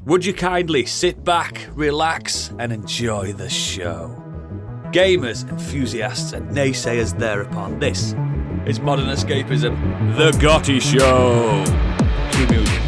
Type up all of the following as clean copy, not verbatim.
would you kindly sit back, relax, and enjoy the show? Gamers, enthusiasts, and naysayers thereupon, this is Modern Escapism, The Gotti Show. Cue music.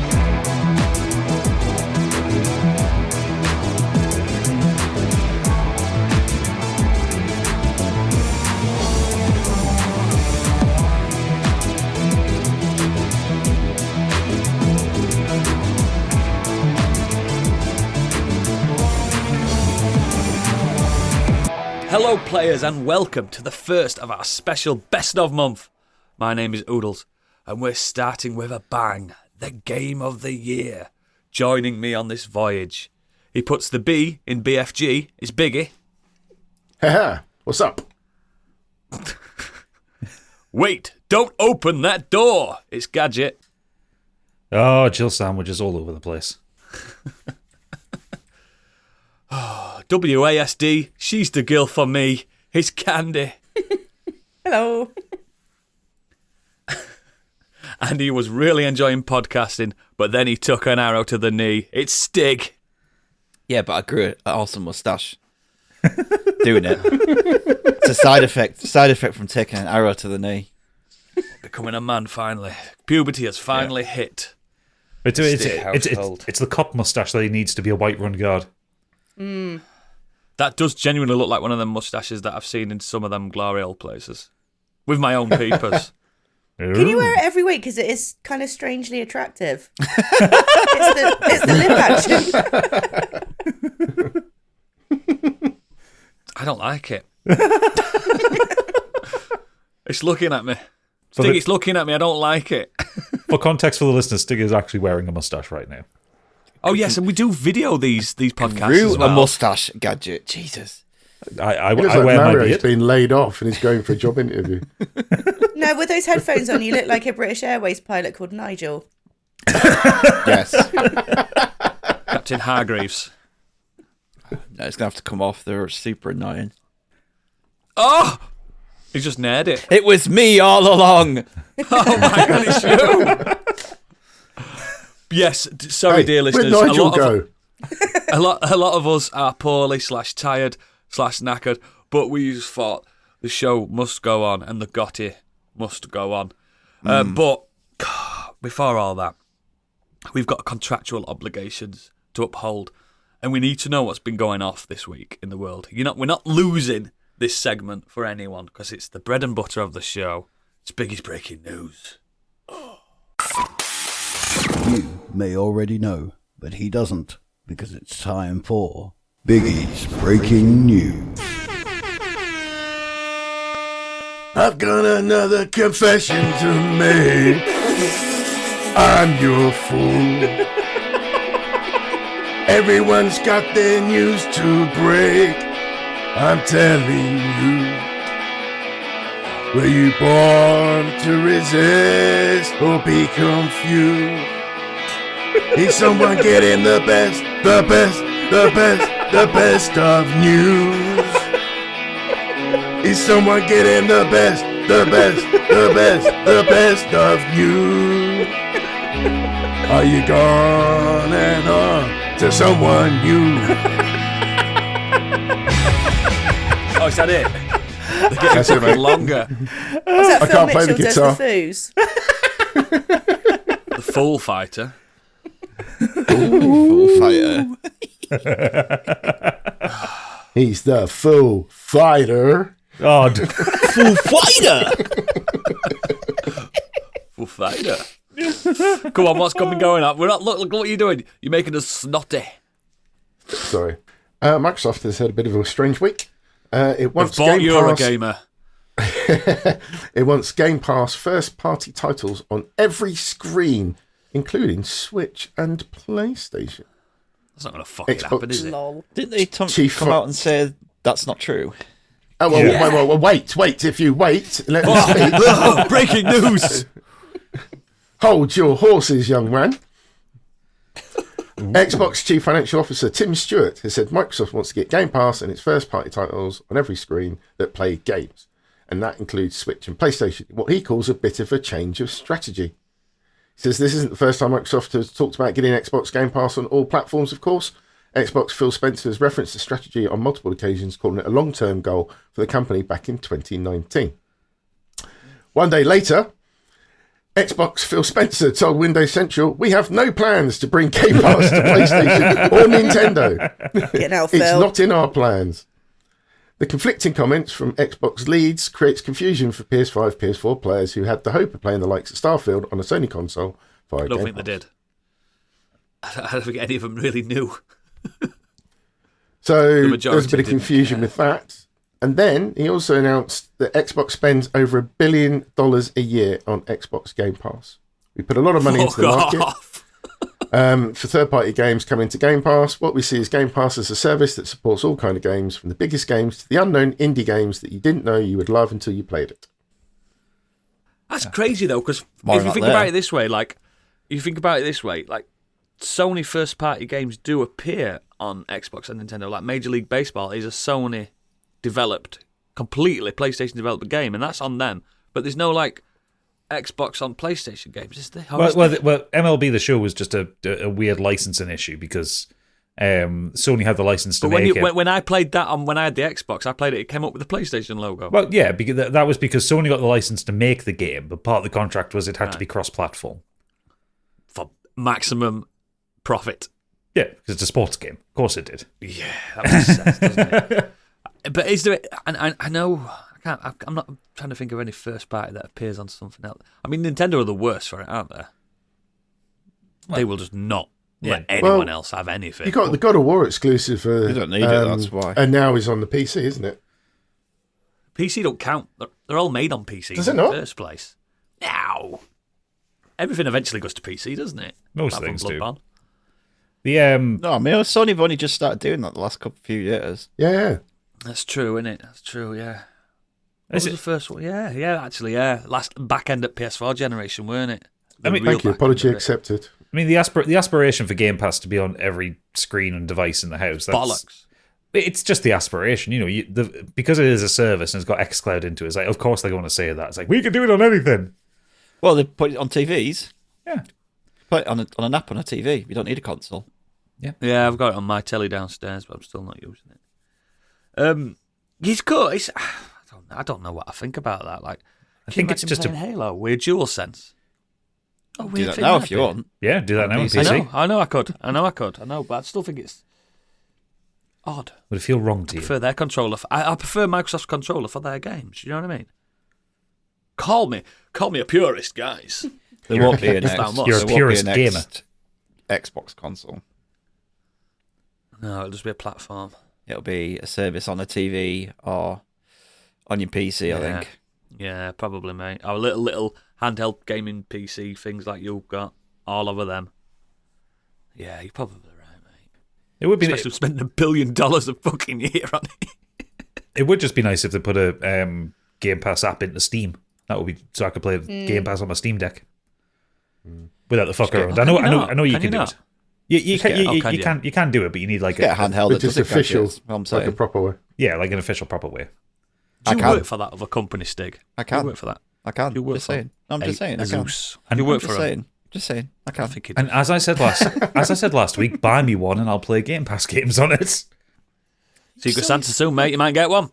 Hello players and welcome to the first of our special Best of Month. My name is Oodles and we're starting with a bang, the Game of the Year. Joining me on this voyage, he puts the B in BFG, is Biggie. Haha, what's up? Wait, don't open that door, it's Gadget. Oh, Jill sandwiches all over the place. WASD, she's the girl for me, it's Candy. Hello. And he was really enjoying podcasting, but then he took an arrow to the knee. It's Stig. Yeah, but I grew an awesome moustache. Doing it. It's a side effect from taking an arrow to the knee. Becoming a man finally. Puberty has finally hit. It's the cop moustache that he needs to be a white run guard. Mm. That does genuinely look like one of them moustaches that I've seen in some of them glory hole places. With my own peepers. Can you wear it every week? Because it is kind of strangely attractive. it's the lip action. I don't like it. It's looking at me. It's looking at me. I don't like it. For context for the listeners, Stig is actually wearing a moustache right now. Oh, yes, and we do video these podcasts Grew as well. a moustache, Gadget. Jesus. I He looks wear like my Mario's beard. been laid off and he's going for a job interview. No, with those headphones on, you look like a British Airways pilot called Nigel. Yes. Captain Hargreaves. No, it's going to have to come off. They're super annoying. Oh! He just nared it. It was me all along. Oh, my God, it's you. Yes, sorry, dear listeners. Where'd Nigel go? A lot of us are poorly /tired /knackered, but we just thought the show must go on and the Gotti must go on. But before all that, we've got contractual obligations to uphold, and we need to know what's been going off this week in the world. We're not losing this segment for anyone because it's the bread and butter of the show. It's Biggie's breaking news. You may already know, but he doesn't, because it's time for Biggie's Breaking News. I've got another confession to make. I'm your fool. Everyone's got their news to break. I'm telling you. Were you born to resist or be confused? Is someone getting the best of news? Is someone getting the best of news? Are you gone and on to someone new? Oh, is that it? They're getting That's it, mate. longer. Was that I Phil can't play the Mitchell does guitar. the foos? The Fool Fighter. Full fighter. He's the full fighter. Oh, Full fighter. Fool Fighter. Come on, what's been going on? Look what you're doing. You're making us snotty. Sorry. Microsoft has had a bit of a strange week. It wants Bought Game Eurogamer. Pass. It wants Game Pass first-party titles on every screen, including Switch and PlayStation. That's not going to fucking Xbox. happen, is it? Lol. Didn't they Chief come out and say that's not true? Oh, well, Yeah. well, wait. If you wait, let me speak. Oh, breaking news! Hold your horses, young man. Xbox Chief Financial Officer Tim Stewart has said Microsoft wants to get Game Pass and its first-party titles on every screen that play games, and that includes Switch and PlayStation, what he calls a bit of a change of strategy. Says this isn't the first time Microsoft has talked about getting Xbox Game Pass on all platforms, of course. Xbox Phil Spencer has referenced the strategy on multiple occasions, calling it a long-term goal for the company back in 2019. One day later, Xbox Phil Spencer told Windows Central, "We have no plans to bring Game Pass to PlayStation or Nintendo. Get out, It's Phil. not in our plans." The conflicting comments from Xbox leads creates confusion for PS5, PS4 players who had the hope of playing the likes of Starfield on a Sony console via I don't Game think they Pass. did. I don't think any of them really knew. So there was a majority bit of didn't confusion care. with that. And then he also announced that Xbox spends over $1 billion a year on Xbox Game Pass. We put a lot of money into the market. off. For third-party games coming to Game Pass. What we see is Game Pass as a service that supports all kind of games, from the biggest games to the unknown indie games that you didn't know you would love until you played it. That's crazy though, because More if you not think there. about it this way, like Sony first-party games do appear on Xbox and Nintendo. Like Major League Baseball is a Sony developed, completely PlayStation developed game, and that's on them. But there's no like Xbox on PlayStation games, is there? Well, MLB The Show was just a weird licensing issue because Sony had the license to But make it. when I played that on when I had the Xbox, I played it. It came up with the PlayStation logo. Well, yeah, because that was because Sony got the license to make the game, but part of the contract was it had to be cross-platform. For maximum profit. Yeah, because it's a sports game. Of course it did. Yeah, that makes sense, doesn't it? But is there? And I know I'm not trying to think of any first party that appears on something else. I mean, Nintendo are the worst for it, aren't they? They will just not let anyone else have anything. You got the God of War exclusive. You don't need it, that's why. And now he's on the PC, isn't it? PC don't count. They're all made on PC Does it in not? the first place. No. Everything eventually goes to PC, doesn't it? Most Apart from things do. Bloodborne. The No, I mean, Sony have only just started doing that the last few years. Yeah. That's true, isn't it? That's true, yeah. What Is was it- the first one? Yeah, actually, yeah. Last back end at PS4 generation, weren't it? The I mean, real Thank you. back end Apology of it. accepted. I mean, the aspiration for Game Pass to be on every screen and device in the house. That's, Bollocks. It's just the aspiration, you know. Because it is a service and it's got xCloud into it. It's like, of course they're going to say that. It's like we can do it on anything. Well, they put it on TVs. Yeah. Put it on an app on a TV. You don't need a console. Yeah, I've got it on my telly downstairs, but I'm still not using it. He's good. I don't know what I think about that. Like, I think it's just playing Halo with DualSense. Oh, Do weird that thing now that'd if you be. want. Yeah, do that now on PC. PC. I know I could, but I still think it's odd. Would it feel wrong to I you? prefer their controller. I prefer Microsoft's controller for their games. You know what I mean? Call me a purist, guys. There won't be an If that was. You're a there won't be purist an gamer. Xbox console. No, it'll just be a platform. It'll be a service on a TV or on your PC, I think. Yeah, probably, mate. Our little handheld gaming PC things like you've got, all over them. Yeah, you're probably right, mate. It would be. Especially spending $1 billion a fucking year on it. It would just be nice if they put a Game Pass app into Steam. That would be so I could play Game Pass on my Steam Deck without the fuck around. I know you can do it. You can do it, but you need like Get a handheld that Which is does it, official, Gadget, I'm like a saying. proper way. like an official proper way. Do you I can. work for that other company, Stig? I Do can. you work for that? I can. You work Just for saying. I'm just saying. I can. Zeus. And You work Just for saying. him. Just saying. I I can. think it And as I said last week, buy me one and I'll play Game Pass games on it. Secret Santa soon, mate. You might get one.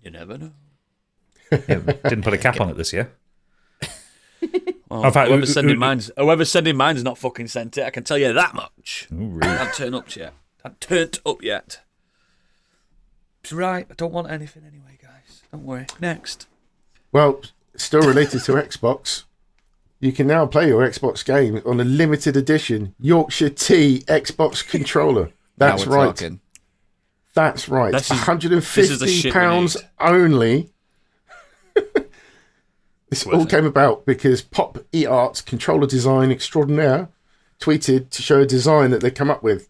You never know. Yeah, didn't put a cap on it this year. Well, In fact, whoever's sending mine's not fucking sent it. I can tell you that much. Ooh, rude. Haven't turned up yet. It's right. I don't want anything anyway, guys. Don't worry. Next. Well, still related to Xbox, you can now play your Xbox game on a limited edition Yorkshire Tea Xbox controller. That's Now we're right. talking. That's right. This is the shit we £150 need. only. This Worth all it. came about because Pop eArts controller design extraordinaire tweeted to show a design that they'd come up with.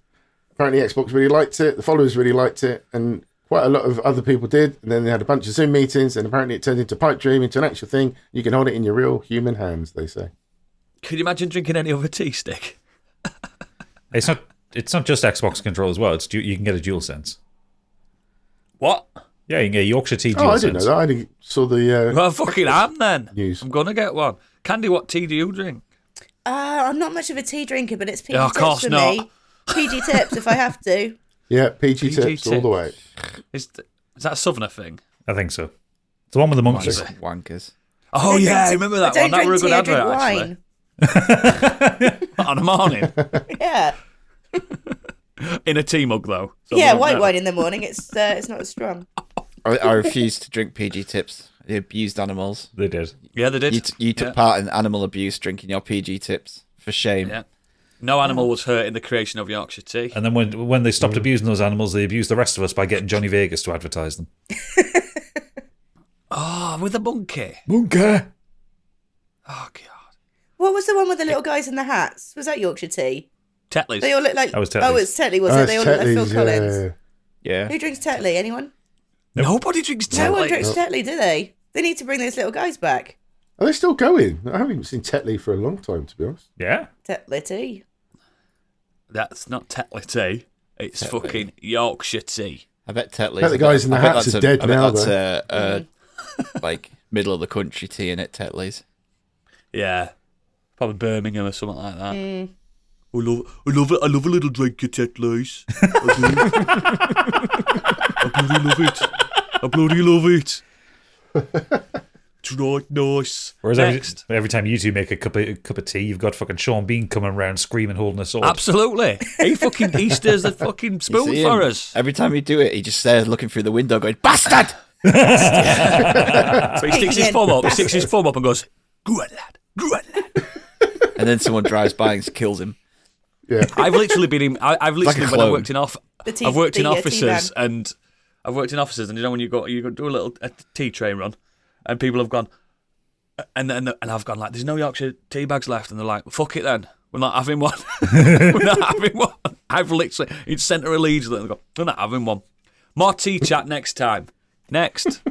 Apparently Xbox really liked it, the followers really liked it, and quite a lot of other people did. And then they had a bunch of Zoom meetings, and apparently it turned into a pipe dream, into an actual thing. You can hold it in your real human hands, they say. Could you imagine drinking any other tea, Stick? It's not just Xbox control as well. You can get a DualSense. What? Yeah, you can get a Yorkshire Tea DualSense. Oh, I didn't know that. I saw the Well, fucking am then. news. I'm gonna get one Candy, what tea do you drink? I'm not much of a tea drinker, but it's PG Yeah, of tips course for not. me. PG tips if I have to. Yeah, PG tips tips. all the way. Is that a Southerner thing? I think so. It's the one with the monks. What is Wankers. Oh, yeah, I remember that one. That were a good advert, wine. actually. On a morning. Yeah. In a tea mug, though. So Yeah, we white don't know. wine in the morning. It's not as strong. I refuse to drink PG tips. They abused animals. They did. Yeah, they did. You took part in animal abuse drinking your PG tips. For shame. Yeah. No animal was hurt in the creation of Yorkshire tea. And then when they stopped abusing those animals, they abused the rest of us by getting Johnny Vegas to advertise them. Oh, with a monkey. Monkey. Oh, God. What was the one with the little guys in the hats? Was that Yorkshire tea? Tetley's. They all look like. That was Tetley's. Oh, it's Tetley, was it? They all look like Phil Collins. Yeah. Who drinks Tetley? Anyone? Nobody drinks Tetley. No one drinks Tetley, do they? They need to bring those little guys back. Are they still going? I haven't seen Tetley for a long time, to be honest. Yeah. Tetley tea. That's not Tetley tea. It's fucking Yorkshire tea. I bet Tetley's. Bet the guys in the hats are dead now, That's though. like middle of the country tea in it, Tetley's. Yeah. Probably Birmingham or something like that. I love it. I love a little drink of Tetley's. I bloody love it. It's right nice. Whereas Next. every time you two make a cup of tea, you've got fucking Sean Bean coming around screaming, holding a sword. Absolutely. He stirs the fucking You spoon see for him? us. Every time you do it, he just stares looking through the window going, "Bastard!" So he sticks his thumb up. He sticks his thumb up and goes, "Go on, lad. Go on, lad." And then someone drives by and kills him. Yeah. I've literally been in. I've literally Like a when I clone. worked in I've worked in offices and I've worked in offices, and you know when you go do a tea tray run, and people have gone, and I've gone like, "There's no Yorkshire tea bags left," and they're like, "Fuck it then, we're not having one." We're not having one. I've literally it's centre of Leeds, and they go, "We're not having one." More tea chat next time. Next.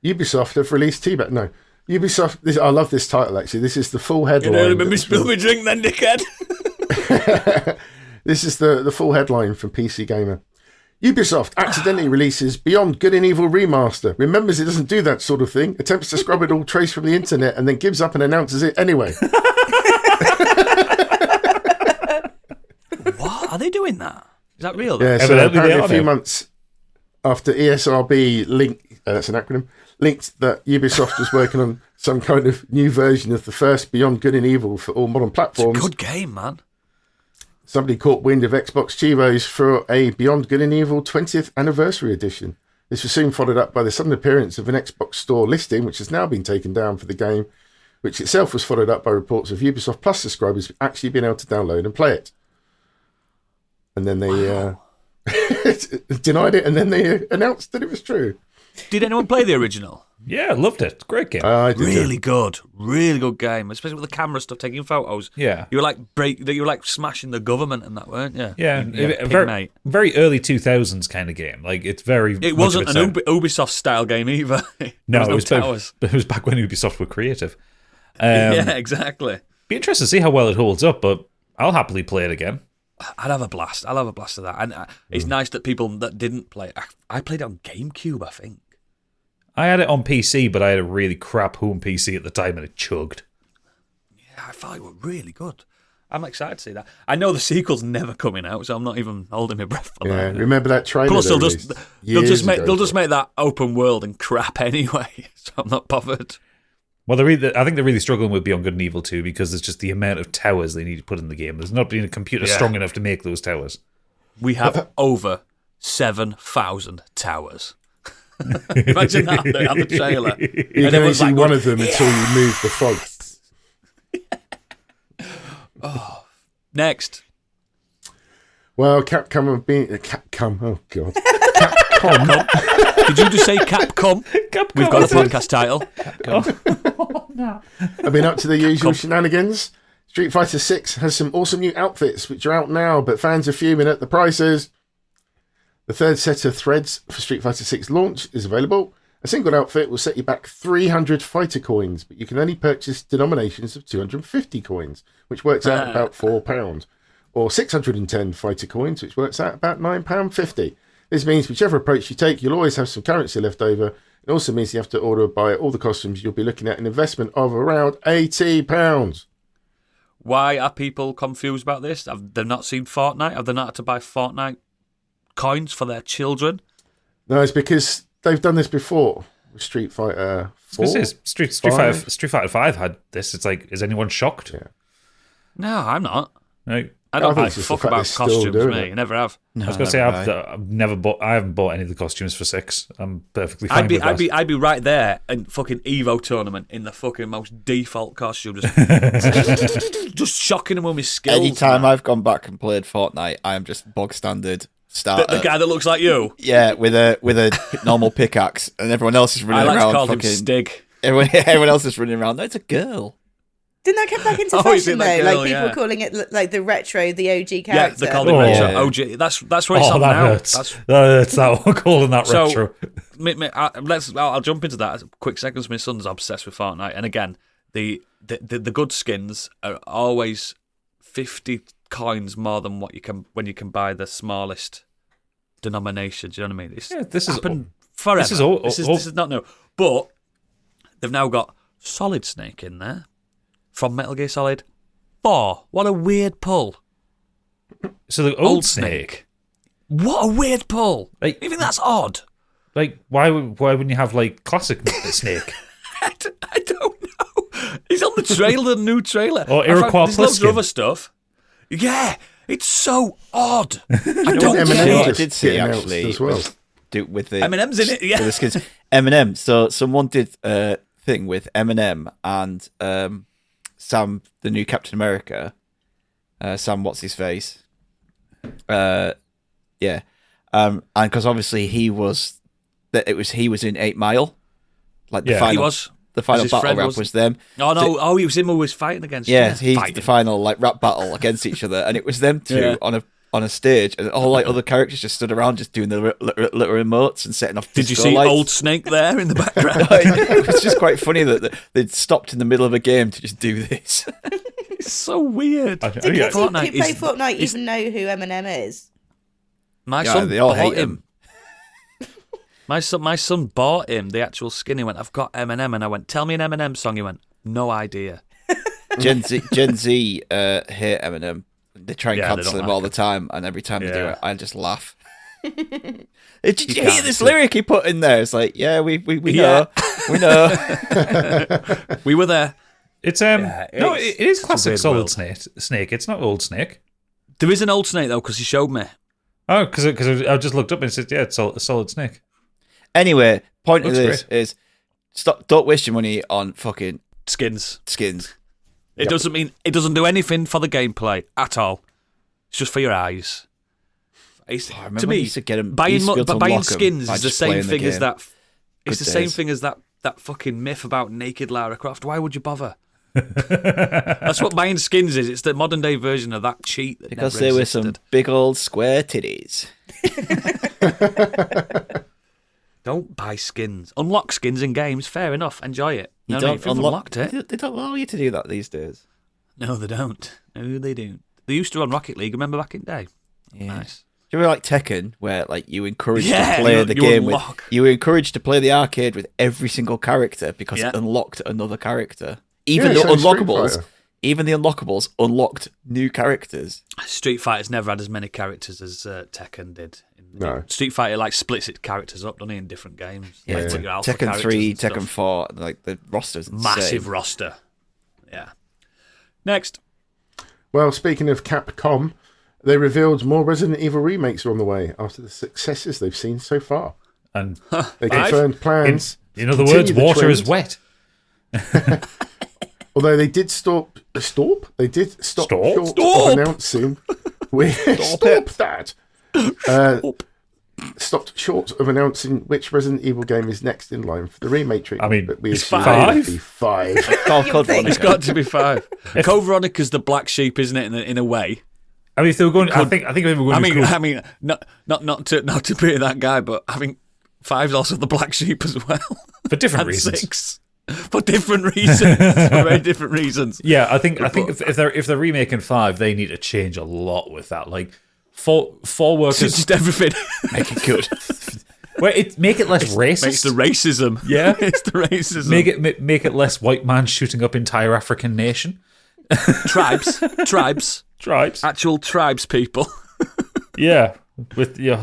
Ubisoft have released tea bag. No. Ubisoft, I love this title actually. This is the full headline. You know, let me spill my drink then, dickhead. This is the full headline from PC Gamer. Ubisoft accidentally releases Beyond Good and Evil Remaster, remembers it doesn't do that sort of thing, attempts to scrub it all trace from the internet, and then gives up and announces it anyway. What? Are they doing that? Is that real? Yeah, so Evidently they apparently are a few now. months after ESRB linked, that's an acronym, linked that Ubisoft was working on some kind of new version of the first Beyond Good and Evil for all modern platforms. Good game, man. Somebody caught wind of Xbox Chivos for a Beyond Good and Evil 20th Anniversary Edition. This was soon followed up by the sudden appearance of an Xbox Store listing, which has now been taken down for the game, which itself was followed up by reports of Ubisoft Plus subscribers actually being able to download and play it. And then they denied it, and then they announced that it was true. Did anyone play the original? Yeah, loved it. Great game. I did Really good game, especially with the camera stuff, taking photos. Yeah. You were like smashing the government and that, weren't you? Yeah, Pig very, mate. very early 2000s kind of game. Like it's very. It much wasn't of an its Ubisoft style game either. No, There was towers. it was back when Ubisoft were creative. Yeah, exactly. Be interested to see how well it holds up, but I'll happily play it again. I'd have a blast. I'll have a blast of that. And it's nice that people that didn't play it. I played it on GameCube, I think. I had it on PC, but I had a really crap home PC at the time, and it chugged. Yeah, I thought it was really good. I'm excited to see that. I know the sequel's never coming out, so I'm not even holding my breath for Yeah, that. remember that trailer? Plus, they they'll just released make years ago? that open world and crap anyway. So I'm not bothered. Well, I think they're really struggling with Beyond Good and Evil 2 because there's just the amount of towers they need to put in the game. There's not been a computer Yeah. strong enough to make those towers. We have over 7,000 towers. Imagine that on the trailer. You And can only everyone's see like one going, of them until you move the fog. Next. Well, Capcom have been... Capcom, oh God. Capcom Did you just say Capcom? We've got a podcast title. have been up to the usual shenanigans. Street Fighter 6 has some awesome new outfits, which are out now, but fans are fuming at the prices. The third set of threads for Street Fighter 6 launch is available. A single outfit will set you back 300 fighter coins, but you can only purchase denominations of 250 coins, which works out about £4, or 610 fighter coins, which works out about £9.50. This means whichever approach you take, you'll always have some currency left over, It also means you have to order and buy all the costumes. You'll be looking at an investment of around £80. Why are people confused about this? Have they not seen Fortnite? Have they not had to buy Fortnite coins for their children? No, it's because they've done this before with Street Fighter 4. This is Street Fighter 5 had this. It's like, is anyone shocked? Yeah. No, I'm not. No. I don't think give it's a just fuck the fact about they're still costumes, doing mate. it. I never have. I was going to say I've never bought. I haven't bought any of the costumes for 6. I'm perfectly fine with that. I'd be right there in fucking Evo tournament in the fucking most default costume, just shocking them with my skills. Anytime I've gone back and played Fortnite, I am just bog standard starter. The guy that looks like you. Yeah, with a normal pickaxe, and everyone else is I running like around. to call him fucking, Stig. everyone else is running around. No, it's a girl. Didn't that come back into Oh, is fashion it though? that girl? Like people Yeah. calling it like the retro, the OG character. Yeah, they called it Oh. retro. Yeah. OG. That's where it's on that now. hurts. That's that one calling that So, retro. I'll jump into that. Quick seconds. My son's obsessed with Fortnite, and again, the good skins are always 50 coins more than what you can when you can buy the smallest denomination. Do you know what I mean? It's This is happened forever. This is not new, but they've now got Solid Snake in there from Metal Gear Solid 4. What a weird pull. So the old Snake. What a weird pull. Like- You think that's odd? Like, why wouldn't you have like classic Snake? I don't know. He's on the trailer, the new trailer. Or Iroquois There's loads of Pliskin. other stuff. Yeah, it's so odd. I Eminem don't You know get what I it. did see getting announced actually as well. was with the Eminem's in it, yeah. with the skins. Eminem. So someone did a thing with Eminem and Sam, the new Captain America. Sam, what's his face? Yeah, and because obviously he was in 8 Mile, like the Yeah. final, He was. the final his battle friend rap was- was them. Oh, no. He was him who was fighting against Yeah, he's fighting. the final like rap battle against each other, and it was them two Yeah. on a stage, and all like other characters just stood around, just doing the little emotes and setting off. Did you disco see lights. Old Snake there in the background? It was just quite funny that they'd stopped in the middle of a game to just do this. It's so weird. Do kids who play is- Fortnite is- even know who Eminem is? My Yeah, son they all bought hate him. My son bought him the actual skin. He went, I've got Eminem. And I went, tell me an Eminem song. He went, no idea. Gen Z hate Eminem. They try and Yeah, they cancel don't him like all the time, and every time they do Yeah. it, I just laugh. Did you hear can't this see. lyric he put in there? It's like, yeah, we Yeah. know, we know. We were there. It's Yeah, no, it's- it is it's a classic weird Solid world. Snake. It's not Old Snake. There is an Old Snake, though, because he showed me. Oh, because I just looked up and it said, yeah, it's Solid Snake. Anyway, point of Looks this is, don't waste your money on fucking Skins. skins. It doesn't do anything for the gameplay at all. It's just for your eyes. remember To when you me, used to get 'em- you buying used to be able to buying unlock 'em skins by is the just playing same the thing as game. that. It's Good the same days. thing as that fucking myth about naked Lara Croft. Why would you bother? That's what buying skins is. It's the modern day version of that cheat. That Because never there were existed. some big old square titties. Don't buy skins. Unlock skins in games. Fair enough. Enjoy it. You No, don't if you've unlocked it. They don't allow you to do that these days. No, they don't. No, they don't. They used to on Rocket League. Remember back in the day? Yeah. Nice. Do you remember like Tekken, where like you encouraged Yeah, to play you- the you game unlock. with you were encouraged to play the arcade with every single character because Yeah. it unlocked another character. Even Yeah, the so Street unlockables, Fighter. even the unlockables unlocked new characters. Street Fighter's never had as many characters as Tekken did. No. Street Fighter like splits its characters up, doesn't it, in different games? Yeah, Like, take your alpha Tekken characters 3, and stuff. Tekken 4, like the roster's insane. Massive roster. Yeah. Next. Well, speaking of Capcom, they revealed more Resident Evil remakes are on the way after the successes they've seen so far. And They confirmed plans. in other continue words, the water trend. is wet. Although they did stop short Stop? of announcing. Stop that. Stopped short of announcing which Resident Evil game is next in line for the remake treatment. I mean, but we it's assume five. it would be 5. Oh, Code think. It's Veronica. got to be 5. Code Veronica's the black sheep, isn't it, in a way? I mean, if they were going, I think if they were going. I mean, not to be that guy, but I think 5's also the black sheep as well. for different And reasons. 6 for different reasons, for very different reasons. Yeah, I think if they're remaking 5, they need to change a lot with that. Like four workers. Just everything. Make it good. Well, make it less racist. It's the racism. Yeah. It's the racism. Make it less white man shooting up entire African nation. Tribes. Actual tribes people. Yeah.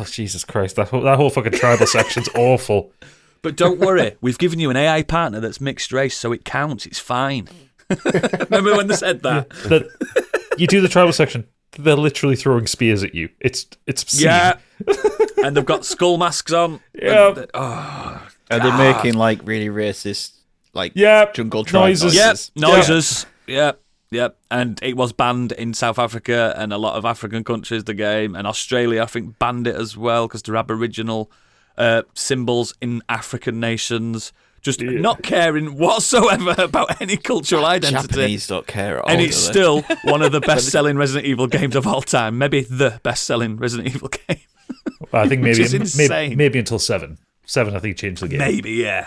Jesus Christ, that whole fucking tribal section's awful. But don't worry, we've given you an AI partner that's mixed race, so it counts. It's fine. Remember when they said that? You do the tribal section, they're literally throwing spears at you. It's obscene. Yeah. And they've got skull masks on. Yeah. Are they making like really racist, like jungle tribe noises? Yep, noises. Yep. And it was banned in South Africa and a lot of African countries, the game. And Australia, I think, banned it as well because they're Aboriginal symbols in African nations. Just not caring whatsoever about any cultural identity. Japanese don't care at all. And it's still one of the best-selling Resident Evil games of all time. Maybe the best-selling Resident Evil game. Well, I think Which is insane. maybe until 7. 7, I think, changed the game.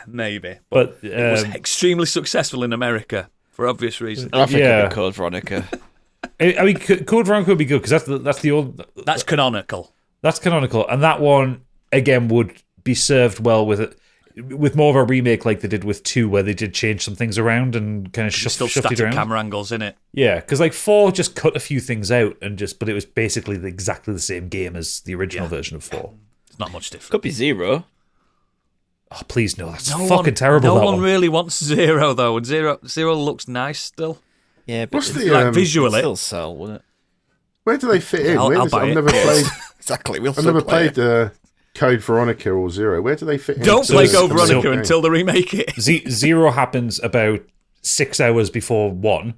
Maybe. But it was extremely successful in America for obvious reasons. I think it'd be Code Veronica. I mean, Code Veronica would be good because that's the old. That's canonical. That's canonical, and that one again would be served well with more of a remake like they did with 2, where they did change some things around and kind of still shifted static around. Camera angles in it. Yeah, because like 4 just cut a few things out but it was basically exactly the same game as the original version of 4. It's not much different. Could be 0. Oh, please no, that's fucking terrible. No that one really wants 0 though, and 0 looks nice still. Yeah, but What's the like visually? still sell, wouldn't it? Where do they fit in? I'll buy I've it. never played. Exactly. I've never played Code Veronica or 0. Where do they fit in? Don't play So- Code Veronica so- until they remake it. 0 happens about 6 hours before 1.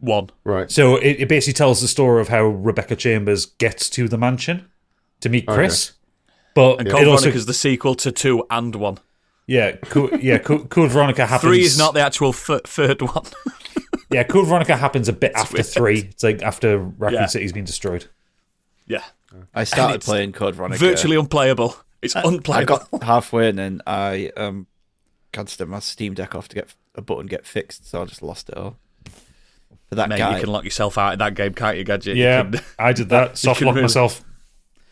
1. Right. So it basically tells the story of how Rebecca Chambers gets to the mansion to meet Chris. But And it Code also, Veronica's the sequel to 2 and 1. Code Veronica happens. 3 is not the actual third one. Yeah, Code Veronica happens a bit after weird. 3. It's like after Raccoon Yeah. City's been destroyed. Yeah. I started playing Code Veronica. Virtually unplayable. It's I unplayable. got halfway and then I cancelled my Steam Deck off to get a button get fixed, so I just lost it all. But that Mate, guy, you can lock yourself out of that game, can't you, Gadget? Yeah, You can, I did that. Soft can lock really- myself.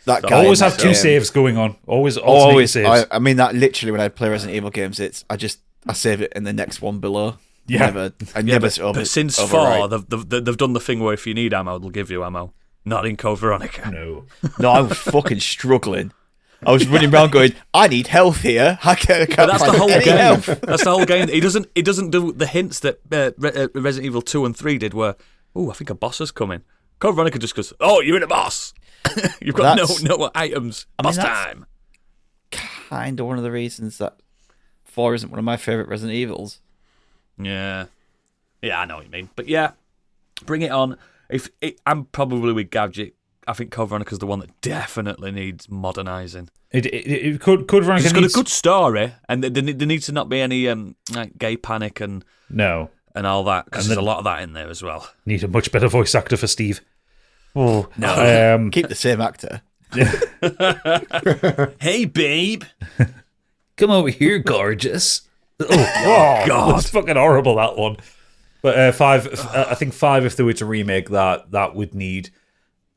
that guy Always in have that 2 game- saves going on. Always alternating saves. I mean that literally when I play Resident Evil games, I save it in the next one below. Yeah. I never but since 4, they've done the thing where if you need ammo, they'll give you ammo. Not in Code Veronica. No. No, I was fucking struggling. I was running around going, I need health here. I can't But that's the find whole any game. health. That's the whole game. He doesn't do the hints that Resident Evil 2 and 3 did where, I think a boss is coming. Code Veronica just goes, you're in a boss. You've got no items. Boss that's time. Kind of one of the reasons that 4 isn't one of my favourite Resident Evils. Yeah. Yeah, I know what you mean. But yeah, bring it on. I'm probably with Gadget. I think Code Veronica's the one that definitely needs modernising. Code Veronica It's got needs... a good story, and there needs to not be any like gay panic and all that, because there's a lot of that in there as well. Need a much better voice actor for Steve. Oh No, keep the same actor. Hey, babe. Come over here, gorgeous. Oh God, it's fucking horrible, that one. But 5, I think 5, if they were to remake that would need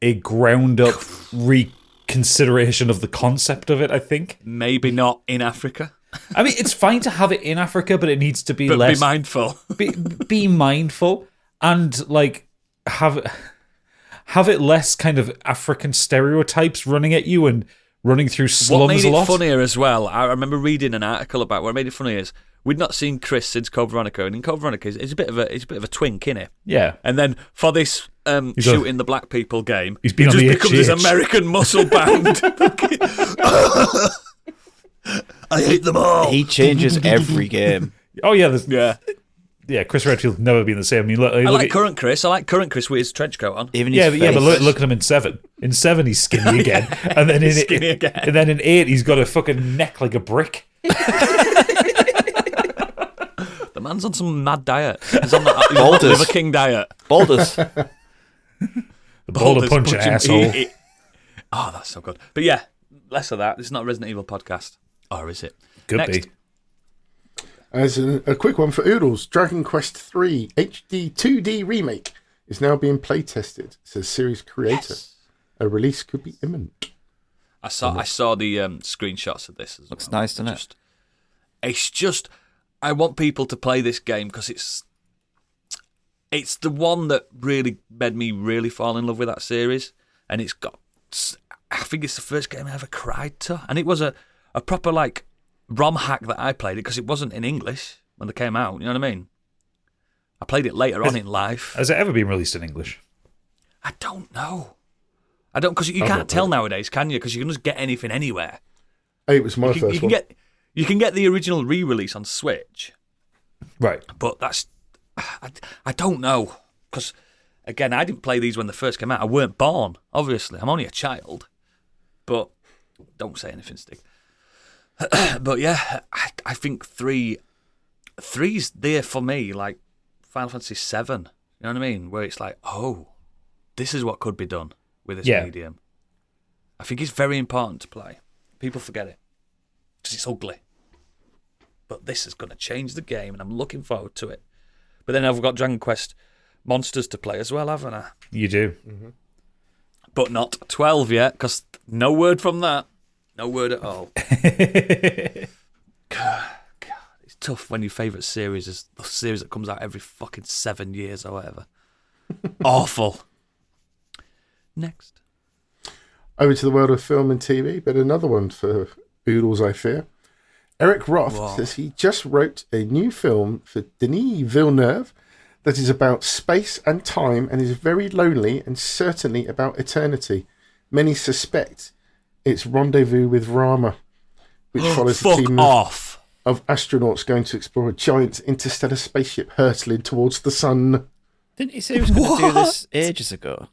a ground up reconsideration of the concept of it, I think. Maybe not in Africa. I mean, it's fine to have it in Africa, but it needs to be But less. be mindful. Be mindful and like have it less kind of African stereotypes running at you and running through slums What made a it lot. funnier as well, I remember reading an article about what made it funny is we'd not seen Chris since Code Veronica, and in Code Veronica, he's a bit of a twink, innit? Yeah. And then for this shooting the black people game, He's been he on just the becomes this HGH. American muscle band. I hate them all. He changes every game. Oh yeah, Yeah. Chris Redfield's never been the same. I mean, I look like at, current Chris. I like current Chris with his trench coat on. Even his but face. look at him in 7. In 7, he's skinny again, and then in Skinny again. And then in 8, he's got a fucking neck like a brick. The man's on some mad diet. He's on the Boulders. Liver King diet. Boulders. The boulder punch, punching- asshole. Oh, that's so good. But yeah, less of that. This is not a Resident Evil podcast. Or is it? Could Next. be. As a quick one for Oodles, Dragon Quest III HD 2D remake is now being play tested, says series creator. A release could be imminent. I saw the screenshots of this as Looks well. nice, doesn't it? It's just, I want people to play this game because it's the one that really made me really fall in love with that series, and it's got, I think it's the first game I ever cried to, and it was a proper like ROM hack that I played it because it wasn't in English when they came out. You know what I mean? I played it later on in life. Has it ever been released in English? I don't know. I don't, because you can't tell nowadays, can you? Because you can just get anything anywhere. It was my first one. You can get the original re-release on Switch, Right. but that's I don't know, because again, I didn't play these when they first came out. I weren't born, obviously. I'm only a child, but don't say anything, Stig. But yeah, I think three's there for me, like Final Fantasy VII. You know what I mean? Where it's like, oh, this is what could be done with this medium. I think it's very important to play. People forget it because it's ugly. But this is going to change the game, and I'm looking forward to it. But then I've got Dragon Quest Monsters to play as well, haven't I? You do. Mm-hmm. But not 12 yet, because no word from that. No word at all. God, it's tough when your favourite series is the series that comes out every fucking 7 years or whatever. Awful. Next. Over to the world of film and TV, but another one for oodles, I fear. Eric Roth says he just wrote a new film for Denis Villeneuve that is about space and time and is very lonely and certainly about eternity. Many suspect it's Rendezvous with Rama, which follows a team of astronauts going to explore a giant interstellar spaceship hurtling towards the sun. Didn't he say he was going to do this ages ago?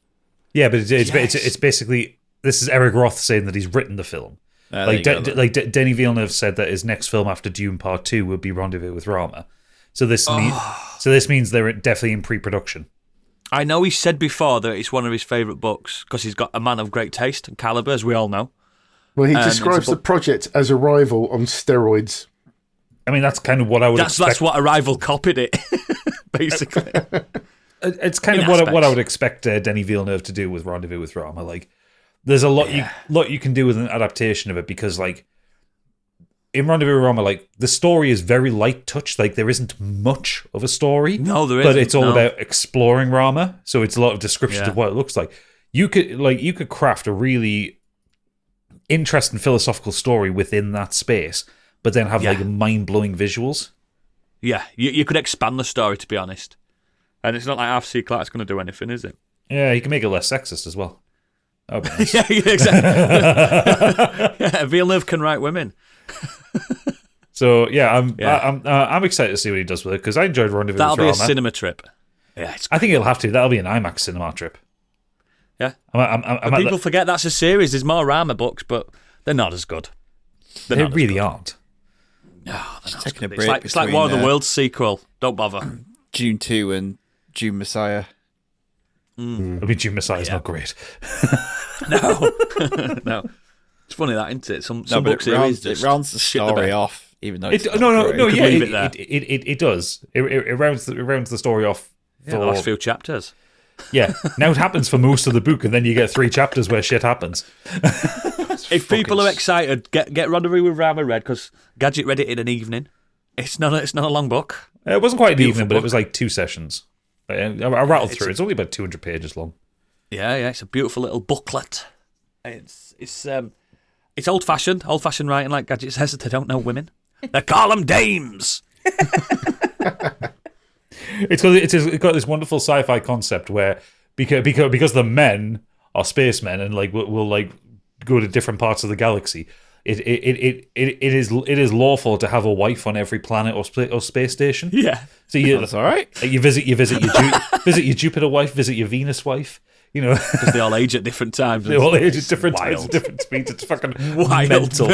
Yeah, but it's basically, this is Eric Roth saying that he's written the film. Denis Villeneuve said that his next film after Dune Part 2 will be Rendezvous with Rama. So this means they're definitely in pre-production. I know he said before that it's one of his favourite books because he's got a man of great taste and calibre, as we all know. Well, he describes the project as Arrival on steroids. I mean, that's kind of what I would expect. That's what Arrival copied it, basically. It's kind of what I would expect Denis Villeneuve to do with Rendezvous with Rama. Like, there's a lot you can do with an adaptation of it because, like, in Rendezvous with Rama, like, the story is very light touch. Like, there isn't much of a story. No, there isn't. But it's all about exploring Rama. So it's a lot of descriptions of what it looks like. You could craft a really interesting philosophical story within that space, but then have like mind-blowing visuals. Yeah, you could expand the story, to be honest. And it's not like Arthur C. Clarke's going to do anything, is it? Yeah, you can make it less sexist as well. That would be nice. Yeah, exactly. Villeneuve can write women. So I'm excited to see what he does with it because I enjoyed Rendezvous with Rama. That'll be a cinema trip. Yeah, I think it'll have to. That'll be an IMAX cinema trip. Yeah. People forget that's a series. There's more Rama books, but they're not as good. They really aren't. No, they're not. Taking a break. It's like War of the Worlds sequel. Don't bother. June 2 and June Messiah. I mean, June Messiah is not great. No. No. It's funny that, isn't it? Some book series it rounds the story off, even though it's it does. It rounds the story off for the last few chapters. Yeah. Now it happens for most of the book, and then you get 3 chapters where shit happens. If people are excited, get Rendezvous with Rama read because Gadget read it in an evening. It's not a long book. It wasn't quite an evening, but it was like 2 sessions. I rattled through. It's only about 200 pages long. Yeah, it's a beautiful little booklet. It's old fashioned writing, like Gadget says that they don't know women. They call them dames. It's got this wonderful sci-fi concept where because the men are spacemen and like will like go to different parts of the galaxy. It is lawful to have a wife on every planet or space station. Yeah, so that's all right. You visit your Jupiter wife, visit your Venus wife. You know, because they all age at different times. They all age at different times, at different speeds. It's fucking wild, mental.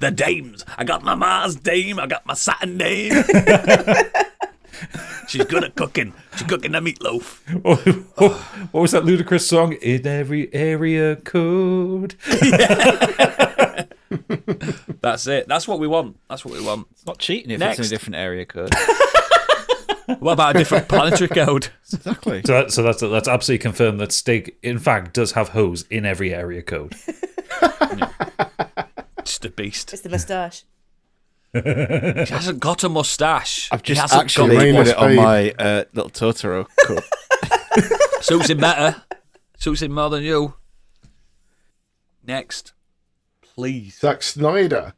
The dames. I got my Mars dame. I got my Saturn dame. She's good at cooking. She's cooking the meatloaf. What was that ludicrous song? In every area code. Yeah. That's it. That's what we want. It's not cheating if it's in a different area code. What about a different planetary code? Exactly. So that's absolutely confirmed that Stig, in fact, does have hose in every area code. Just a beast. It's the moustache. He hasn't got a moustache. I've just He hasn't actually got put it on babe. my little Totoro cup. Suits him better. Suits him more than you. Next. Please. Zack Snyder.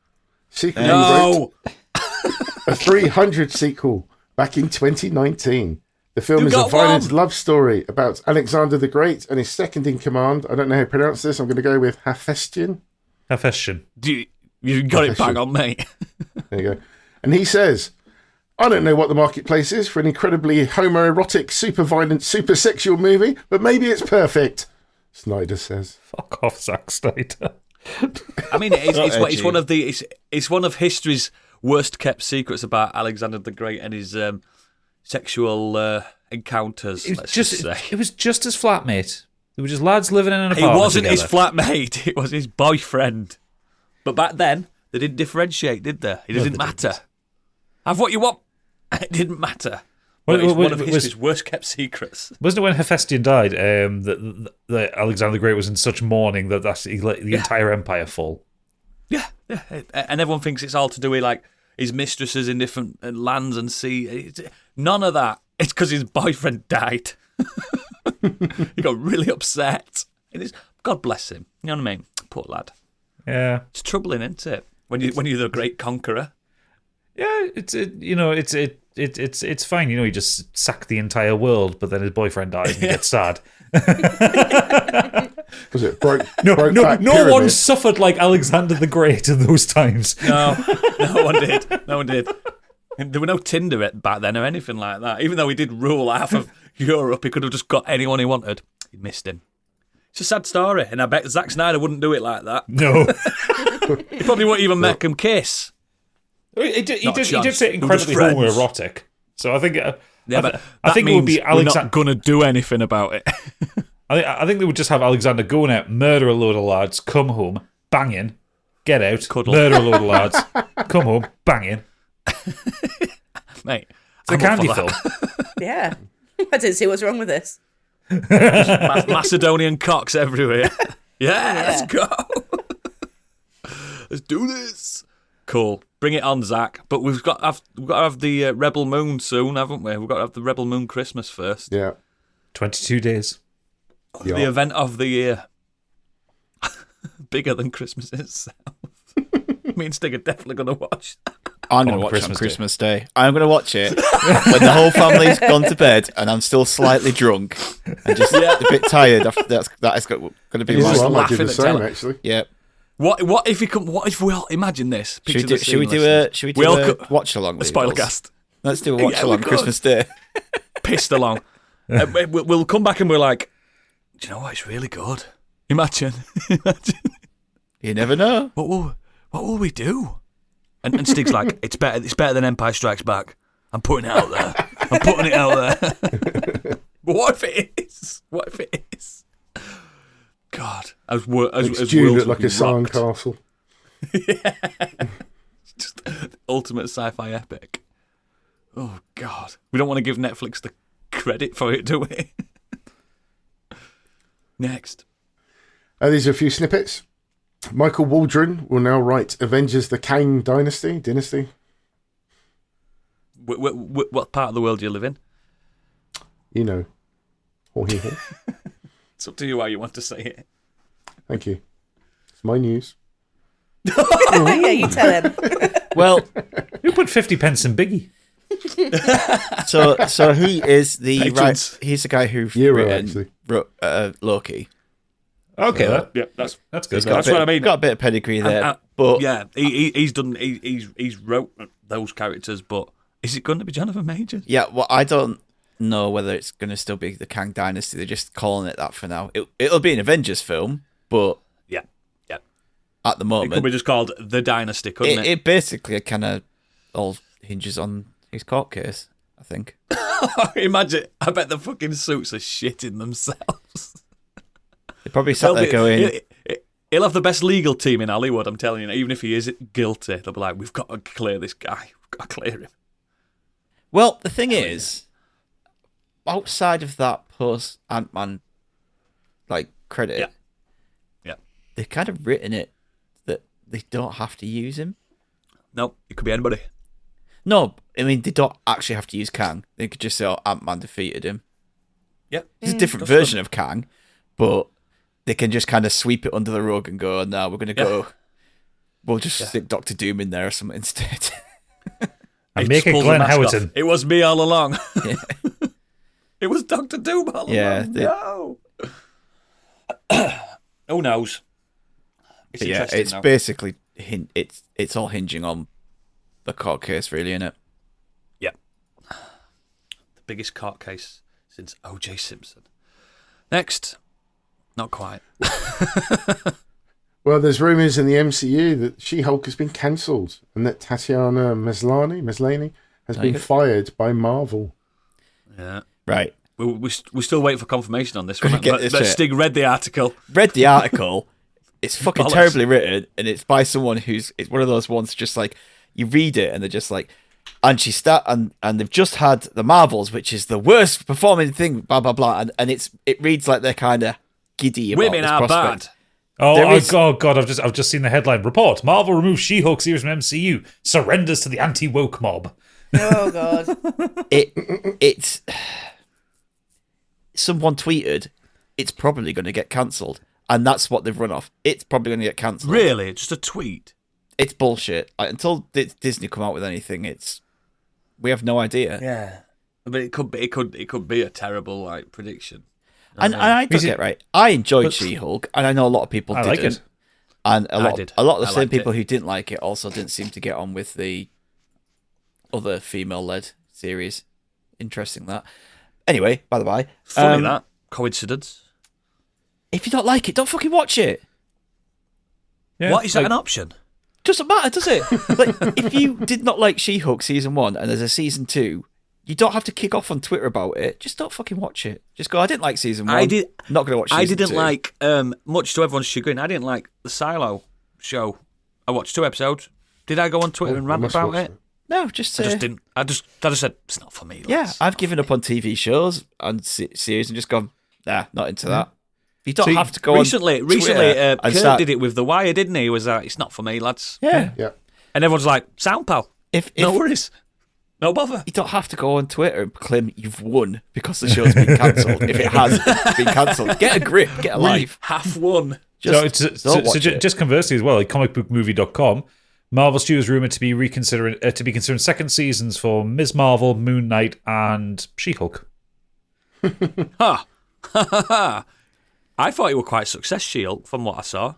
Sequel No! a 300 sequel back in 2019. The film You is a got violent one. love story about Alexander the Great and his second in command. I don't know how to pronounce this. I'm going to go with Hephaestion. You got it bang on, mate. There you go. And he says, I don't know what the marketplace is for an incredibly homoerotic, super violent, super sexual movie, but maybe it's perfect, Snyder says. Fuck off, Zack Snyder. I mean, it's edgy. one of the it's one of history's worst kept secrets about Alexander the Great and his sexual encounters. It Let's just say was just his flatmate. They were just lads living in an it apartment wasn't his together. flatmate; it was his boyfriend. But back then, they didn't differentiate, did they? It didn't matter. Have what you want. It didn't matter. Well, it's one of history's worst kept secrets. Wasn't it when Hephaestion died that Alexander the Great was in such mourning that he let the entire empire fall? Yeah, and everyone thinks it's all to do with like his mistresses in different lands and sea. None of that. It's because his boyfriend died. He got really upset. God bless him. You know what I mean? Poor lad. Yeah, It's troubling, isn't it? When you're the great conqueror. yeah. It's fine. You know, he just sacked the entire world, but then his boyfriend dies and he gets sad. Was it broke No back one pyramid? suffered like Alexander the Great in those times. No one did. No one did. There were no Tinder back then or anything like that. Even though he did rule half of Europe, he could have just got anyone he wanted. He missed him. It's a sad story, and I bet Zack Snyder wouldn't do it like that. No, He probably wouldn't even make him kiss. he did chance. say incredibly We're just friends. homoerotic. So I think Yeah, but I think it would be we're Alexander. not going to do anything about it. I think they would just have Alexander going out, murder a load of lads, come home, banging, get out, Cuddle. murder a load of lads, come home, banging. Mate, It's a candy film. Yeah. I didn't see what's wrong with this. Macedonian cocks everywhere. Yeah, let's go. Let's do this. Cool. Bring it on, Zach. But we've got to have the Rebel Moon soon, haven't we? We've got to have the Rebel Moon Christmas first. Yeah. 22 days. The event of the year. Bigger than Christmas itself. Me and Stig are definitely going to watch that. I'm going to On watch it on Christmas Christmas Day. I'm going to watch it when the whole family's gone to bed and I'm still slightly drunk and just a bit tired. After that is going to be Yeah, my... I might do laughing the at same, telling. actually. Yeah. What if we all imagine this? Picture the Should we scene, do a listeners. watch along? A spoiler cast? Let's do a watch Yeah, we along could. Christmas Day. Pissed along. We'll come back and we're like, do you know what? It's really good. Imagine. You never know. What will we do? And Stig's like, it's better than Empire Strikes Back. I'm putting it out there. But what if it is? God, as June worlds looked like a rocked. sandcastle. Just ultimate sci-fi epic. Oh God, we don't want to give Netflix the credit for it, do we? Next. These are a few snippets. Michael Waldron will now write Avengers: The Kang Dynasty. What part of the world do you live in? You know. It's up to you how you want to say it. Thank you. It's my news. Yeah, you tell him. Well, Who put 50 pence in Biggie? so he is the Patrons. he's the guy who Euro, actually. wrote Loki. Okay, Yeah, that's that's good. That's what I mean. Got a bit of pedigree there, but yeah, he's done. He's wrote those characters, but is it going to be Jonathan Majors? yeah, well, I don't know whether it's going to still be the Kang Dynasty. They're just calling it that for now. It'll be an Avengers film, but Yeah. at the It moment, could be just called The Dynasty, couldn't it? it basically kind of all hinges on his court case, I think. Imagine, I bet the fucking suits are shitting themselves. They probably sat there going, He'll have the best legal team in Hollywood, I'm telling you. Even if he is guilty, they'll be like, we've got to clear this guy. We've got to clear him. Well, the thing is, outside of that post Ant-Man credit, Yeah. they've kind of written it that they don't have to use him. No, it could be anybody. No, I mean they don't actually have to use Kang. They could just say, "Oh, Ant-Man defeated him." Yeah, It's a different version of Kang, but they can just kind of sweep it under the rug and go, "No, we're going to go. We'll just stick Doctor Doom in there or something instead." And make it Glenn Howerton. It was me all along. It was Doctor Doom all along. No. Who knows? It's now. basically it's all hinging on the court case, really, isn't it? Yeah. The biggest court case since O.J. Simpson. Next. Not quite. Well, there's rumours in the MCU that She-Hulk has been cancelled and that Tatiana Maslany has been fired by Marvel. Yeah. Right. We're still waiting for confirmation on this one. Get this But straight. Stig read the article. Read the article. It's fucking Bollocks. terribly written, and it's by someone it's one of those ones just like you read it and they're just like, and and they've just had the Marvels, which is the worst performing thing, blah blah blah, and it reads like they're kind of giddy about Women this are prospect. bad. Oh God! I've just seen the headline. Report: Marvel removes She-Hulk series from MCU. Surrenders to the anti-woke mob. Oh God. It's someone tweeted it's probably going to get cancelled, and that's what they've run off. It's probably going to get cancelled. Really? Just a tweet? It's bullshit. Until Disney come out with anything, we have no idea. Yeah. But it could be a terrible prediction. And I don't get right. I enjoyed She-Hulk, and I know a lot of people didn't. like it. And a lot of the same liked people it. who didn't like it also didn't seem to get on with the other female-led series. Interesting that. Anyway, by the by, Funny that. Coincidence. if you don't like it, don't fucking watch it. Yeah, What? Is that an option? Doesn't matter, does it? If you did not like She-Hulk season 1 and there's a season 2, you don't have to kick off on Twitter about it. Just don't fucking watch it. Just go, I didn't like season 1. Not going to watch season 2. I didn't like, much to everyone's chagrin, I didn't like the Silo show. I watched 2 episodes. Did I go on Twitter and rant about it? No, just I just didn't. I just said, it's not for me. Yeah, lads." I've given up on TV shows and series and just gone, nah, not into that. You don't have to go Recently, on Twitter and Kurt start- did it with The Wire, didn't he? He was it's not for me, lads. Yeah. Yeah. And everyone's like, sound pal. If No worries. No bother. you don't have to go on Twitter and claim you've won because the show's been cancelled. If it has been cancelled, get a grip, get a life. Half won. Just don't watch it. Just conversely as well, like comicbookmovie.com, Marvel Studios rumored to be considering second seasons for Ms. Marvel, Moon Knight, and She-Hulk. Ha. I thought you were quite a success, She-Hulk, from what I saw.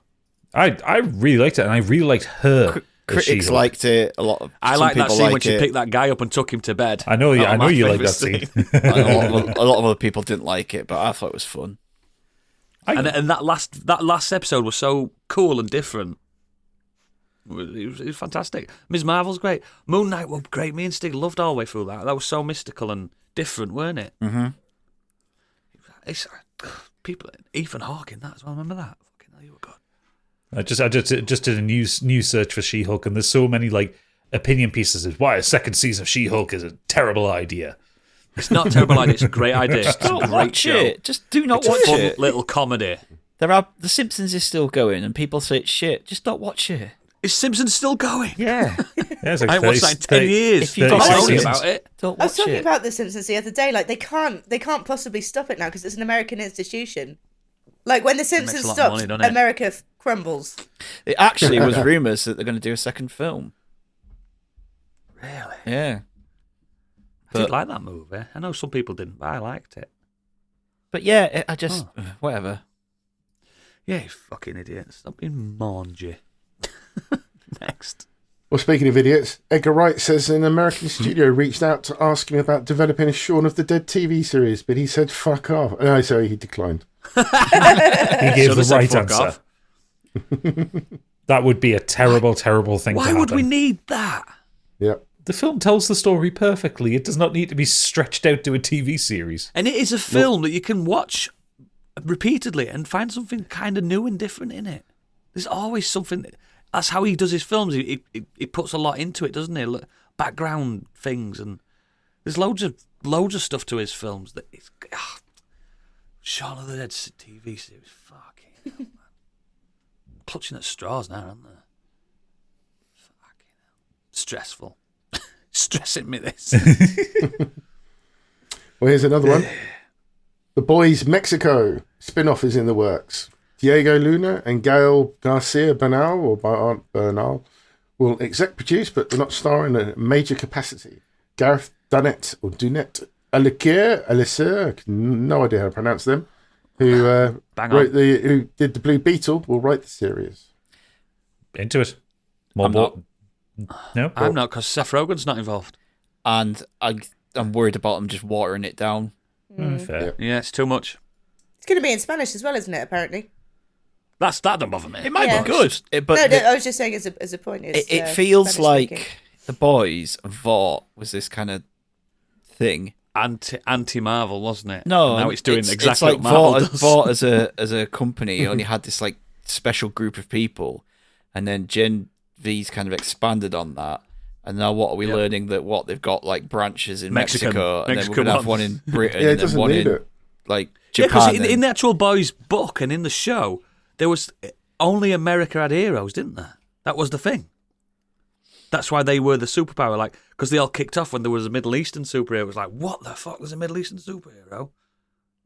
I really liked it, and I really liked her. as Critics She-Hulk. liked it a lot. I Some like that people scene when like she it. picked that guy up and took him to bed. I know, I know my you like that favourite scene. And a lot of other people didn't like it, but I thought it was fun. And that last episode was so cool and different. It was fantastic. Ms. Marvel's great. Moon Knight was great. Me and Stig loved all the way through that. That was so mystical and different, weren't it? Mm-hmm. It's people. Ethan Hawke in that as well. Remember that? Fucking hell, you were good. I just did a news search for She-Hulk, and there's so many opinion pieces of why a second season of She-Hulk is a terrible idea. It's not a terrible idea. It's a great idea. It's a Don't great watch show. it. Just do not It's watch a fun it. little comedy. The Simpsons is still going, and people say it's shit. Just don't watch it. Is Simpsons still going? Yeah. Yeah, it's like I ain't watched that in 10 years. If you I'm got sorry seasons. about it. Don't I was watch talking it. about The Simpsons the other day. Like they can't possibly stop it now because it's an American institution. Like when The Simpsons lot of stops, money, doesn't it? America crumbles. It actually was rumours that they're going to do a second film. Really? Yeah. I did like that movie. I know some people didn't, but I liked it. But yeah, I just whatever. Yeah, you fucking idiot. Stop being mangy. Next. Well, speaking of idiots, Edgar Wright says an American studio reached out to ask him about developing a Shaun of the Dead TV series, but he said fuck off. No, sorry, he declined. He gave Should've the said right fuck answer. off. That would be a terrible, terrible thing to Why happen. would we need that? Yeah. The film tells the story perfectly. It does not need to be stretched out to a TV series. And it is a film that you can watch repeatedly and find something kind of new and different in it. There's always something. That's how he does his films. He puts a lot into it, doesn't he? Background things, and There's loads of stuff to his films that is. Shaun of the Dead TV series, fucking hell, man. Clutching at straws now, aren't they? Fucking hell. Stressful. Stressing me this. Well, here's another one. The Boys Mexico spin-off is in the works. Diego Luna and Gael Garcia Bernal will exec produce, but will not star in a major capacity. Gareth Dunnett Alicer, no idea how to pronounce them, who who did the Blue Beetle, will write the series. Into it. I'm not. No, I'm not, because Seth Rogen's not involved. And I'm worried about them just watering it down. Fair. Yeah, it's too much. It's going to be in Spanish as well, isn't it? Apparently. That don't bother me. It might Yeah. be good, but I was just saying as a point. it feels Spanish like speaking. The Boys and Vought was this kind of thing. Anti Marvel, wasn't it? No, And now it's doing exactly it's like what Marvel does. Vought as a company only had this like special group of people, and then Gen V's kind of expanded on that. And now what are we learning that they've got like branches in Mexico, and then we're gonna have one in Britain, Yeah, it and then doesn't one need in it. like Yeah, Japan. because in the actual Boys book and in the show, there was only America had heroes, didn't there? That was the thing. That's why they were the superpower, like, because they all kicked off when there was a Middle Eastern superhero. It was like, what the fuck was a Middle Eastern superhero?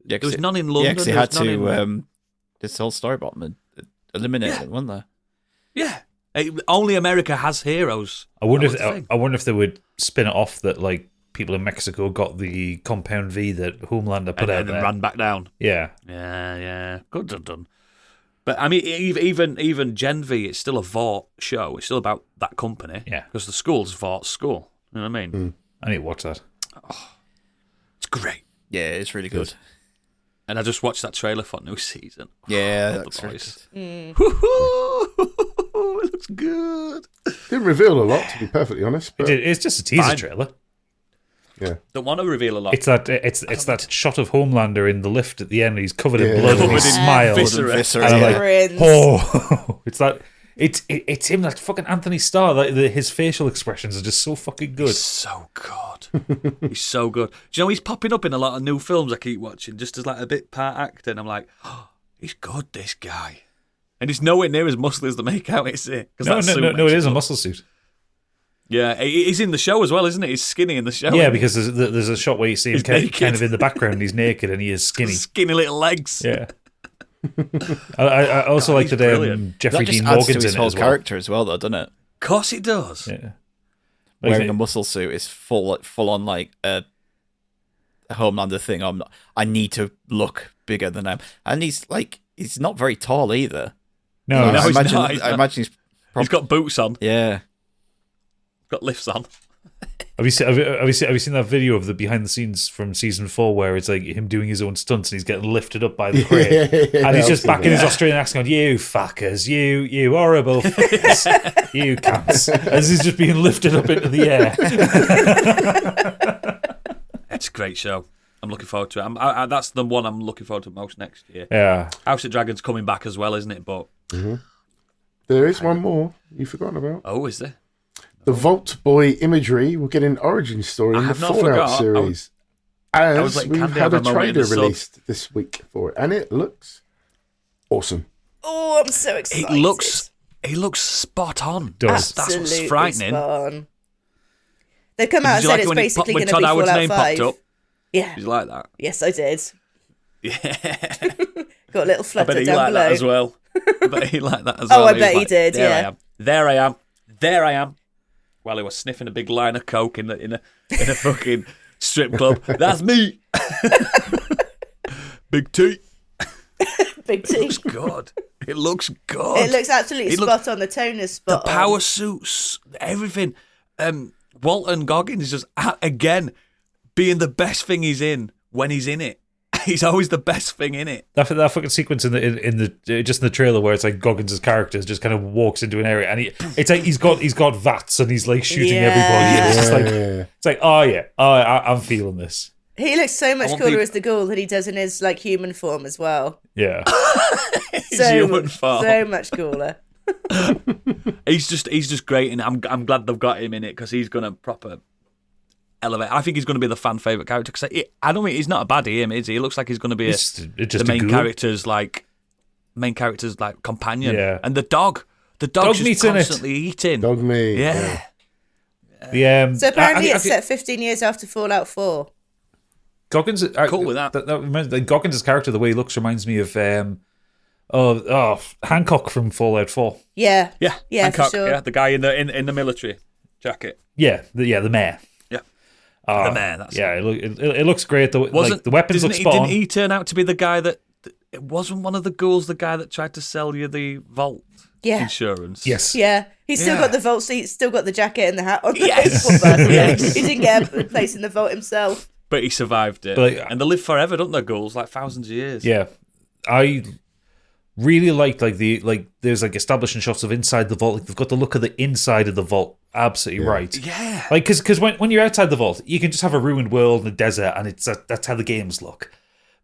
Yeah, There was none in London. Yeah, because they there had was none to this whole story about them and eliminate them, wasn't there? Yeah. Only America has heroes. I wonder That was the thing. I wonder if they would spin it off that like people in Mexico got the compound V that Homelander put out and then there. ran back down. Yeah. Yeah. Good done. But I mean, even Gen V, it's still a Vought show. It's still about that company. Yeah. Because the school's Vaught's school. You know what I mean? I need to watch that. It's great. Yeah, it's really good. And I just watched that trailer for new season. Yeah, Love that's the really boys. good. Woo-hoo! It looks good. Didn't reveal a lot, to be perfectly honest. But It's just a teaser Fine. trailer. yeah, Don't want to reveal a lot. It's that shot of Homelander in the lift at the end. He's covered in Yeah. blood and he Covered in smiles. viscera. Viscera, And I'm like, Grins. oh, it's that. It's him, that fucking Anthony Starr. Like, his facial expressions are just so fucking good. He's so good. He's so good. Do you know he's popping up in a lot of new films I keep watching, just as like a bit part actor, and I'm like, oh, he's good, this guy. And he's nowhere near as muscly as they make out, is it? 'Cause No, that suit it makes is a look- muscle suit. Yeah, he's in the show as well, isn't it? He's skinny in the show. Yeah, isn't he? because there's a shot where you see him He's kind naked. of in the background. He's naked and he is skinny. Skinny little legs. Yeah. I also like he's that brilliant. Jeffrey That just Dean adds Morgan's to his in it whole as well. character as well, though, doesn't it? Of course it does. Yeah. Wearing a muscle suit is full on like a Homelander thing. I need to look bigger than him, and he's not very tall either. No, No, I he's imagine. not, he's I not. imagine he's He's got boots on. yeah. Got lifts on. Have you seen that video of the behind the scenes from season 4 where it's like him doing his own stunts and he's getting lifted up by the crane and he's just back in his Australian accent going, "You fuckers, you horrible fuckers, you cunts," as he's just being lifted up into the air. It's a great show. I'm looking forward to it. That's the one I'm looking forward to most next year. Yeah, House of Dragons coming back as well, isn't it? But there is one more you've forgotten about. oh, is there? The Vault Boy imagery will get an origin story I in the have not Fallout forgot. series. was As letting we've Candy had have a a moment in trailer the sun. released this week for it, and it looks awesome. Oh, I'm so excited. It looks spot on. does. That's what's Absolutely frightening. spot on. They've come out Did and you said like it it's when, basically when going to Todd be Howard's Fallout name 5. popped up? Yeah. Did you like that? Yes, I did. Yeah. Got a little I flutter bet he down liked below. that as well. I bet he liked that as Oh, well. I was bet he like, did, There yeah. I am. There I am. There I am. While he was sniffing a big line of coke in a fucking strip club. That's me. Big T. Big T. It looks good. It looks good. It looks absolutely It spot on. The tone is the spot on. power suits, everything. Walton Goggins is just again being the best thing he's in when he's in it. He's always the best thing in it. That fucking sequence in the trailer where it's like Goggins' character just kind of walks into an area and it's like he's got VATS and he's like shooting Yeah. everybody. And it's just like Yeah. it's like oh yeah, I'm feeling this. He looks so much want cooler people- as the ghoul than he does in his like human form as well. Yeah. His So, human form. so much cooler. He's just great, and I'm glad they've got him in it because he's gonna proper elevate. I think he's going to be the fan favorite character because I don't think he's not a baddie, is he? He looks like he's going to be the main character's companion. Yeah. And the dog's just constantly eating Dog meat. Yeah. So apparently it's set 15 years after Fallout 4. Goggins, cool with that. Goggins' character, the way he looks, reminds me of Hancock from Fallout 4. Yeah, Hancock, for sure. Yeah, the guy in the military jacket. Yeah, the mayor. Yeah, the mayor. That's it looks great. The weapons look spot on. Didn't he turn out to be the guy that? It wasn't one of the ghouls, the guy that tried to sell you the vault insurance. Yes. Yeah. He's still got the vault seat, still got the jacket and the hat on. Yes. He didn't get a place in the vault himself. But he survived it. And they live forever, don't they, ghouls? Like thousands of years. Yeah. I really liked there's establishing shots of inside the vault. Like they've got the look of the inside of the vault absolutely right. Yeah. Like because when you're outside the vault, you can just have a ruined world in the desert, and that's how the games look.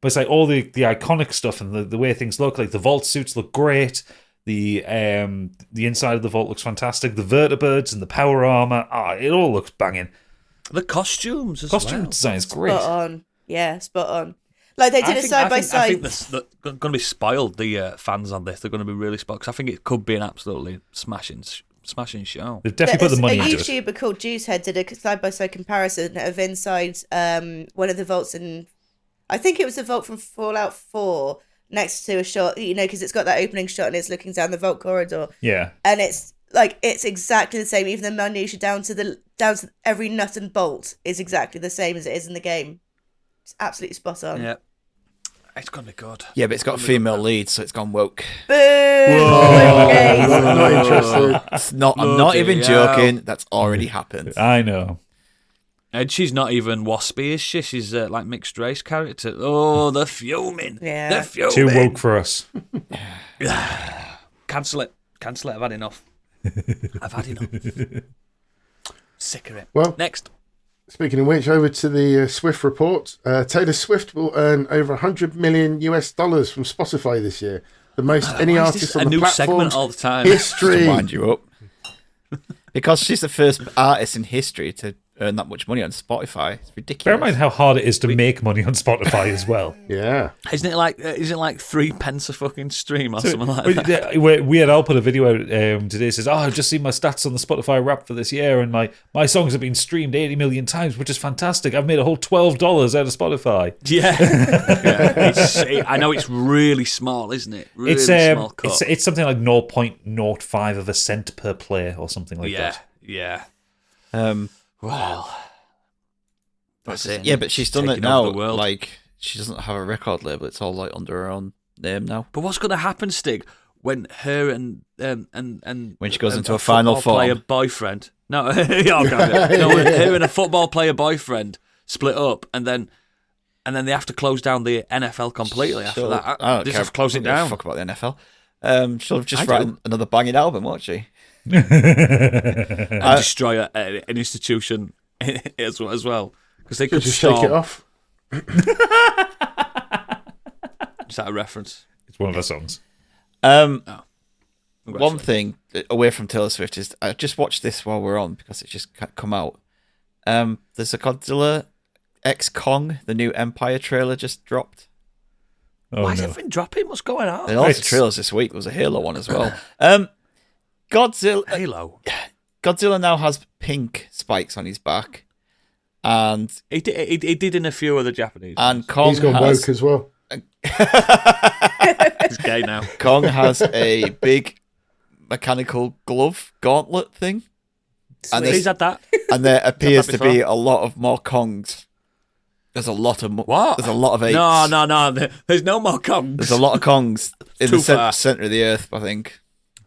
But it's like all the iconic stuff and the way things look. Like the vault suits look great. The inside of the vault looks fantastic. The vertibirds and the power armor, it all looks banging. The costumes as Costume well. design is great. Spot on. Yeah, spot on. Like they did a side by side. I think they're going to be spoiled. The fans on this, they're going to be really spoiled because I think it could be an absolutely smashing show. They've definitely put the money into it. A YouTuber called Juicehead did a side by side comparison of inside one of the vaults in. I think it was a vault from Fallout 4 next to a shot, because it's got that opening shot and it's looking down the vault corridor. Yeah. And it's exactly the same. Even the minutiae down to every nut and bolt is exactly the same as it is in the game. It's absolutely spot on. Yeah. It's going to be good. Yeah, but it's got a female lead, so it's gone woke. Boo! Not interested. I'm not even joking. That's already happened. I know. And she's not even waspy, is she? She's like mixed race character. Oh, they're fuming. Yeah. They're fuming. Too woke for us. Cancel it. I've had enough. Sick of it. Well, next. Speaking of which, over to the Swift report. Taylor Swift will earn over $100 million from Spotify this year. The most any artist on the platform's all the time. history. To wind you up. Because she's the first artist in history to earn that much money on Spotify. It's ridiculous. Bear in mind how hard it is to make money on Spotify as well. Yeah. Isn't it like 3p a fucking stream or something like that? We had Al put a video out today. Says, I've just seen my stats on the Spotify Wrap for this year, and my songs have been streamed 80 million times, which is fantastic. I've made a whole $12 out of Spotify. Yeah. I know it's really small, isn't it? Really small cut. It's something like 0.05 of a cent per play or something like that. Yeah. Well, that's it. Yeah, but she's done it now. Like, she doesn't have a record label. It's all like under her own name now. But what's going to happen, Stig, when her and when she goes into a final form player boyfriend? No, when her and a football player boyfriend split up, and then they have to close down the NFL completely after that. I just have to close it down. Fuck about the NFL. She'll just write another banging album, won't she? And destroy an institution as well, because they could just shake it off. Is that a reference? It's one of her songs. One thing away from Taylor Swift is I just watched this while we're on because it's just come out. There's a Godzilla X Kong, the new Empire trailer just dropped. Why is everything dropping? What's going on? There are lots of trailers this week. There was a Halo one as well. Halo. Godzilla now has pink spikes on his back, and he did in a few other Japanese. And Kong he's gone woke as well. He's gay now. Kong has a big mechanical glove gauntlet thing. And he's had that. And there appears to be a lot of more Kongs. There's a lot of what? There's a lot of apes. No. There's no more Kongs. There's a lot of Kongs in the center of the earth, I think.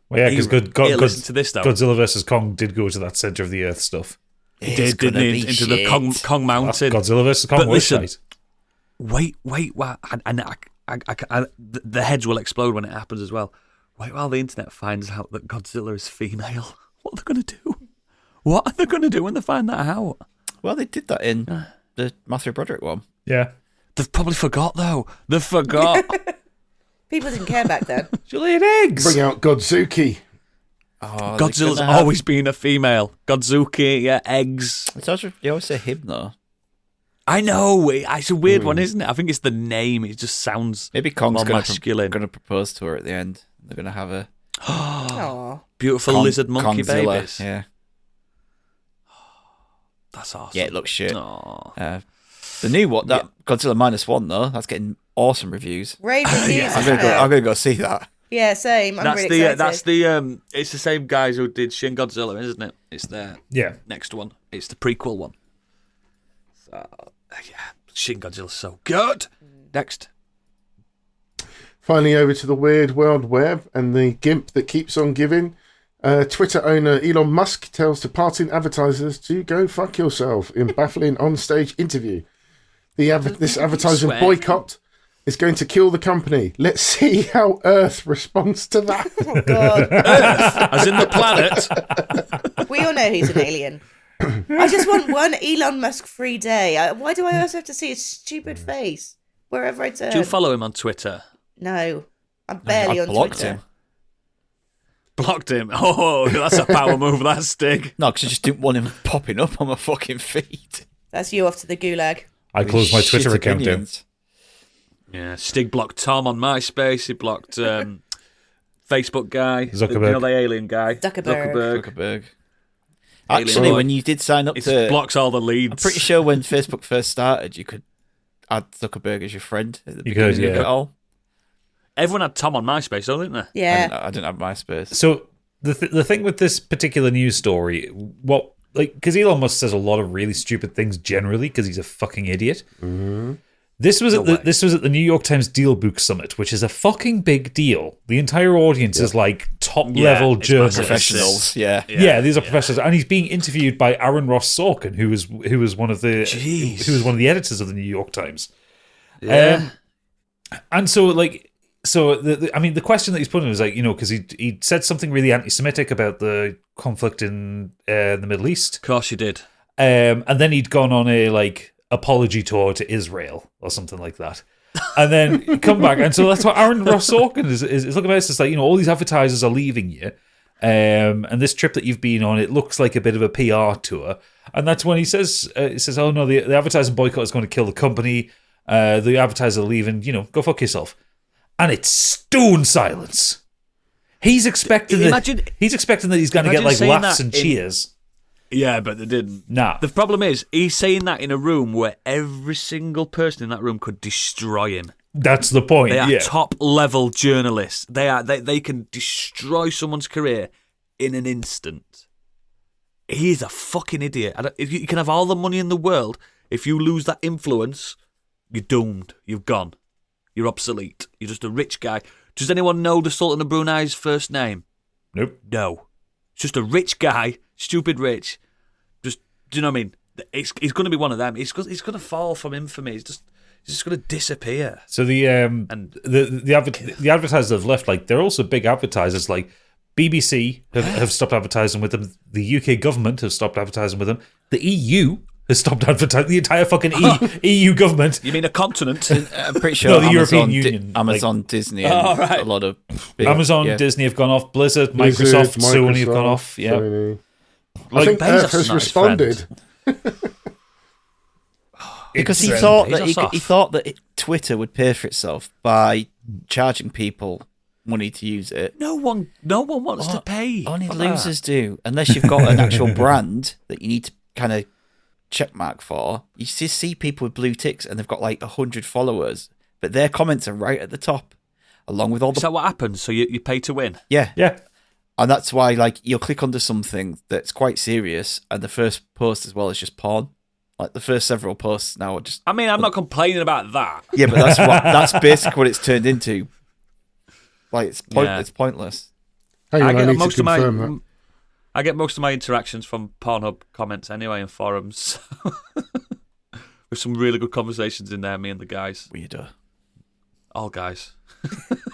Well, yeah, because listen to this, though. Godzilla vs Kong did go to that center of the earth stuff. It did, didn't it? Into the Kong Mountain. Godzilla vs Kong was shite. Wait, wow. And the heads will explode when it happens as well. Wait while the internet finds out that Godzilla is female. What are they going to do? What are they going to do when they find that out? Well, they did that in the Matthew Broderick one. Yeah. They've probably forgot, though. They've forgot. People didn't care back then. She'll eat eggs. Bring out Godzuki. Oh, Godzilla's always been a female. Godzuki, yeah, eggs. You always say him though. I know. It's a weird one, isn't it? I think it's the name. It just sounds maybe Kong's more masculine. Going to propose to her at the end. They're going to have a beautiful lizard monkey Kongzilla, babies. Yeah. That's awesome. Yeah, it looks shit. The new one, Godzilla -1 though, that's getting awesome reviews. Rave reviews. I'm gonna go see that. Yeah, same. I'm really excited. That's it's the same guys who did Shin Godzilla, isn't it? It's their next one. It's the prequel one. So Shin Godzilla's so good. Next. Finally, over to the weird world web and the gimp that keeps on giving. Twitter owner Elon Musk tells departing advertisers to go fuck yourself in baffling on-stage interview. This advertising boycott is going to kill the company. Let's see how Earth responds to that. Oh, God. As in the planet. We all know he's an alien. I just want one Elon Musk free day. Why do I also have to see his stupid face wherever I turn? Do you follow him on Twitter? No. I'm barely on Twitter. Blocked him. Oh, that's a power move, that Stig. No, because I just didn't want him popping up on my fucking feed. That's you off to the gulag. I closed my Twitter account down. Yeah, Stig blocked Tom on MySpace. He blocked Facebook guy. Zuckerberg. The alien guy. Zuckerberg. Actually, when you did sign up it blocks all the leads. I'm pretty sure when Facebook first started, you could add Zuckerberg as your friend. At the beginning of it all. Everyone had Tom on MySpace, though, didn't they? Yeah. I didn't have MySpace. So the thing with this particular news story, because Elon Musk says a lot of really stupid things generally because he's a fucking idiot. Mm-hmm. This was at the New York Times Deal Book Summit, which is a fucking big deal. The entire audience is like top level journalists, professionals. Yeah, these are professionals, and he's being interviewed by Aaron Ross Sorkin, who was one of the editors of the New York Times. Yeah, and so the question that he's putting was because he said something really anti-Semitic about the conflict in the Middle East. Of course, he did. And then he'd gone on a apology tour to Israel or something like that, and then come back. And so that's what Aaron Ross Sorkin is looking at. It's like, all these advertisers are leaving you, and this trip that you've been on, it looks like a bit of a PR tour. And that's when he says, "Oh no, the advertising boycott is going to kill the company. The advertisers are leaving. go fuck yourself." And it's stone silence. He's expecting that he's going to get laughs and cheers. Yeah, but they didn't. Nah. The problem is, he's saying that in a room where every single person in that room could destroy him. That's the point. They are top-level journalists. They can destroy someone's career in an instant. He is a fucking idiot. You can have all the money in the world. If you lose that influence, you're doomed. You've gone. You're obsolete. You're just a rich guy. Does anyone know the Sultan of Brunei's first name? Nope. No. It's just a rich guy, stupid rich. Just, do you know what I mean? He's going to be one of them. He's going to fall from infamy. He's just going to disappear. So the advertisers have left. They're also big advertisers. Like BBC have stopped advertising with them. The UK government have stopped advertising with them. The EU has stopped advertising. The entire fucking EU government. You mean a continent? I'm pretty sure the European Union. Amazon, Disney, and a lot of big, Amazon, Disney have gone off. Blizzard, Microsoft, Sony have gone off. Yeah. Sony. I think Earth has responded. Because he thought that Twitter would pay for itself by charging people money to use it. No one wants to pay. Only losers do, unless you've got an actual brand that you need to kind of checkmark for. You just see people with blue ticks and they've got 100 followers, but their comments are right at the top, along with all the. Is that what happens? So you pay to win? Yeah. And that's why you'll click onto something that's quite serious, and the first post as well is just porn. The first several posts now are just. I mean, I'm not complaining about that. Yeah, but that's basically what it's turned into. It's pointless. I get most of my interactions from Pornhub comments anyway, and forums. With some really good conversations in there, me and the guys. Weirder. All guys.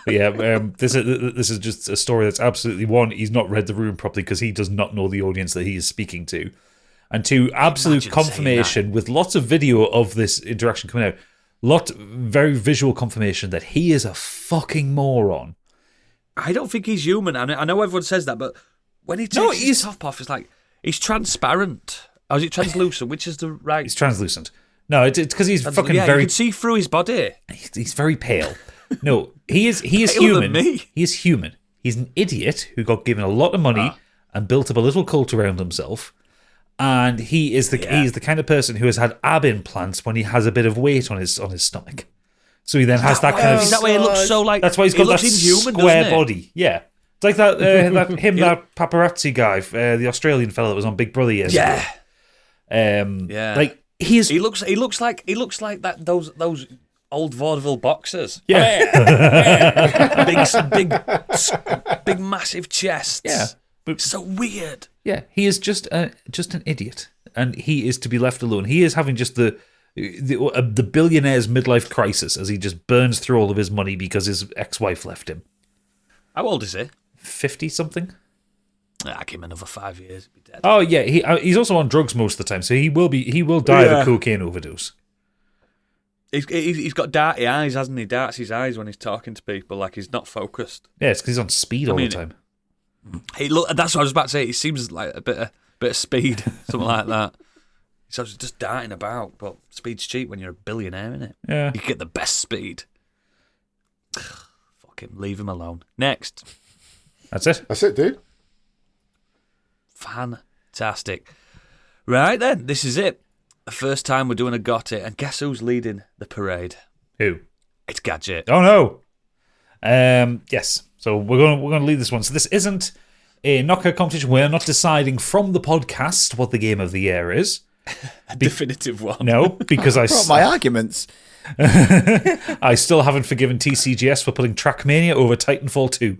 This is just a story that's absolutely, one, he's not read the room properly because he does not know the audience that he is speaking to. And two, absolute confirmation with lots of video of this interaction coming out. Very visual confirmation that he is a fucking moron. I don't think he's human. I know everyone says that, but when he takes his top off, it's like he's transparent. Or is it translucent? Which is the right? He's translucent. No, it's because he's fucking very. You can see through his body. He's very pale. No, he is Paler human. than me. He is human. He's an idiot who got given a lot of money and built up a little cult around himself. And he is the kind of person who has had ab implants when he has a bit of weight on his stomach. So he then has that kind of. Is that why he looks so like? That's why he's got that inhuman, square body. Yeah, it's like that that paparazzi guy, the Australian fellow that was on Big Brother yesterday. Like he looks like that those old vaudeville boxers. Yeah, big massive chests. Yeah, but so weird. Yeah, he is just an idiot, and he is to be left alone. He is having just the billionaire's midlife crisis as he just burns through all of his money because his ex-wife left him. How old is he? 50-something. I give him another 5 years. He'll be dead. Oh yeah, he's also on drugs most of the time, so he will die of a cocaine overdose. He's got darty eyes, hasn't he? Darts his eyes when he's talking to people, like he's not focused. Yeah, it's because he's on speed all the time. That's what I was about to say. He seems like a bit of speed, something like that. He's just darting about, but speed's cheap when you're a billionaire, isn't it? Yeah, you get the best speed. Fuck him, leave him alone. Next. That's it, dude. Fantastic. Right then, this is it. The first time we're doing a Got It, and guess who's leading the parade? Who? It's Gadget. Oh no. Yes. So we're going to lead this one. So this isn't a knockout competition. We're not deciding from the podcast what the game of the year is. A definitive one. No, because I brought my arguments. I still haven't forgiven TCGS for putting Trackmania over Titanfall 2.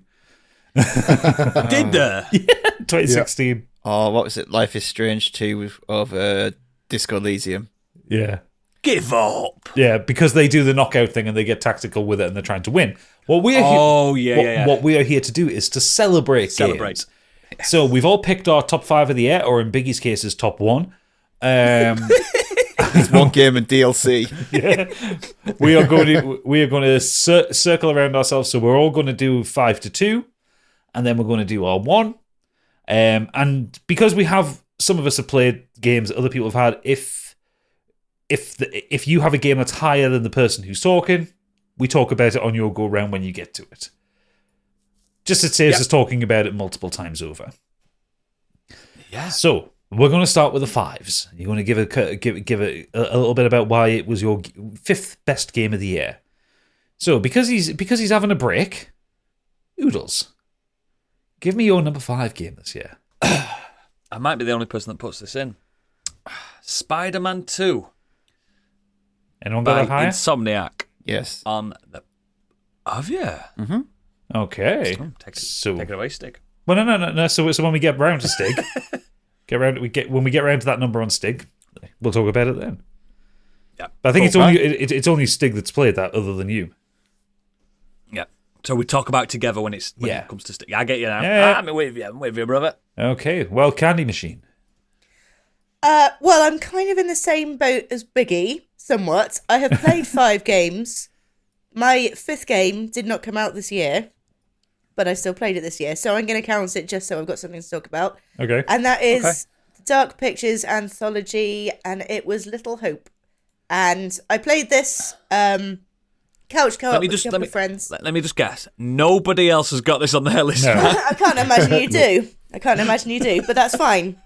Did they? Yeah, 2016. Yeah. Oh, what was it? Life is Strange 2 of Disco Elysium. Yeah. Give up. Yeah, because they do the knockout thing and they get tactical with it and they're trying to win. What we are what we are here to do is to celebrate games. So we've all picked our top 5 of the year, or in Biggie's case, his top 1. It's one game and DLC. Yeah. We are going to circle around ourselves. So we're all going to do 5 to 2, and then we're going to do our 1. And because we have, some of us have played games that other people have had. If you have a game that's higher than the person who's talking, we talk about it on your go round when you get to it. Just it saves us talking about it multiple times over. Yeah. So we're going to start with the 5s. You're going to give it a little bit about why it was your 5th best game of the year. So because he's having a break, Oodles, give me your number 5 game this year. I might be the only person that puts this in. Spider-Man 2. Anyone got that higher? Insomniac. Yes. On the. Have you? Mm-hmm. Okay. Take it away, Stig. Well, no. So when we get round to Stig, when we get round to that number on Stig, we'll talk about it then. Yeah. But I think it's only Stig that's played that, other than you. Yeah. So we talk about it together when it comes to Stig. I get you now. Yeah. I'm with you, brother. Okay. Well, Candy Machine. Well, I'm kind of in the same boat as Biggie, somewhat. I have played 5 games. My 5th game did not come out this year, but I still played it this year, so I'm going to count it just so I've got something to talk about. Okay. And that is Dark Pictures Anthology, and it was Little Hope. And I played this couch co-op with a couple of friends. Let me just guess. Nobody else has got this on their list. No. I can't imagine you do. But that's fine.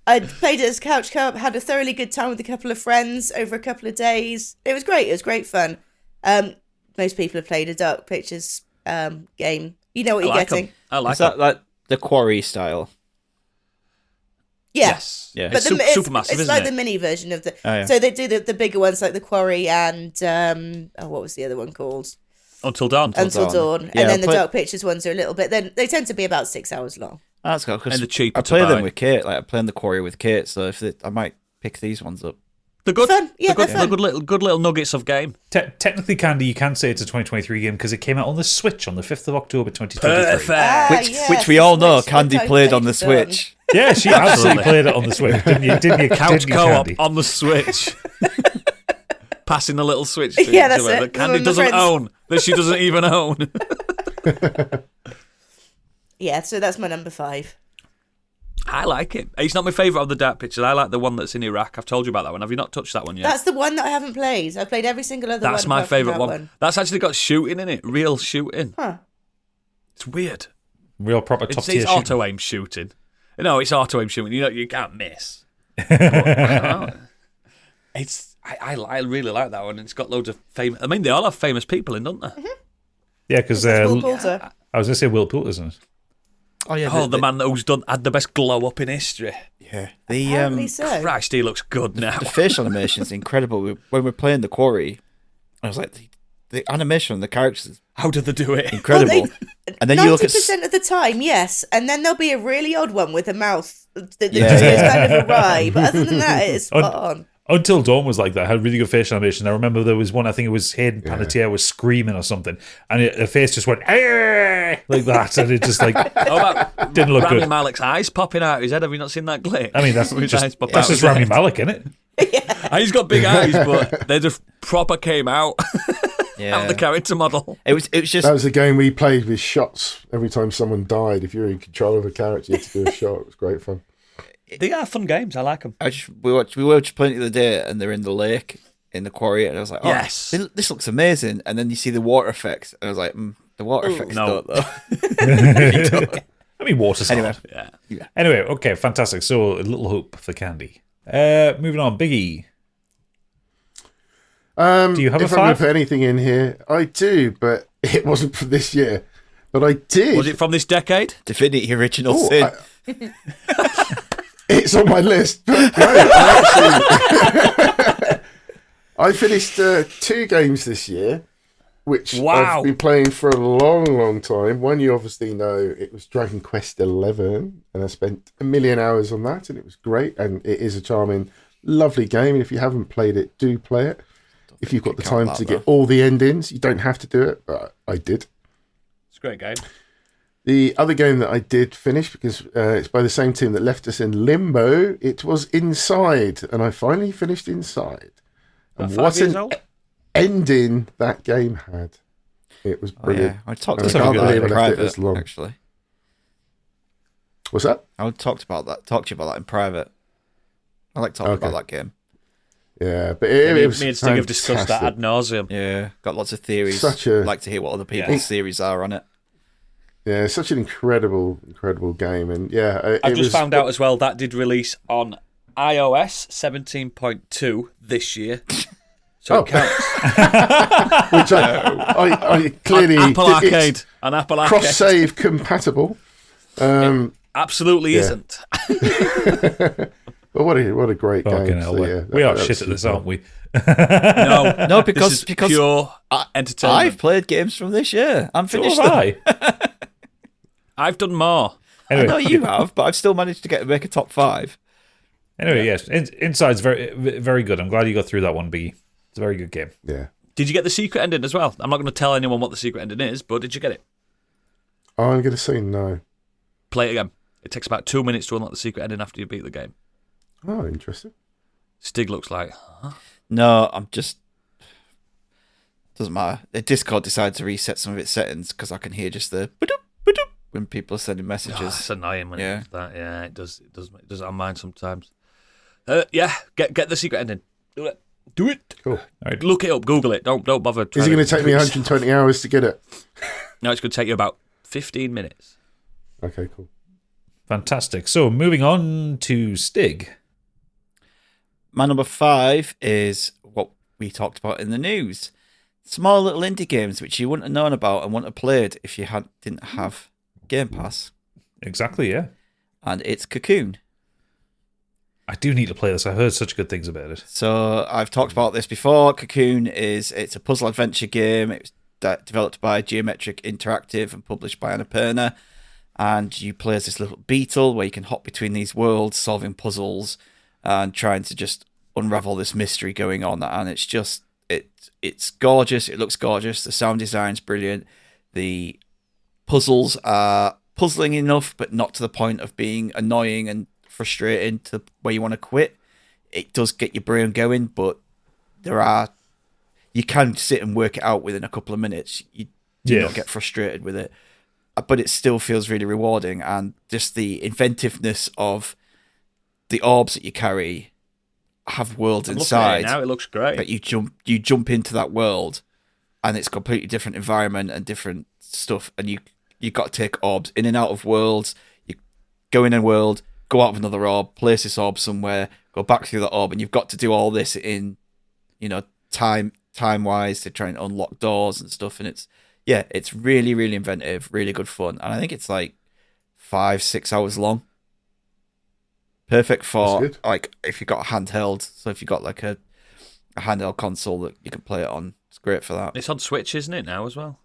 I played it as couch co-op, had a thoroughly good time with a couple of friends over a couple of days. It was great. It was great fun. Most people have played a Dark Pictures game. You know what you're getting. I like Is that like the Quarry style? Yeah. Yes. Yeah. But it's super massive, it's isn't like it? the mini version of the... Oh, yeah. So they do the bigger ones like the Quarry and... what was the other one called? Until Dawn. Until Dawn. Yeah, And then the Dark Pictures ones are a little bit... Then they tend to be about 6 hours long. That's cool. And the cheaper I play to buy. them with Kate. Like I play the Quarry with Kate, so I might pick these ones up. They're good. Fun. Yeah, they're they're fun. good little nuggets of game. Technically, Candy, you can say it's a 2023 game because it came out on the Switch on the 5th of October 2023. Perfect. Which we all know Candy played on the Switch. Yeah, she absolutely played it on the Switch, didn't you? Couch co-op Candy? on the Switch. Passing the little Switch to Yeah, that's to her it. that Candy My doesn't friends. own. That she doesn't even own. Yeah, so that's my number 5. I like it. It's not my favourite of the dark pictures. I like the one that's in Iraq. I've told you about that one. Have you not touched that one yet? That's the one that I haven't played. I've played every single other one. That's my favourite that one. That's actually got shooting in it. Real shooting. Huh. It's weird. Real proper top tier. It's auto aim shooting. No, it's auto aim shooting. You can't miss. But, I don't know. I really like that one. It's got loads of famous. I mean, they all have famous people in, don't they? Mm-hmm. Yeah, because Will Poulter. I was going to say Will Poulter, isn't it? Oh yeah, the man who's had the best glow up in history. Yeah, Apparently so. Christ, he looks good now. the facial animation is incredible. When we're playing the Quarry, I was like, the animation on the characters is How did they do it? incredible. And then you look at 90% of the time, yes, and then there'll be a really odd one with a mouth that just goes kind of awry. But other than that, it's spot on. Until Dawn was like that. Had really good facial animation. I remember there was one, I think it was Hayden Panettiere was screaming or something, and her face just went like that, and it just like didn't look Rami good. Malek's eyes popping out of his head. Have you not seen that glitch? I mean, that's His eyes just, pop that's out just his Rami head. Malek, isn't it? He's got big eyes, but they just proper came out yeah, out of the character model. it was just That was a game we played with shots. Every time someone died, if you were in control of a character, you had to do a shot. It was great fun. They are fun games. I like them. we watched Plenty the other day, and they're in the lake in the Quarry, and I was like, oh, Yes. this looks amazing. And then you see the water effects, and I was like, the water effects no. don't though. I mean, water's Anyway. hard. Yeah. Anyway, okay, fantastic. So, a little hope for Candy. Moving on, Biggie. Do you have a if I'm going 5? to put anything in here, I do, but it wasn't for this year. But I did. Was it from this decade? Divinity Original Oh, Sin. It's on my list. But no, I finished 2 games this year, which Wow. I've been playing for a long, long time. One you obviously know, it was Dragon Quest XI, and I spent 1 million hours on that, and it was great, and it is a charming, lovely game, and if you haven't played it, do play it. If you've got the time to get all the endings, you don't have to do it, but I did. It's a great game. The other game that I did finish, because it's by the same team that left us in limbo, it was Inside, and I finally finished Inside. And About 5 what years an old? ending that game had. It was Oh, brilliant. yeah, I talked And I about can't that believe in I left it private. as long. Actually, What's that? I talked to you about that in private. I like talking about that game. Yeah, but it was Me and Sting have discussed that ad fantastic. nauseum. Yeah, got lots of theories. Such a- I'd like to hear what other people's theories are on it. Yeah, such an incredible game. And yeah, I've just found out as well that did release on iOS 17.2 this year. So it counts. which I clearly On Apple it's Arcade. On Apple Arcade. cross-save compatible. Absolutely Yeah. isn't. But what a great Fucking game. hell, So, we- yeah, we are that shit was at this, super. aren't we? No, No, this is pure entertainment. I've played games from this year. I'm So finished have them. I. I've done more. I know Anyway, you have, but I've still managed to make a top 5. yes, Inside's very, very good. I'm glad you got through that one, Biggie. It's a very good game. Yeah. Did you get the secret ending as well? I'm not going to tell anyone what the secret ending is, but did you get it? I'm going to say no. Play it again. It takes about 2 minutes to unlock the secret ending after you beat the game. Oh, interesting. Stig looks like, No, I'm just... Doesn't matter. The Discord decided to reset some of its settings because I can hear just the... ba-doop, ba-doop when people are sending messages. it's annoying when Yeah. it does that. Yeah, it does it on mine sometimes. Yeah, get the secret ending. Do it. Cool. All right. Look it up. Google it. Don't bother. Is it going to take me 120 hours to get it? No, it's going to take you about 15 minutes. Okay, cool. Fantastic. So, moving on to Stig. My number 5 is what we talked about in the news. Small little indie games which you wouldn't have known about and wouldn't have played if you didn't have Game Pass. Exactly, yeah. And it's Cocoon. I do need to play this. I've heard such good things about it. So I've talked about this before. Cocoon it's a puzzle adventure game. It was developed by Geometric Interactive and published by Annapurna. And you play as this little beetle where you can hop between these worlds, solving puzzles and trying to just unravel this mystery going on. And it's just it's gorgeous. It looks gorgeous. The sound design's brilliant. The puzzles are puzzling enough, but not to the point of being annoying and frustrating to where you want to quit. It does get your brain going, but you can sit and work it out within a couple of minutes. You do not get frustrated with it. but it still feels really rewarding, and just the inventiveness of the orbs that you carry have worlds inside. Now it looks great. That you jump into that world, and it's a completely different environment and different stuff, and you got to take orbs in and out of worlds. You go in a world, go out of another orb, place this orb somewhere, go back through that orb, and you've got to do all this in, time wise to try and unlock doors and stuff. And it's really, really inventive, really good fun, and I think it's like 5-6 hours long. Perfect for like if you got a handheld. So if you got like a handheld console that you can play it on, it's great for that. It's on Switch, isn't it now as well?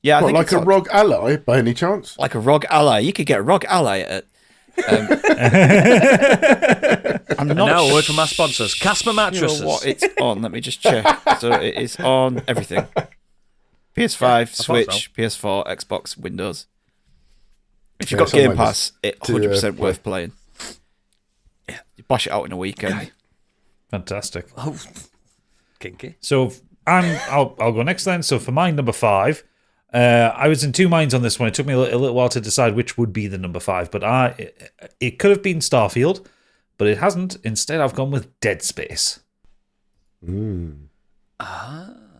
Yeah, I think like a ROG Ally by any chance? Like a ROG Ally, you could get a ROG Ally at. I'm not. Now a word from our sponsors, Casper Mattresses. What it's on? Let me just check. So it is on everything: PS5, Switch, PS4, Xbox, Windows. If you've got Game Pass, it's 100% worth playing. Yeah, you bash it out in a weekend. Okay. Fantastic. Oh, kinky. So I'll go next then. So for my number 5, I was in two minds on this one. It took me a little while to decide which would be the number 5, but it could have been Starfield, but it hasn't. Instead, I've gone with Dead Space.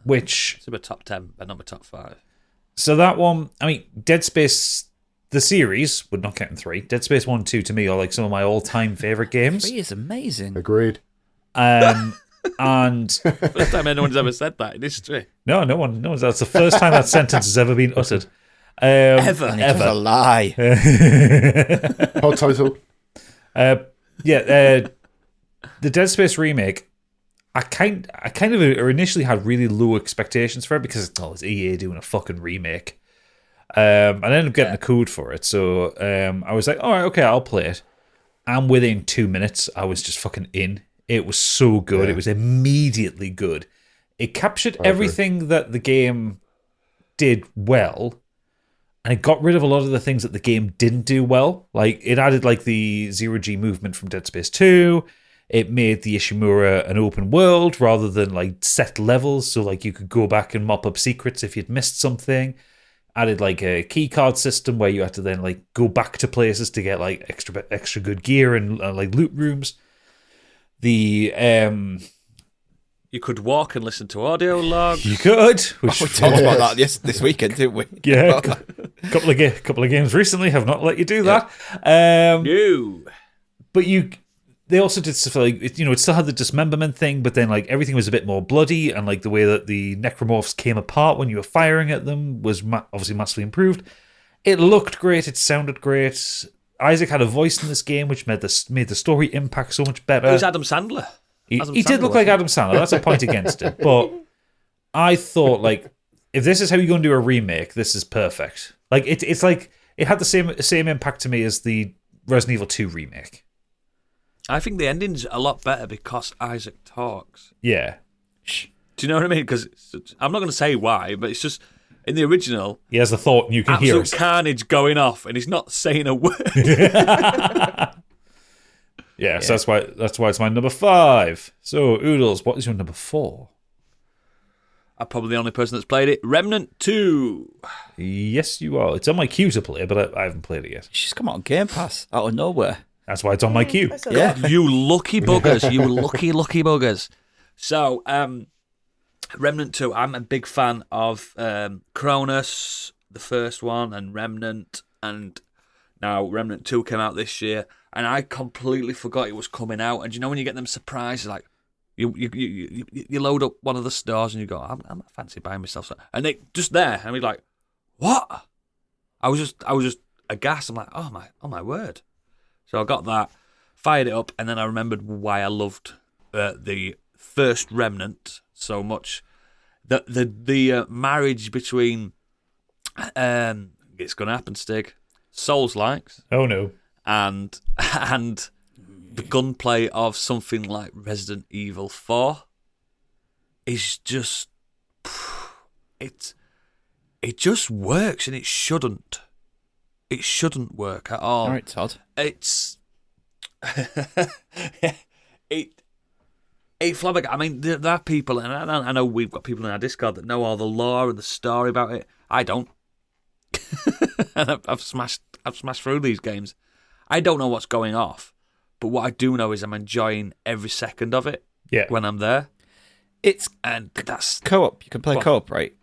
Which it's about top 10, but not my top 5. So that one, I mean, Dead Space, the series, would not count in 3. Dead Space 1 and 2 to me are like some of my all-time favourite games. 3 is amazing. Agreed. And first time anyone's ever said that in history. No one knows. That's the first time that sentence has ever been uttered. Ever. It's a lie. Hot title. The Dead Space remake, I kind of initially had really low expectations for it because it's EA doing a fucking remake. I ended up getting a code for it, so I was like, all right, okay, I'll play it. And within 2 minutes, I was just fucking in. It was so good. Yeah. It was immediately good. It captured everything that the game did well, and it got rid of a lot of the things that the game didn't do well. Like, it added like the zero-G movement from Dead Space 2. It made the Ishimura an open world rather than like set levels, so like you could go back and mop up secrets if you'd missed something. Added like a key card system where you had to then like go back to places to get like extra good gear and like loot rooms. You could walk and listen to audio logs. You could. We talked about that this weekend, didn't we? Yeah, couple of games recently have not let you do that. No, but they also did stuff like it still had the dismemberment thing, but then like everything was a bit more bloody, and like the way that the necromorphs came apart when you were firing at them was obviously massively improved. It looked great. It sounded great. Isaac had a voice in this game, which made the story impact so much better. It was Adam Sandler. He did look like Adam Sandler. That's a point against it. But I thought, like, if this is how you're going to do a remake, this is perfect. Like, it's like it had the same impact to me as the Resident Evil 2 remake. I think the ending's a lot better because Isaac talks. Yeah. Do you know what I mean? Because I'm not going to say why, but it's just in the original, he has a thought and you can hear it. Absolute carnage going off, and he's not saying a word. Yeah, so that's why it's my number 5. So, Oodles, what is your number 4? I'm probably the only person that's played it. Remnant 2. Yes, you are. It's on my queue to play, but I haven't played it yet. She's come out on Game Pass out of nowhere. That's why it's on my queue. Yeah, you lucky buggers. You lucky buggers. So, Remnant 2, I'm a big fan of Cronus, the first one, and Remnant, and now Remnant 2 came out this year, and I completely forgot it was coming out. And you know when you get them surprises, like you load up one of the stores and you go, I'm not fancy buying myself something, and they just there, and we're like, what? I was just aghast. I'm like, oh my word. So I got that, fired it up, and then I remembered why I loved the first Remnant so much. The marriage between it's gonna happen, Stig, Souls-likes. Oh no. And the gunplay of something like Resident Evil 4 is just it just works, and it shouldn't. It shouldn't work at all. All right, Todd. It's flabbergasted. I mean, there are people, and I know we've got people in our Discord that know all the lore and the story about it. I don't. and I've smashed through these games. I don't know what's going off, but what I do know is I'm enjoying every second of it. Yeah. When I'm there, And that's co-op. You can play co-op, right?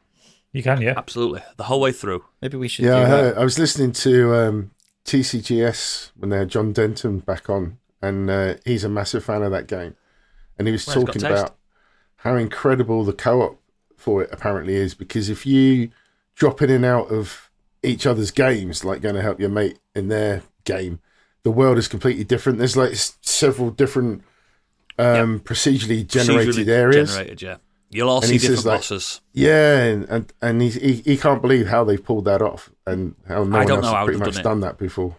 You can, yeah. absolutely the whole way through. Maybe we should. Yeah, do I that. heard. I was listening to TCGS when they had John Denton back on, and he's a massive fan of that game. And he was Well, it's got talking taste. about how incredible the co-op for it apparently is, because if you drop in and out of each other's games, like going to help your mate in their game, the world is completely different. There's like several different procedurally generated areas. Generated, yeah. You'll all And see he different says, like, bosses. Yeah, and he can't believe how they've pulled that off, and how no I one don't else know has how pretty they've much done it. done that before.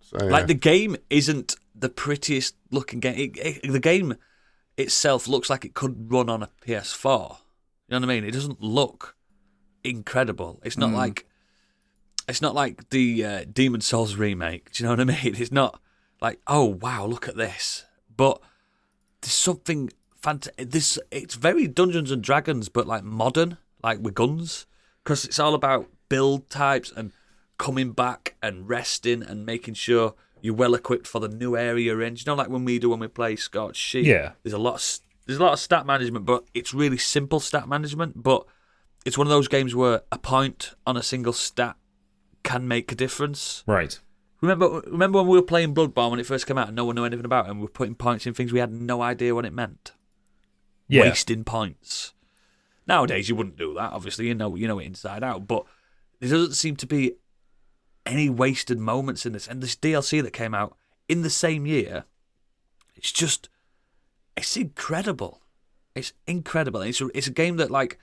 So, Like the game isn't the prettiest looking game. The game itself looks like it could run on a PS4. You know what I mean? It doesn't look incredible. It's not like the Demon Souls remake. Do you know what I mean? It's not like, oh wow, look at this. But there's something it's very Dungeons and Dragons, but like modern, like with guns, because it's all about build types and coming back and resting and making sure you're well equipped for the new area you're in. Do you know, like when we play Scorched Sheep. Yeah. There's a lot of stat management, but it's really simple stat management. But it's one of those games where a point on a single stat can make a difference. Right. Remember when we were playing Bloodborne when it first came out and no one knew anything about it, and we were putting points in things we had no idea what it meant. Yeah. Wasting points. Nowadays you wouldn't do that. Obviously, you know it inside out, but there doesn't seem to be any wasted moments in this. And this DLC that came out in the same year, it's incredible. It's incredible. It's a game that, like,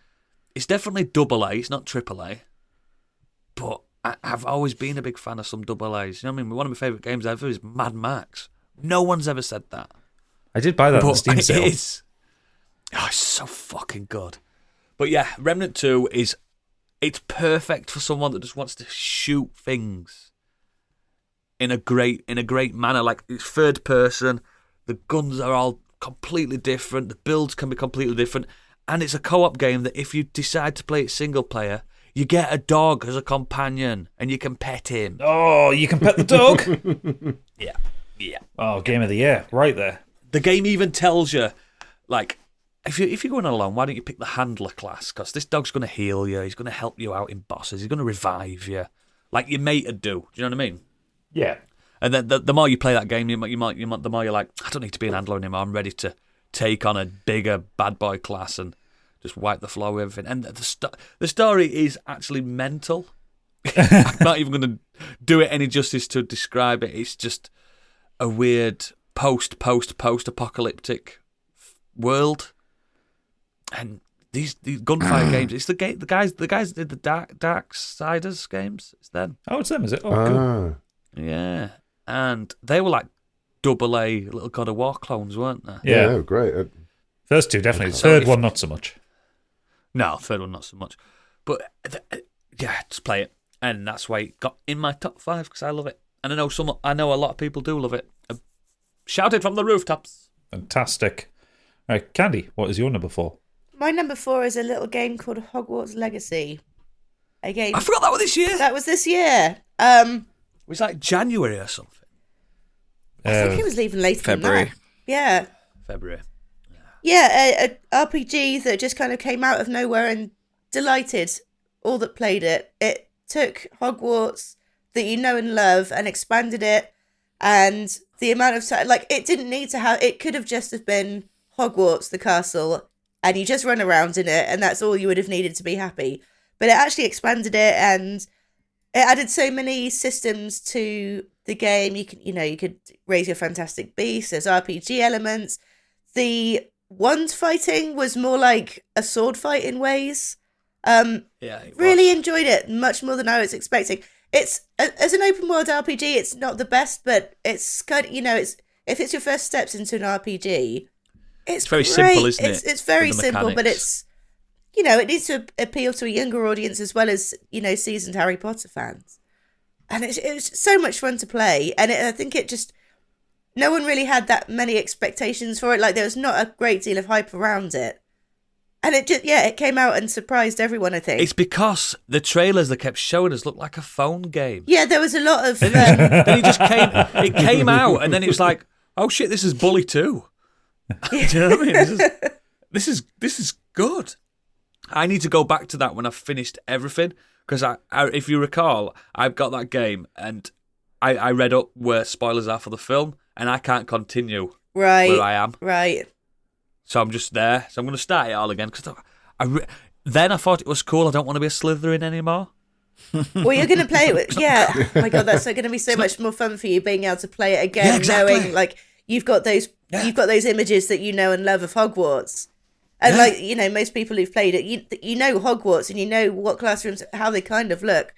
it's definitely double A. It's not triple A. But I've always been a big fan of some double A's. You know what I mean? One of my favourite games ever is Mad Max. No one's ever said that. I did buy that on the But Steam sale. it's so fucking good. But yeah, Remnant 2 it's perfect for someone that just wants to shoot things in a great manner. Like, it's third person, the guns are all completely different, the builds can be completely different, and it's a co-op game that if you decide to play it single player, you get a dog as a companion and you can pet him. Oh, you can pet the dog? Yeah. Oh, game of the year. Right there. The game even tells you, like, if you're going alone, why don't you pick the handler class? Because this dog's going to heal you. He's going to help you out in bosses. He's going to revive you, like your mate would do. Do you know what I mean? Yeah. And then the more you play that game, the more you're like, I don't need to be an handler anymore. I'm ready to take on a bigger bad boy class and just wipe the floor with everything. And the story is actually mental. I'm not even going to do it any justice to describe it. It's just a weird post-apocalyptic world. And these gunfire games, it's the guys that did the Darksiders games. It's them. Oh, it's them, is it? Oh, cool. Yeah. And they were like double A little God of War clones, weren't they? Yeah, Yeah. they were great. First two, definitely. So Third if- one, not so much. No, third one not so much. But yeah, just play it. And that's why it got in my top 5 because I love it. And I know a lot of people do love it. Shout it from the rooftops. Fantastic. All right, Candy, what is your number 4? My number 4 is a little game called Hogwarts Legacy. A game I forgot that was this year. that was this year. It was like January or something. I think it was even later February. than that. Yeah. February. Yeah, a RPG that just kind of came out of nowhere and delighted all that played it. It took Hogwarts that you know and love and expanded it, and the amount of time, like, it didn't need to have, it could have just have been Hogwarts, the castle, and you just run around in it, and that's all you would have needed to be happy. But it actually expanded it, and it added so many systems to the game. You could raise your fantastic beast. There's RPG elements. The wand fighting was more like a sword fight in ways. Yeah, it Really was. enjoyed it much more than I was expecting. It's as an open world RPG, it's not the best, but it's kind of, it's if it's your first steps into an RPG, it's very great. simple, isn't it? It's very With the simple, but mechanics. it's it needs to appeal to a younger audience as well as seasoned Harry Potter fans. And it was so much fun to play, and I think it just, no one really had that many expectations for it. Like, there was not a great deal of hype around it. And it came out and surprised everyone, I think. It's because the trailers they kept showing us looked like a phone game. Yeah, there was a lot of... Then it came out, and then it was like, oh shit, this is Bully 2. Do you know what I mean? This is good. I need to go back to that when I've finished everything, because I if you recall, I've got that game, and I read up where spoilers are for the film, and I can't continue where I am. Right. So I'm just there. So I'm going to start it all again. Because then I thought it was cool. I don't want to be a Slytherin anymore. Well, you're going to play it with... Yeah. Oh my God, that's going to be so much more fun for you, being able to play it again, knowing, like, you've got those images that you know and love of Hogwarts. And, like, you know, most people who've played it, you know Hogwarts and you know what classrooms, how they kind of look.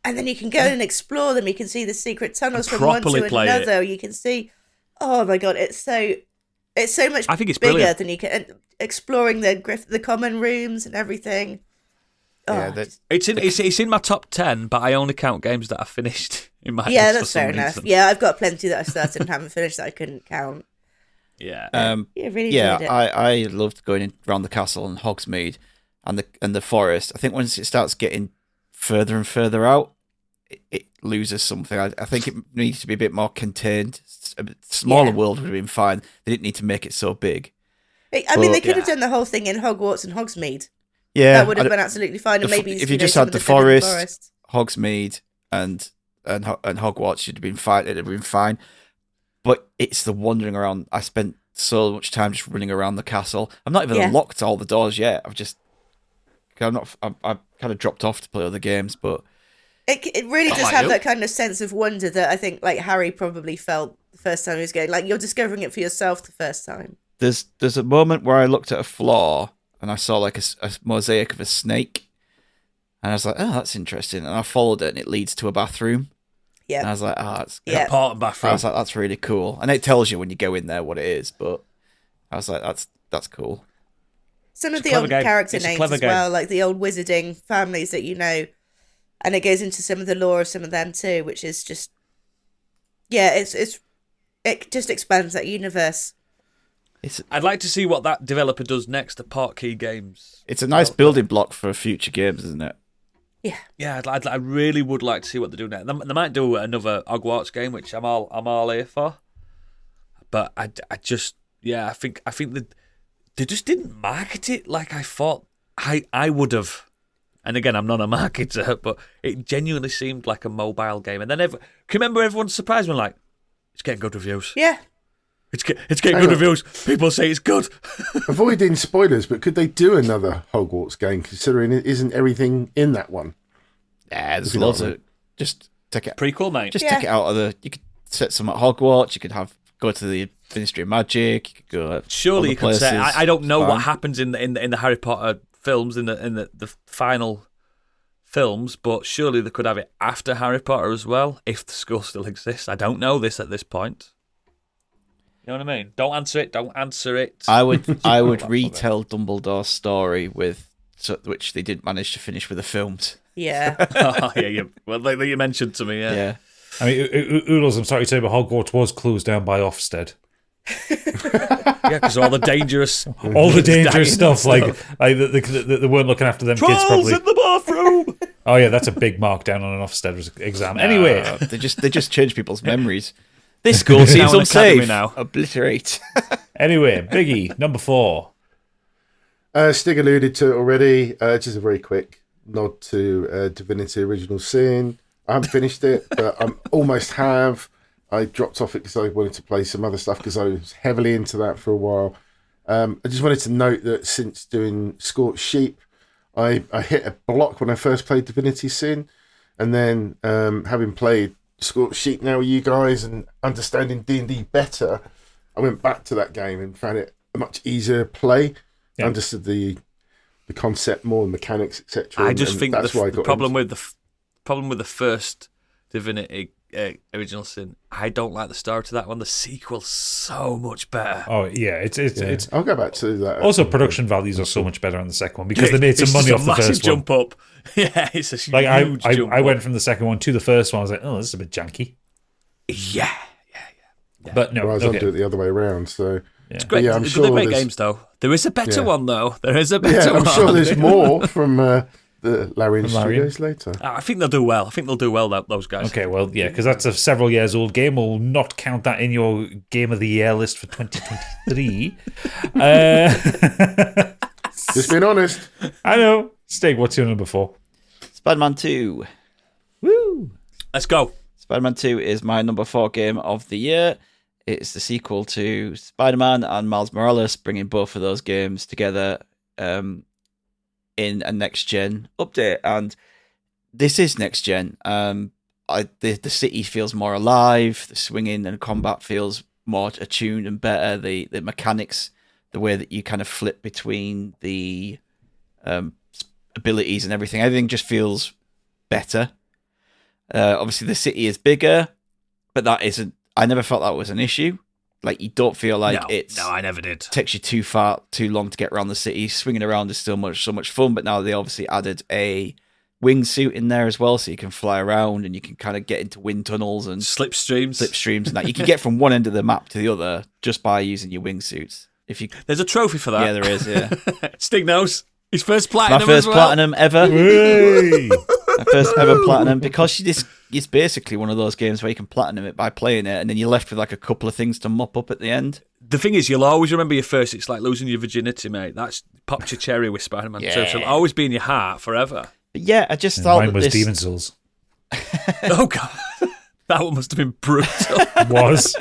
And then you can go and explore them. You can see the secret tunnels from one to another. You can see... Oh my God, it's so much I think it's bigger brilliant. than you can, and exploring the common rooms and everything. Yeah, it's in my top 10, but I only count games that I finished in my Yeah, head that's for some fair enough. reason. Yeah, I've got plenty that I started and haven't finished that I couldn't count. Yeah. Really yeah, enjoyed it. I loved going around the castle and Hogsmeade and the forest. I think once it starts getting further and further out, it loses something. I think it needs to be a bit more contained. A bit smaller world would have been fine. They didn't need to make it so big. I mean, they could have done the whole thing in Hogwarts and Hogsmeade. Yeah, that would have been absolutely fine. And maybe if you just had the forest, Hogsmeade, and Hogwarts, you'd have been fine. It'd have been fine. But it's the wandering around. I spent so much time just running around the castle. I'm not even unlocked all the doors yet. I've kind of dropped off to play other games, but. It really does have that kind of sense of wonder that I think like Harry probably felt the first time he was going. Like you're discovering it for yourself the first time. There's a moment where I looked at a floor and I saw like a mosaic of a snake, and I was like, oh, that's interesting. And I followed it, and it leads to a bathroom. Yeah. And I was like, that's important bathroom. I was like, that's really cool. And it tells you when you go in there what it is. But I was like, that's cool. Some of the old character names as well, like the old wizarding families that you know. And it goes into some of the lore of some of them too, which is just, it just expands that universe. I'd like to see what that developer does next to Portkey Games. It's a nice building block for future games, isn't it? Yeah. Yeah, I really would like to see what they do next. They might do another Hogwarts game, which I'm all here for. But I think that they just didn't market it like I thought I would have. And again, I'm not a marketer, but it genuinely seemed like a mobile game. And then, can you remember everyone's surprised when like, it's getting good reviews? Yeah. It's getting good reviews. People say it's good. Avoiding spoilers, but could they do another Hogwarts game, considering it isn't everything in that one? Yeah, there's lots of... Just take it... Prequel, mate. Just take it out of the... You could set some at Hogwarts, you could go to the Ministry of Magic, you could go... Surely you could say... I don't know what happens in the Harry Potter films, in the final films, but surely they could have it after Harry Potter as well, if the school still exists. I don't know this at this point. You know what I mean? Don't answer it. I would retell Dumbledore's story which they didn't manage to finish with the films. Yeah. Well, like you mentioned to me, yeah. I mean, Oodles, I'm sorry to say, but Hogwarts was closed down by Ofsted. Yeah, because all the dangerous stuff, like they weren't looking after them Trolls kids properly. in the bathroom. Oh yeah, that's a big markdown on an Ofsted exam. Anyway, they just change people's memories. This school seems unsafe. Now. Obliterate. Anyway, Biggie, number 4. Stig alluded to it already. Just a very quick nod to Divinity Original Sin. I haven't finished it, but I almost have. I dropped off it because I wanted to play some other stuff because I was heavily into that for a while. I just wanted to note that since doing Scorched Sheep, I hit a block when I first played Divinity Sin, and then having played Scorched Sheep now with you guys and understanding D&D better, I went back to that game and found it a much easier play. Yeah. Understood the concept more, the mechanics, etc. I just think the problem with the first Divinity Original Sin, I don't like the story to that one. The sequel's so much better. Oh yeah, it's. I'll go back to that. Also, production values are so much better on the second one because they made some money off the first one. Jump up. Yeah, it's a huge jump I went from the second one to the first one. I was like, oh, this is a bit janky. Yeah. But no, I was on do it the other way around. So It's great. Yeah, I'm They're sure great games, though. There is a better one, though. There is a better Yeah, one. I'm sure there's more from the Larian Studios later. I think they'll do well. I think they'll do well, those guys. Okay, well, yeah, because that's a several years old game. We'll not count that in your Game of the Year list for 2023. Just being honest. I know. Stig, what's your number 4? Spider-Man 2. Woo! Let's go. Spider-Man 2 is my number 4 game of the year. It's the sequel to Spider-Man and Miles Morales, bringing both of those games together in a next-gen update. And this is next-gen. The city feels more alive. The swinging and combat feels more attuned and better. The mechanics, the way that you kind of flip between the abilities and everything just feels better. Obviously, the city is bigger, but that isn't. I never felt that was an issue. Like, you don't feel like No, I never did. Takes you too long to get around the city. Swinging around is still so much fun, but now they obviously added a wingsuit in there as well, so you can fly around and you can kind of get into wind tunnels and slipstreams and that. You can get from one end of the map to the other just by using your wingsuits. There's a trophy for that. Yeah, there is. Yeah, Stig knows his first platinum. My first platinum ever. Hey! My first ever platinum, because it's basically one of those games where you can platinum it by playing it, and then you're left with like a couple of things to mop up at the end. The thing is, you'll always remember your first. It's like losing your virginity, mate. That's popped your cherry with Spider-Man 2. So it'll always be in your heart forever. But yeah, I just thought mine was Demon's Souls. Oh, God. That one must have been brutal. Was.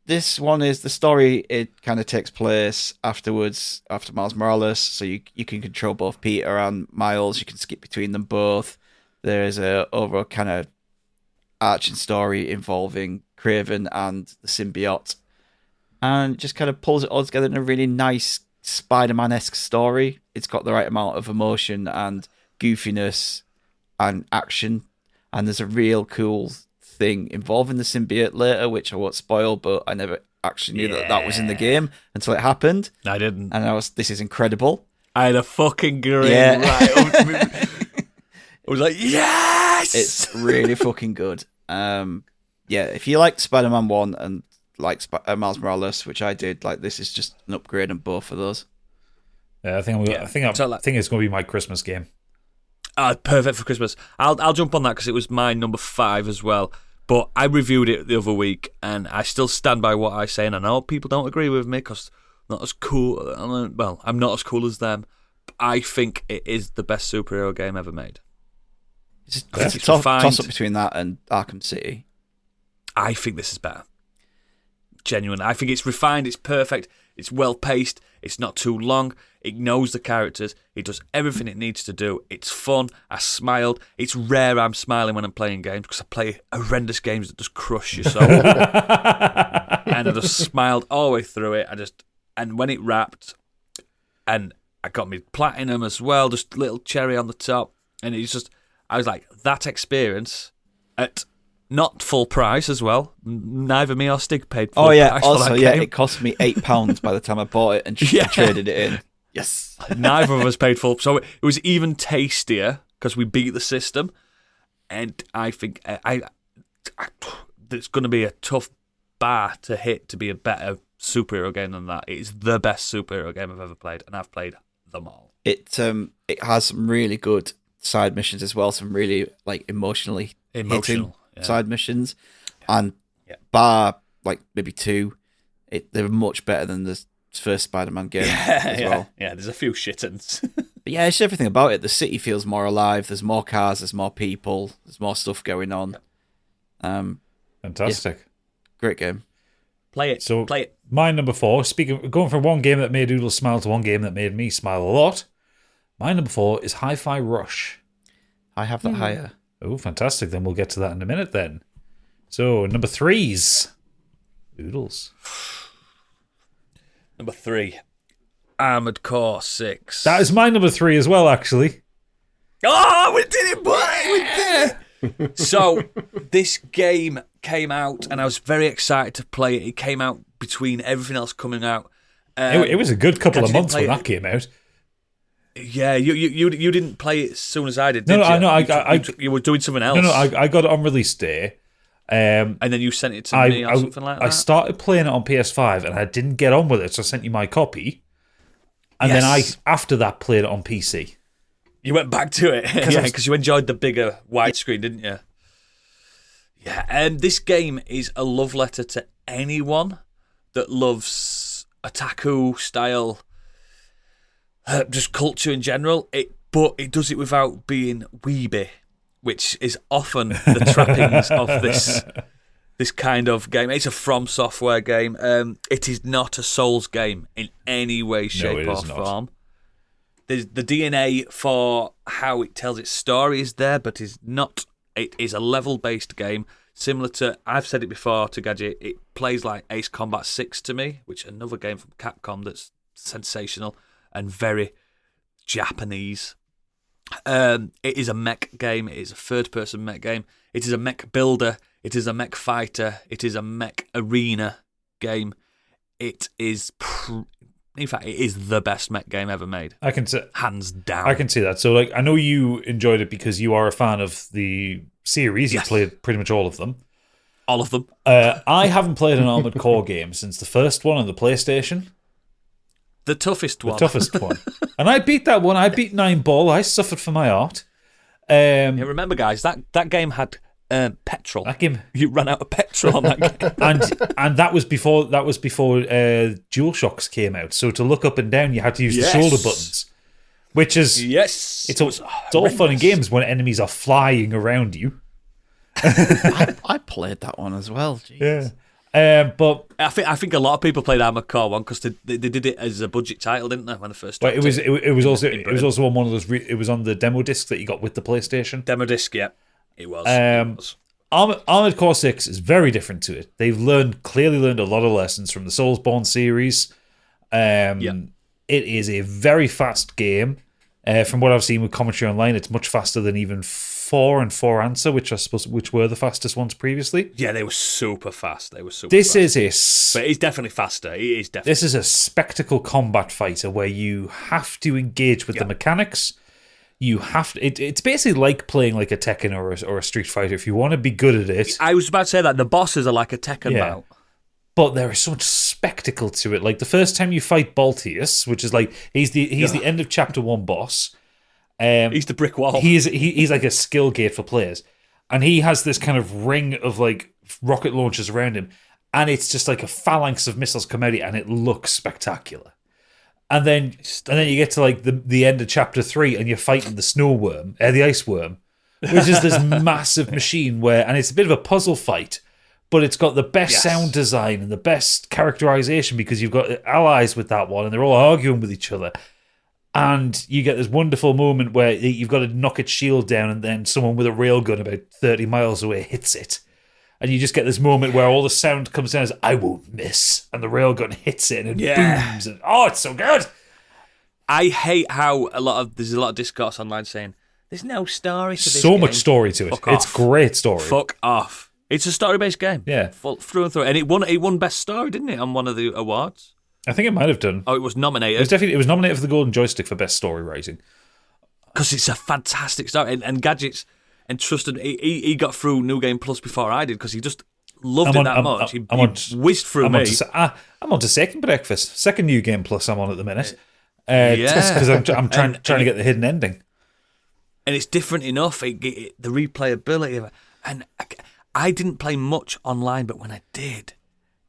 This one is the story. It kind of takes place afterwards, after Miles Morales. So you can control both Peter and Miles. You can skip between them both. There is a overall kind of arching story involving Kraven and the symbiote, and it just kind of pulls it all together in a really nice Spider-Man-esque story. It's got the right amount of emotion and goofiness and action, and there's a real cool thing involving the symbiote later, which I won't spoil, but I never actually knew that was in the game until it happened. I didn't. And this is incredible. I had a fucking grin right up to me. I was like, yes! It's really fucking good. If you like Spider-Man 1 and like Miles Morales, which I did, like, this is just an upgrade on both of those. Yeah, I think it's going to be my Christmas game. Perfect for Christmas. I'll jump on that because it was my number 5 as well. But I reviewed it the other week, and I still stand by what I say. And I know people don't agree with me because I'm not as cool. Well, I'm not as cool as them. But I think it is the best superhero game ever made. It's a toss up between that and Arkham City. I think this is better. Genuine. I think it's refined. It's perfect. It's well paced. It's not too long. It knows the characters. It does everything it needs to do. It's fun. I smiled. It's rare I'm smiling when I'm playing games because I play horrendous games that just crush your soul. And I just smiled all the way through it. And when it wrapped, and I got me platinum as well, just little cherry on the top. And it's just, I was like, that experience at not full price as well. Neither me or Stig paid full price for that game. It cost me £8 by the time I bought it and traded it in. Yes. Neither of us paid full. So it was even tastier because we beat the system. And I think it's going to be a tough bar to hit to be a better superhero game than that. It is the best superhero game I've ever played, and I've played them all. It has some really good side missions as well, some really like emotional side missions. And bar like maybe 2, they're much better than the first Spider-Man game as well. Yeah, there's a few shit-uns. But yeah, it's everything about it. The city feels more alive. There's more cars. There's more people. There's more stuff going on. Fantastic. Great game. Play it. My number 4, going from one game that made Oodles smile to one game that made me smile a lot, my number 4 is Hi-Fi Rush. I have that higher. Oh, fantastic. Then we'll get to that in a minute then. So, number 3's Oodles. Number 3, Armored Core 6. That is my number 3 as well, actually. Oh, we did it, boy! We did it! So, this game came out, and I was very excited to play it. It came out between everything else coming out. It was a good couple of months when that came out. Yeah, you didn't play it as soon as I did you? No, I know. You were doing something else. No, I got it on release day, And then you sent it to me or something like that? I started playing it on PS5 and I didn't get on with it, so I sent you my copy. And then I, after that, played it on PC. You went back to it? Yeah, because you enjoyed the bigger widescreen, didn't you? Yeah, and this game is a love letter to anyone that loves otaku style, just culture in general. But it does it without being weeby, which is often the trappings of this kind of game. It's a From Software game. It is not a Souls game in any way, shape, or form. The DNA for how it tells its story is there, but is not. It is a level-based game, similar to, I've said it before to Gadget, it plays like Ace Combat 6 to me, which is another game from Capcom that's sensational and very Japanese. It is a mech game. It is a third-person mech game. It is a mech builder. It is a mech fighter. It is a mech arena game. It is, in fact, it is the best mech game ever made. I can say, hands down. I can see that. So, like, I know you enjoyed it because you are a fan of the series. You played pretty much all of them. All of them. I haven't played an Armored Core game since the first one on the PlayStation. The toughest one. The toughest one. And I beat that one. I beat 9 Ball. I suffered for my art. Yeah, remember, guys, that game had petrol. That game, you ran out of petrol on that game. and that was before DualShocks came out. So to look up and down, you had to use the shoulder buttons, which is it's all fun and games when enemies are flying around you. I played that one as well. Jeez. Yeah. But I think a lot of people played Armored Core 1 because they did it as a budget title, didn't they? When they first started. Well, it was also on one of those. It was on the demo disc that you got with the PlayStation. Demo disc, yeah, it was. Armored Core 6 is very different to it. They've clearly learned a lot of lessons from the Soulsborne series. It is a very fast game. From what I've seen with commentary online, it's much faster than even 4 and 4 Answer, which were the fastest ones previously. Yeah, they were super fast. But it's definitely faster. This is a spectacle combat fighter where you have to engage with the mechanics. You have to. It's basically like playing like a Tekken or a Street Fighter. If you want to be good at it, I was about to say that the bosses are like a Tekken bout. But there is so much spectacle to it. Like the first time you fight Baltius, which is like he's the end of Chapter 1 boss. He's the brick wall. He's like a skill gate for players, and he has this kind of ring of like rocket launchers around him, and it's just like a phalanx of missiles come out of it, and it looks spectacular. And then you get to like the end of Chapter 3, and you're fighting the the ice worm, which is this massive machine and it's a bit of a puzzle fight, but it's got the best sound design and the best characterization because you've got allies with that one, and they're all arguing with each other. And you get this wonderful moment where you've got to knock its shield down, and then someone with a railgun about 30 miles away hits it. And you just get this moment where all the sound comes down as, I won't miss. And the railgun hits it, and it booms. And, it's so good. I hate how there's a lot of discourse online saying, there's no story to this game. So much story to it. Fuck it's off. Great story. Fuck off. It's a story-based game. Yeah. Through and through. And it won Best Story, didn't it, on one of the awards? I think it might have done. Oh, it was nominated. It was nominated for the Golden Joystick for Best Story Writing. Because it's a fantastic story. And Gadget's entrusted... He got through New Game Plus before I did because he just loved it that much. He whizzed through me. I'm on to second breakfast. Second New Game Plus I'm on at the minute. Because I'm trying to get the hidden ending. And it's different enough. The replayability of it. And I didn't play much online, but when I did...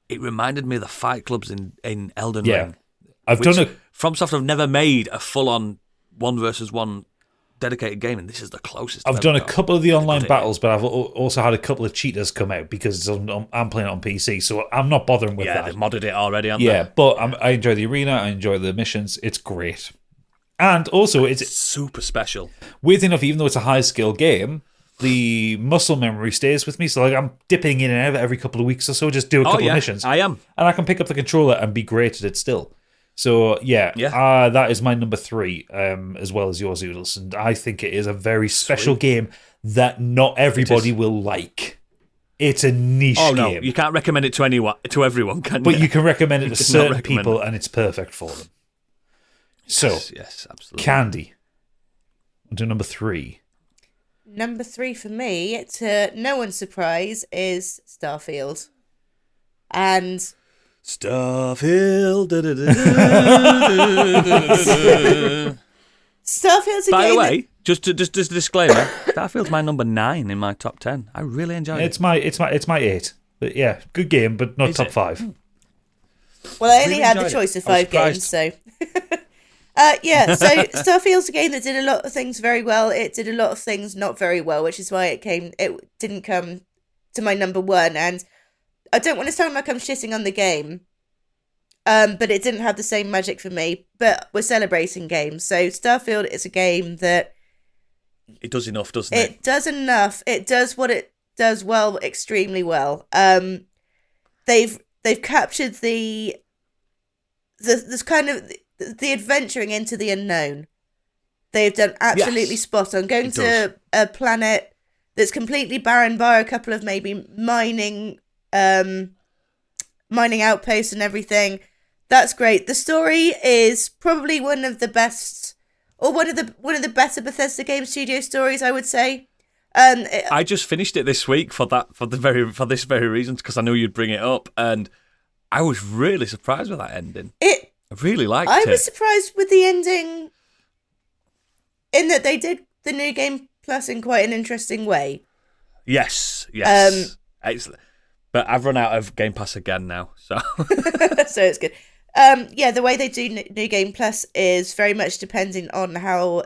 It reminded me of the fight clubs in Elden Ring. From Software have never made a full-on 1 versus 1 dedicated game, and this is the closest. I've done a couple of the online battles, but I've also had a couple of cheaters come out because I'm playing it on PC, so I'm not bothering with that. Yeah, they've modded it already, haven't they? They? But I enjoy the arena, I enjoy the missions. It's great. And also, it's super special. Weird enough, even though it's a high-skill game, the muscle memory stays with me, so like I'm dipping in and out every couple of weeks or so, just do a couple of missions. I am, and I can pick up the controller and be great at it still. So that is my number 3, as well as yours, Oodles, and I think it is a very special game that not everybody will like. It's a niche game. No, you can't recommend it to everyone, can you? But you can recommend it to certain people, and it's perfect for them. So, yes, absolutely. Candy. On to number 3. number 3 for me, to no one's surprise, is Starfield. And Starfield. Starfield's a By game. the way, just a disclaimer: Starfield's my number 9 in my top 10. I really enjoyed it. It's my 8. But yeah, good game, but not top 5. Well, I only really had the enjoyed choice it. of I was 5 games, so. Yeah, so Starfield's a game that did a lot of things very well. It did a lot of things not very well, which is why it didn't come to my number 1. And I don't want to sound like I'm shitting on the game, but it didn't have the same magic for me. But we're celebrating games, so Starfield is a game that It does enough, doesn't it? it does enough. It does what it does well, extremely well. They've captured this kind of the adventuring into the unknown. They've done absolutely Yes, spot on. Going to a planet that's completely barren, bar a couple of maybe mining outposts and everything. That's great. The story is probably one of the best, or one of the better Bethesda Game Studio stories, I would say. I just finished it this week for this very reason, because I knew you'd bring it up, and I was really surprised with that ending. I really liked it. I was surprised with the ending, in that they did the new game plus in quite an interesting way. Yes. But I've run out of Game Pass again now, so So it's good. The way they do new game plus is very much depending on how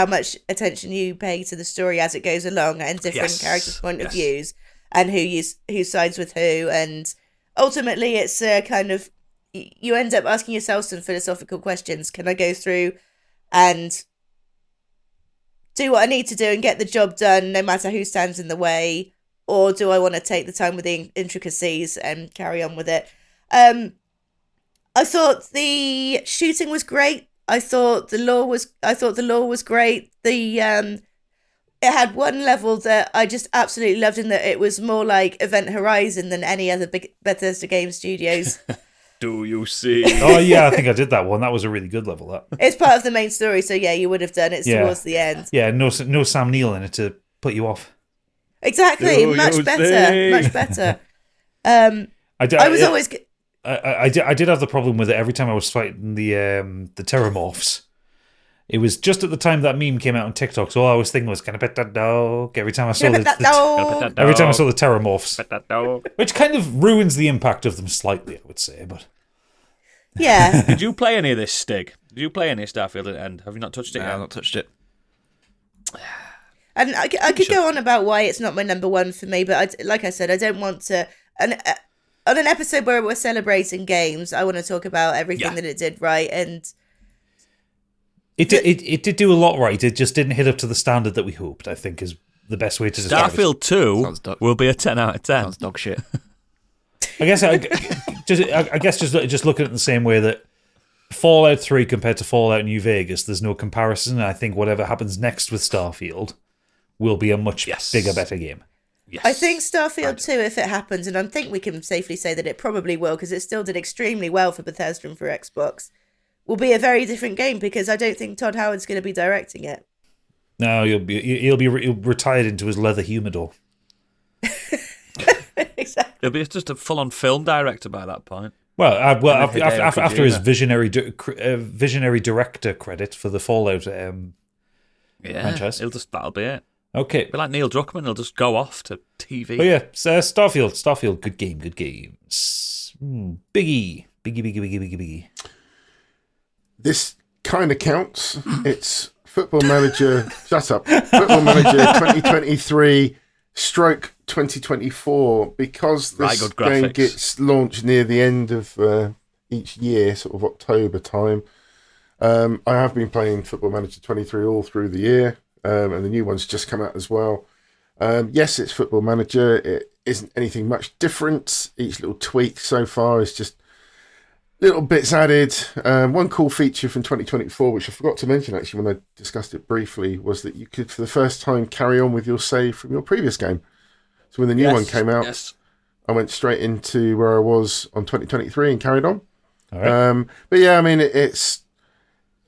much attention you pay to the story as it goes along, and different characters' point of views, and who sides with who, and ultimately it's kind of, you end up asking yourself some philosophical questions. Can I go through and do what I need to do and get the job done no matter who stands in the way, or do I want to take the time with the intricacies and carry on with it? I thought the shooting was great. I thought the lore was great. It had one level that I just absolutely loved, in that it was more like Event Horizon than any other big Bethesda Game Studios. do you see? Oh yeah, I think I did that one. That was a really good level. That It's part of the main story, so yeah, you would have done it towards the end. Yeah, no Sam Neill in it to put you off. Exactly, Do much you better, see? much better. I did have the problem with it every time I was fighting the Terramorphs. It was just at the time that meme came out on TikTok, so all I was thinking was, "Can I pet that dog?" Every time I saw the Terramorphs, which kind of ruins the impact of them slightly, I would say. But Yeah. Did you play any of this, Stig? Did you play any Starfield at the end? Have you not touched it yet? I've not touched it. And I could go on about why it's not my number 1 for me, but like I said, I don't want to. On an episode where we're celebrating games, I want to talk about everything that it did right, and it did do a lot right. It just didn't hit up to the standard that we hoped, I think, is the best way to describe it. Starfield 2 will be a 10 out of 10. Sounds dog shit. I guess just looking at it the same way that Fallout 3 compared to Fallout New Vegas, there's no comparison. I think whatever happens next with Starfield will be a much bigger, better game. Yes. I think Starfield 2, if it happens, and I think we can safely say that it probably will, because it still did extremely well for Bethesda and for Xbox, will be a very different game, because I don't think Todd Howard's going to be directing it. No, he'll be retired into his leather humidor. Exactly. He'll be just a full-on film director by that point. Well, after his visionary director credit for the Fallout franchise, That'll be it. Okay, Be like Neil Druckmann, he'll just go off to TV. but yeah, Starfield, good games. Biggie. This kind of counts. It's Football Manager. Shut up. Football Manager 2023 stroke 2024, because this good game graphics. gets launched near the end of each year, sort of October time. I have been playing Football Manager 23 all through the year, and the new one's just come out as well. Yes, it's Football Manager. It isn't anything much different. Each little tweak so far is just little bits added. One cool feature from 2024, which I forgot to mention actually when I discussed it briefly, was that you could, for the first time, carry on with your save from your previous game. So when the new one came out, I went straight into where I was on 2023 and carried on. All right. But yeah, I mean, it's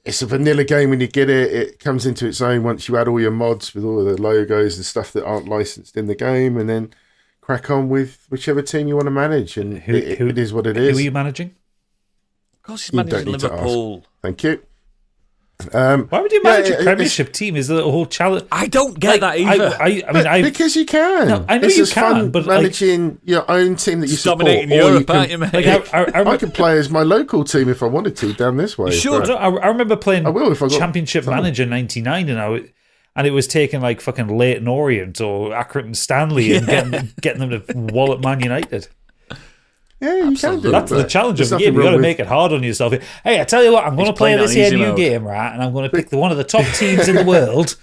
it's a vanilla game when you get it. It comes into its own once you add all your mods with all of the logos and stuff that aren't licensed in the game, and then crack on with whichever team you want to manage. And it is what it is. Who are you managing? Of course, he's managing Liverpool. Thank you. Why would you manage a Premiership team? Is the whole challenge? I don't get that either. Because you can. No, I know it's you just can, fun but managing your own team that you support. Dominating Europe, aren't you, mate? I could play as my local team if I wanted to down this way. Sure. I remember playing Championship time. Manager '99, and it was taking like fucking Leighton Orient or Accrington Stanley and getting them to wallop Man United. Yeah, you can do That's it. the challenge of the game. You've got to make it hard on yourself. Hey, I tell you what, I'm going to play this here new game, right? And I'm going to pick one of the top teams in the world.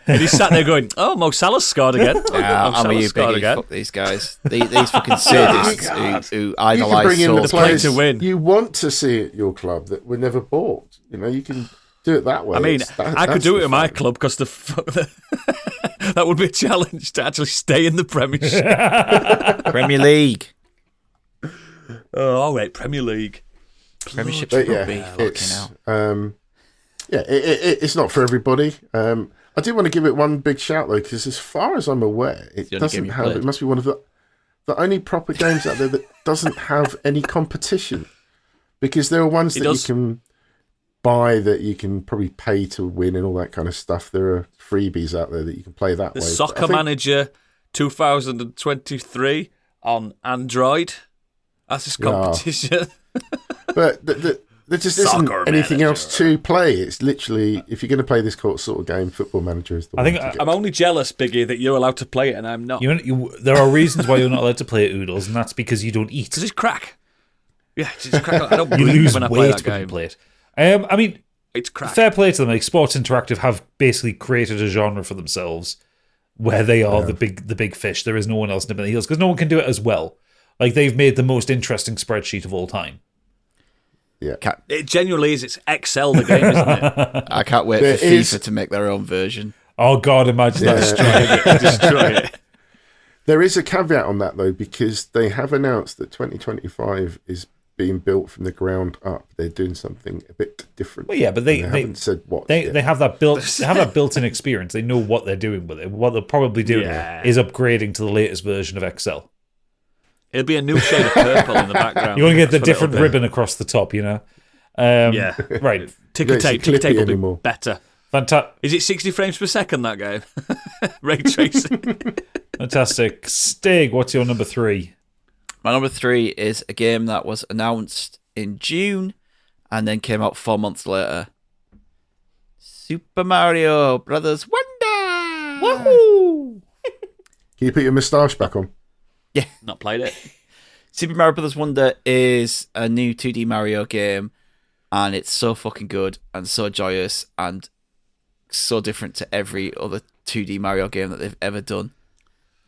And he sat there going, "Oh, Mo Salah's scored again. I'm with you, Biggie. Fuck these guys. These fucking sadists who idolise bring in the players to win. You want to see at your club that were never bought. You know, you can do it that way. I mean, I could do it at my club because that would be a challenge to actually stay in the Premiership. Premier League. Oh, wait, Premier League. Premiership rugby. It's not for everybody. I do want to give it one big shout though, because as far as I'm aware, it doesn't have. It must be one of the only proper games out there that doesn't have any competition, because there are ones that you can buy that you can probably pay to win and all that kind of stuff. There are freebies out there that you can play that way. The Soccer Manager 2023 on Android. That's his competition. But there just isn't anything else to play. It's literally, if you're going to play this sort of game, Football Manager is the one. I think I'm only jealous, Biggie, that you're allowed to play it and I'm not. There are reasons why you're not allowed to play it, Oodles, and that's because you don't eat. Because it's crack. Yeah, it's crack. I don't you lose when I weight play that when game. you play it. I mean, it's crack. Fair play to them. Like Sports Interactive have basically created a genre for themselves where they are the big fish. There is no one else nipping the heels because no one can do it as well. Like, they've made the most interesting spreadsheet of all time. Yeah. It genuinely is. It's Excel, the game, isn't it? I can't wait for FIFA to make their own version. Oh, God, imagine that. Destroy it. There is a caveat on that, though, because they have announced that 2025 is being built from the ground up. They're doing something a bit different. Well, yeah, but they haven't said what. They have that built-in experience. They know what they're doing with it. What they're probably doing is upgrading to the latest version of Excel. It'll be a new shade of purple in the background. You want to get the different ribbon across the top, you know? Right. Ticker tape will anymore. be better. Fantastic. Is it 60 frames per second, that game? Ray tracing. Fantastic. Stig, what's your number 3? My number 3 is a game that was announced in June and then came out 4 months later. Super Mario Brothers Wonder! Woohoo! Can you put your moustache back on? Yeah. Not played it. Super Mario Brothers Wonder is a new 2D Mario game, and it's so fucking good and so joyous and so different to every other 2D Mario game that they've ever done.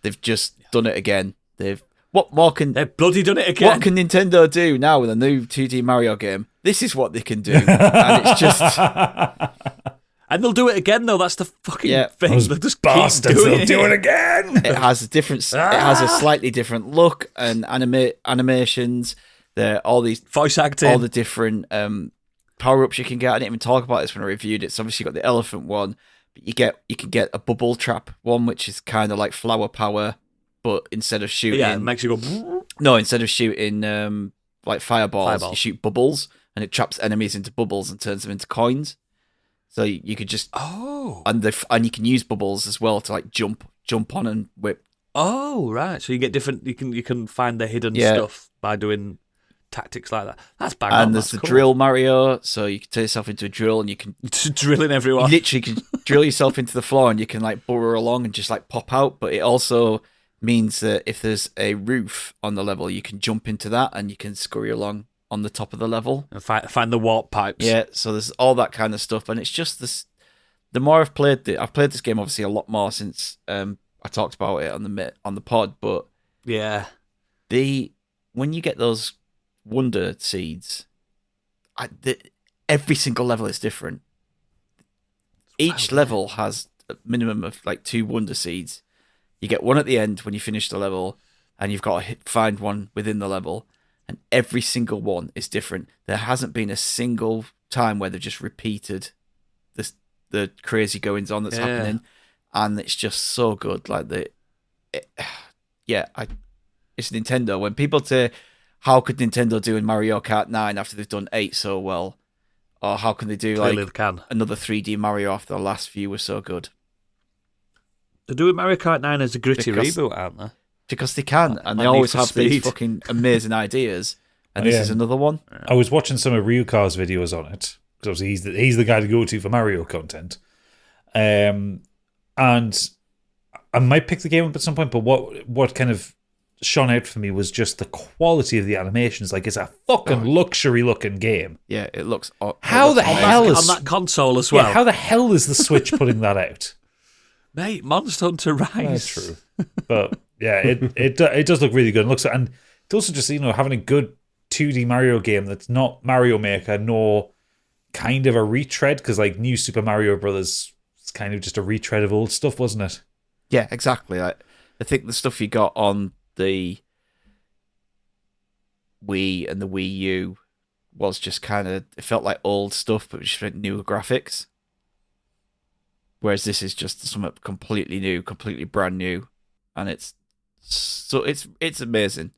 They've just done it again. They've bloody done it again. What can Nintendo do now with a new 2D Mario game? This is what they can do, and it's just. And they'll do it again, though. That's the fucking thing. Those they'll just bastards, keep doing they'll do it again. It has it has a slightly different look and animations. There all these voice acting, all the different power ups you can get. I didn't even talk about this when I reviewed it. So obviously you got the elephant one, but you can get a bubble trap one, which is kind of like flower power, but instead of shooting, it makes you go. No, instead of shooting like fireballs, you shoot bubbles, and it traps enemies into bubbles and turns them into coins. So you could just and you can use bubbles as well to like jump on and whip. Oh right, so you get different. You can find the hidden stuff by doing tactics like that. That's bang on. And there's the drill Mario, so you can turn yourself into a drill and you can drilling everyone. You literally can drill yourself into the floor and you can like burrow along and just like pop out. But it also means that if there's a roof on the level, you can jump into that and you can scurry along on the top of the level and find the warp pipes. Yeah, so there's all that kind of stuff, and it's just this. The more I've played this game obviously a lot more since I talked about it on the pod, but yeah, when you get those wonder seeds, every single level is different. Each level has a minimum of like 2 wonder seeds. You get one at the end when you finish the level, and you've got to find one within the level. And every single one is different. There hasn't been a single time where they've just repeated the crazy goings on that's happening, and it's just so good. Like it's Nintendo. When people say, "How could Nintendo do in Mario Kart 9 after they've done 8 so well?" Or how can they do another 3D Mario after the last few were so good? They're doing Mario Kart 9 as a gritty reboot, aren't they? Because they can, and they always have these fucking amazing ideas. And this is another one. I was watching some of Ryuka's videos on it, because obviously he's the guy to go to for Mario content. And I might pick the game up at some point, but what kind of shone out for me was just the quality of the animations. Like, it's a fucking luxury looking game. Yeah, it looks. How the hell is on that console as well? Yeah, how the hell is the Switch putting that out? Mate, Monster Hunter Rise. That's true, but yeah, it does look really good. And it's also just having a good 2D Mario game that's not Mario Maker nor kind of a retread, because like New Super Mario Brothers is kind of just a retread of old stuff, wasn't it? Yeah, exactly. I think the stuff you got on the Wii and the Wii U was just kind of, it felt like old stuff, but just newer graphics. Whereas this is just something completely new, completely brand new, and it's amazing.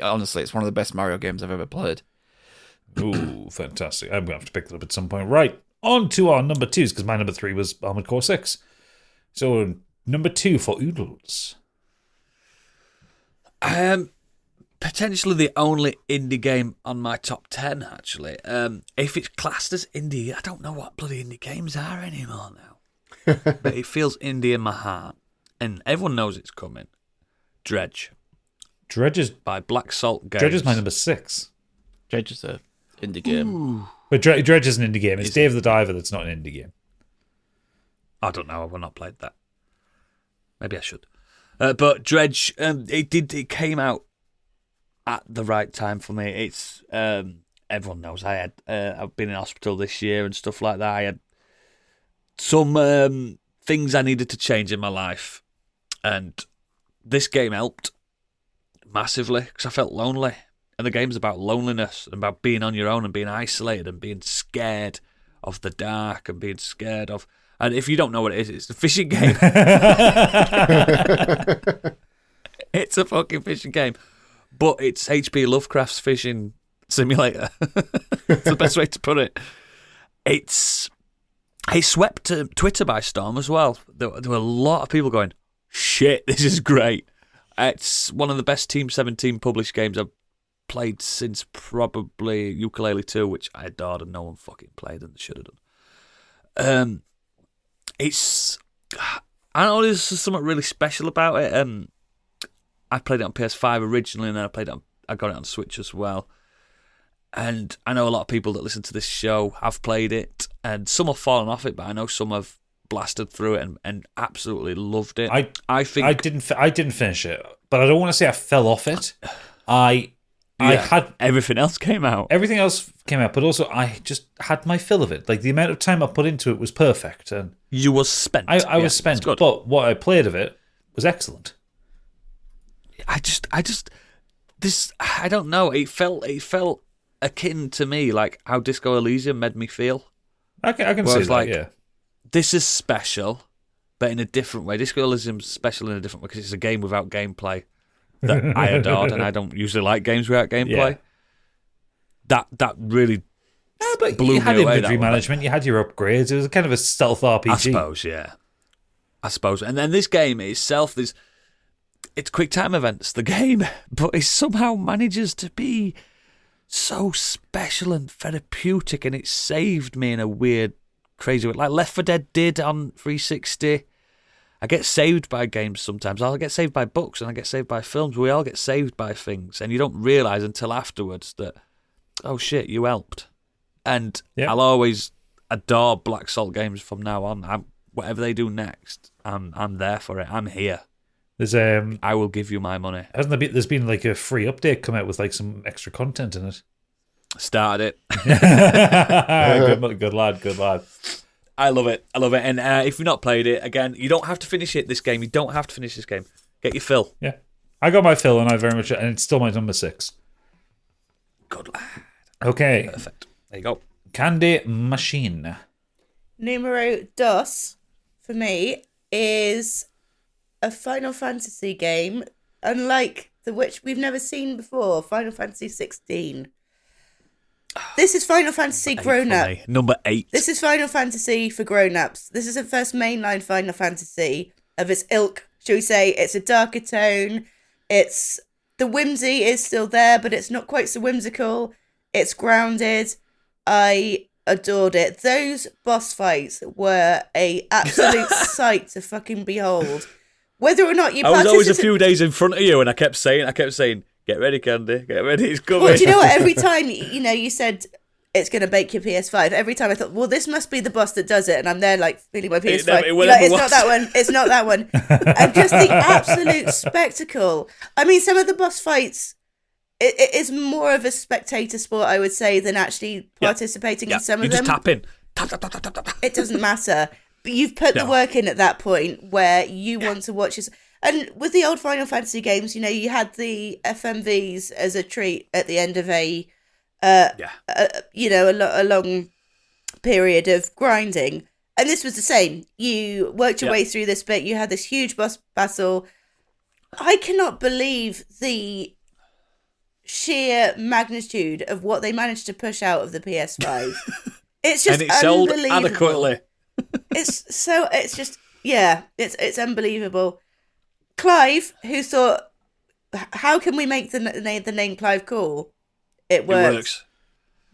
Honestly, it's one of the best Mario games I've ever played. Ooh, fantastic! I'm gonna have to pick that up at some point. Right, on to our number 2s, because my number 3 was Armored Core 6. So number 2 for Oodles. Potentially the only indie game on my top 10, actually. If it's classed as indie, I don't know what bloody indie games are anymore now. But it feels indie in my heart. And everyone knows it's coming. Dredge. Dredge is by Black Salt Games. Dredge is my number 6. Dredge is a indie game. Ooh. But Dredge is an indie game. It's Dave the Diver that's not an indie game. I don't know. I've not played that. Maybe I should. But Dredge, it came out at the right time for me. It's everyone knows I've been in hospital this year and stuff like that. I had some things I needed to change in my life, and this game helped massively because I felt lonely. And the game's about loneliness and about being on your own and being isolated and being scared of the dark and being scared of. And if you don't know what it is, it's a fishing game. It's a fucking fishing game. But it's H.P. Lovecraft's fishing simulator. It's the best way to put it. It swept Twitter by storm as well. There were a lot of people going, shit, this is great. It's one of the best Team 17 published games I've played since probably Ukulele 2, which I adored and no one fucking played and should have done. I don't know, there's something really special about it. I played it on PS5 originally, and then I got it on Switch as well. And I know a lot of people that listen to this show have played it, and some have fallen off it, but I know some have blasted through it and absolutely loved it. I think I didn't finish it, but I don't want to say I fell off it. I had everything else came out. Everything else came out, but also I just had my fill of it. Like the amount of time I put into it was perfect, and you was spent. I was spent, but what I played of it was excellent. I don't know. It felt akin to me, like how Disco Elysium made me feel. I can see that. Yeah, this is special, but in a different way. Disco Elysium's special in a different way because it's a game without gameplay that I adored, and I don't usually like games without gameplay. Yeah. That really but blew you had me away. Inventory management, you had your upgrades. It was kind of a stealth RPG. I suppose. And then this game itself, it's quick time events, the game, but it somehow manages to be so special and therapeutic, and it saved me in a weird, crazy way. Like Left 4 Dead did on 360. I get saved by games sometimes. I'll get saved by books and I get saved by films. We all get saved by things, and you don't realise until afterwards that, oh shit, you helped. And I'll always adore Black Salt Games from now on. Whatever they do next, I'm there for it. I'm here. There's I will give you my money. There's been like a free update come out with like some extra content in it. Started it. Good lad. I love it. And if you've not played it, again, you don't have to finish this game. You don't have to finish this game. Get your fill. Yeah. I got my fill, and and it's still my number 6. Good lad. Okay. Perfect. There you go. Candy Machine. Numero dos, for me, is a Final Fantasy game, unlike the which we've never seen before, Final Fantasy 16. This is Final Fantasy grown-up. Number 8. This is Final Fantasy for grown-ups. This is the first mainline Final Fantasy of its ilk, shall we say. It's a darker tone. The whimsy is still there, but it's not quite so whimsical. It's grounded. I adored it. Those boss fights were a absolute sight to fucking behold. Whether or not you I was always a few days in front of you, and I kept saying, get ready, Candy, get ready, it's coming. Well, do you know what? Every time, you said it's going to bake your PS5, every time I thought, well, this must be the boss that does it, and I'm there, like, feeling my PS5. It's not that one, it's not that one. And just the absolute spectacle. I mean, some of the boss fights, it is more of a spectator sport, I would say, than actually participating in some of them. You just tap in. Tap. It doesn't matter. But you've put the work in at that point where you want to watch this. And with the old Final Fantasy games, you had the FMVs as a treat at the end of a long period of grinding. And this was the same. You worked your way through this bit. You had this huge boss battle. I cannot believe the sheer magnitude of what they managed to push out of the PS5. It's just sold unbelievable. adequately. It's unbelievable. Clive, who thought, how can we make the name Clive cool? It works.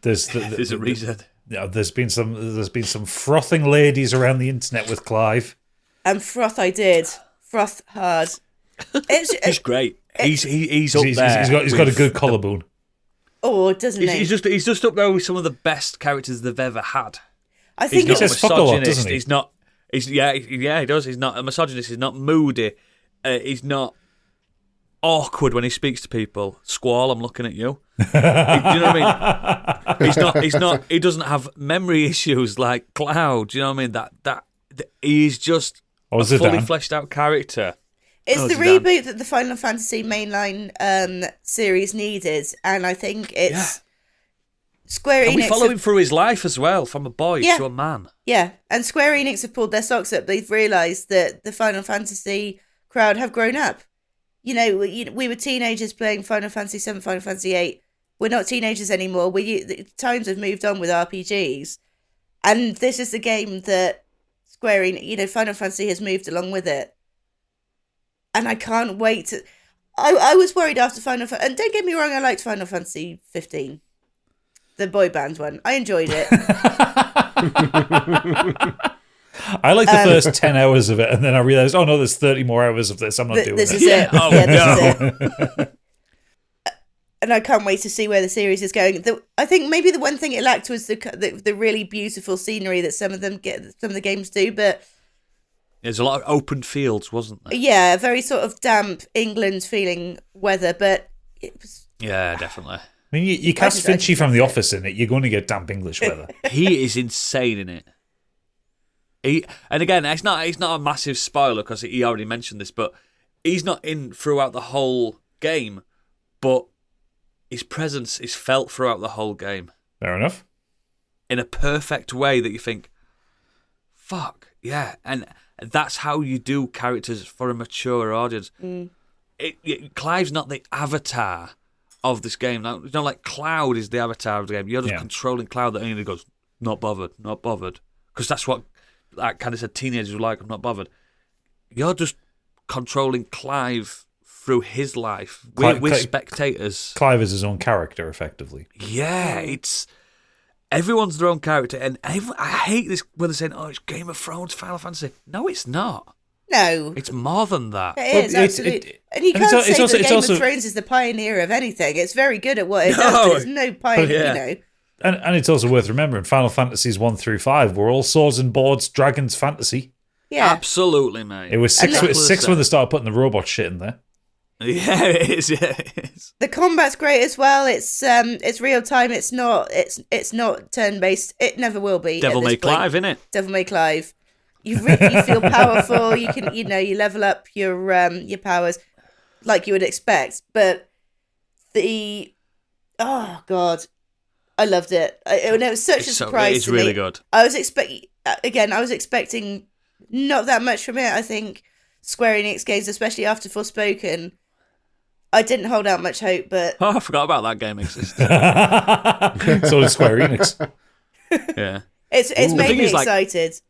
There's a reason. There's been some frothing ladies around the internet with Clive. And froth I did. Froth hard. He's great. He's up there. He's got a good collarbone. Oh, doesn't he? He's just up there with some of the best characters they've ever had. I think he says fuck a lot, doesn't he? He's not. He does. He's not a misogynist. He's not moody. He's not awkward when he speaks to people. Squall, I'm looking at you. Do you know what I mean? He's not. He doesn't have memory issues like Cloud. Do you know what I mean? That he's just a fully fleshed out character. It's the reboot that the Final Fantasy mainline series needed, and I think it's Square Enix. And we follow him through his life as well, from a boy to a man. Yeah, and Square Enix have pulled their socks up. They've realised that the Final Fantasy crowd have grown up. We were teenagers playing Final Fantasy 7, Final Fantasy 8. We're not teenagers anymore. Times have moved on with RPGs, and this is the game that Square Enix, Final Fantasy has moved along with it. And I can't wait to... I was worried after Final Fantasy... And don't get me wrong, I liked Final Fantasy 15. The boy band one. I enjoyed it. I liked the first 10 hours of it, and then I realised, oh no, there's 30 more hours of this. I'm not doing it. This is it. Oh, this is it. And I can't wait to see where the series is going. I think maybe the one thing it lacked was the really beautiful scenery that some of the games do, but... There's a lot of open fields, wasn't there? Yeah, very sort of damp England feeling weather, but it was... Yeah, definitely. I mean, you cast Finchy from The Office in it, you're going to get damp English weather. He is insane in it. And again, it's not a massive spoiler because he already mentioned this, but he's not in throughout the whole game, but his presence is felt throughout the whole game. Fair enough. In a perfect way that you think, fuck, yeah. And that's how you do characters for a mature audience. Clive's not the avatar of this game. It's not like Cloud is the avatar of the game. You're just controlling Cloud that only goes, not bothered. Because that's what, like kind of said, teenagers were like, I'm not bothered. You're just controlling Clive through his life. We're spectators. Clive is his own character, effectively. Yeah, everyone's their own character, and I hate this when they're saying, "Oh, it's Game of Thrones, Final Fantasy." No, it's not. No, it's more than that. It is absolutely, and you can't say that Game of Thrones is the pioneer of anything. It's very good at what it does. But it's no pioneer, And it's also worth remembering, Final Fantasies 1 through 5 were all swords and boards, dragons fantasy. Yeah, absolutely, mate. It was six when they started putting the robot shit in there. Yeah, it is. Yeah, it is. The combat's great as well. It's real time. It's not turn based. It never will be. Devil May Clive, innit? Devil May Clive. You feel powerful. You can you level up your powers like you would expect. But oh god, I loved it. It was such a surprise. It's really good. I was expecting not that much from it. I think Square Enix games, especially after Forspoken, I didn't hold out much hope, but I forgot about that game existed. So did Square Enix. Yeah, it's made me excited.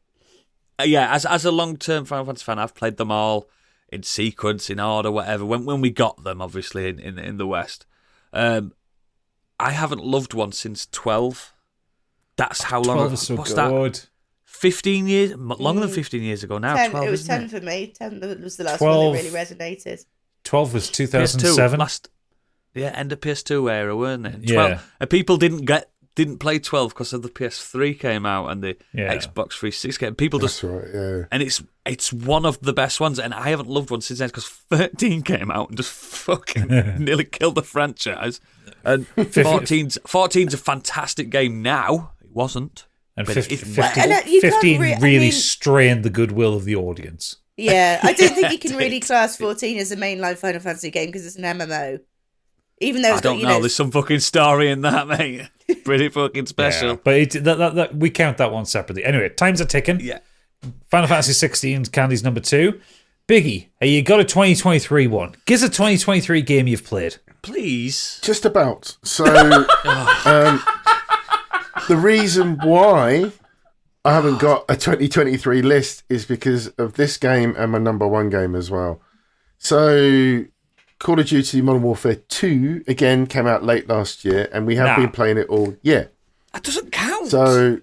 As a long-term Final Fantasy fan, I've played them all in sequence, in order, whatever. When we got them, obviously in the West, I haven't loved one since 12. That's how long. 12 is so what's good. That? 15 years, longer than 15 years ago now. 10, 12, it was 10 it? for me. 10 was the last 12. one that really resonated. 12 was 2007. End of PS2 era, weren't they? 12, Yeah. and people didn't play 12 because of the PS3 came out and the Xbox 360 came. People just That's right, yeah. And it's one of the best ones, and I haven't loved one since then because 13 came out and just fucking nearly killed the franchise. And 14's a fantastic game now. It wasn't. And but 15 really strained the goodwill of the audience. Yeah, I don't think you can really class 14 as a mainline Final Fantasy game because it's an MMO. Even though it's I don't know, there's some fucking story in that, mate. Pretty fucking special. Yeah, but that we count that one separately. Anyway, times are ticking. Yeah. Final Fantasy 16 Candy's number 2. Biggie, hey, you got a 2023 one. Give us a 2023 game you've played. Please. Just about. So, the reason why I haven't got a 2023 list is because of this game and my number 1 game as well. So, Call of Duty Modern Warfare 2, again, came out late last year, and we have been playing it all year. That doesn't count. So,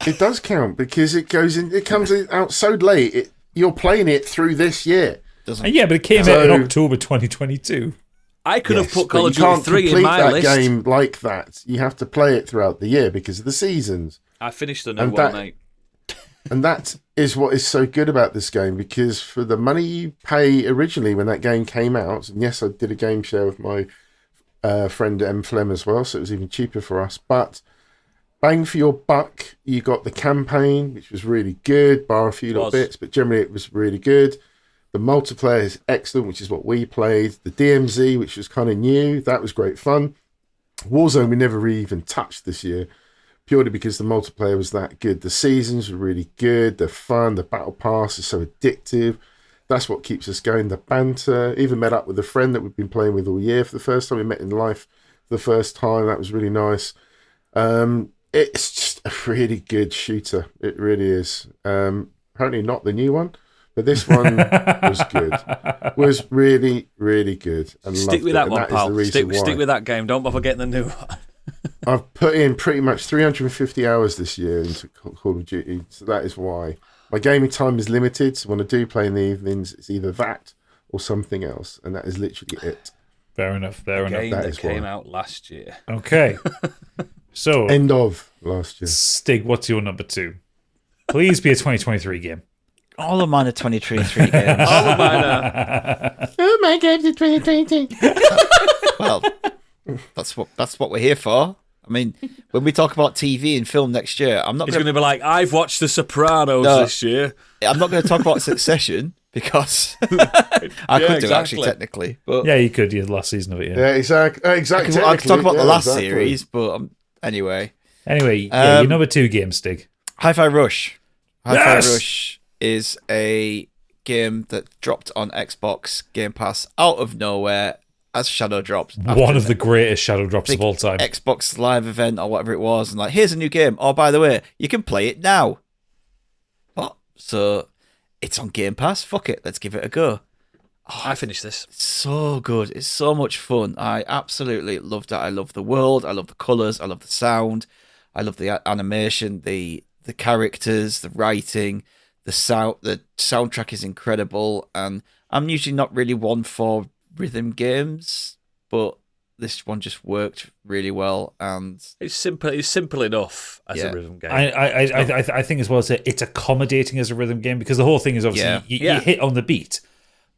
it does count because it comes out so late. You're playing it through this year. But it came out in October 2022. I could have put Call of Duty 3 in my list. You can't complete that game like that. You have to play it throughout the year because of the seasons. I finished the new one, mate. And that is what is so good about this game, because for the money you pay originally when that game came out, and yes, I did a game share with my friend M. Flem as well, so it was even cheaper for us, but bang for your buck, you got the campaign, which was really good, bar a few little bits, but generally it was really good. The multiplayer is excellent, which is what we played. The DMZ, which was kind of new, that was great fun. Warzone we never really even touched this year, purely because the multiplayer was that good. The seasons were really good, they're fun, the battle pass is so addictive. That's what keeps us going, the banter. Even met up with a friend that we've been playing with all year for the first time. We met in life for the first time, that was really nice. It's just a really good shooter, it really is. Apparently not the new one, but this one was good. Was really, really good. And stick with that one, pal. Stick with that game. Don't bother getting the new one. I've put in pretty much 350 hours this year into Call of Duty, so that is why. My gaming time is limited, so when I do play in the evenings, it's either that or something else, and that is literally it. Fair enough. Game that came out last year. Okay. So end of last year. Stig, what's your number 2? Please be a 2023 game. All of mine are 2023 games. All of mine are. Oh, my games are 2023. Well, that's what we're here for. I mean, when we talk about TV and film next year, I'm not going to be like, I've watched The Sopranos this year. I'm not going to talk about Succession because I could do actually technically. But yeah, you could. You had the last season of it. Yeah, exactly. I could talk about the last series, but anyway. Anyway, your number 2 game, Stig. Hi-Fi Rush. Hi-Fi Rush is a game that dropped on Xbox Game Pass out of nowhere as Shadow dropped. One of the greatest Shadow drops of all time. Xbox Live event or whatever it was, and like, here's a new game. Oh, by the way, you can play it now. What? So it's on Game Pass. Fuck it, let's give it a go. Oh, I finished this. It's so good. It's so much fun. I absolutely loved it. I love the world. I love the colours. I love the sound. I love the animation, the characters, the writing, the soundtrack is incredible. And I'm usually not really one for rhythm games, but this one just worked really well. And it's simple enough as a rhythm game. I think as well as it's accommodating as a rhythm game, because the whole thing is obviously you hit on the beat.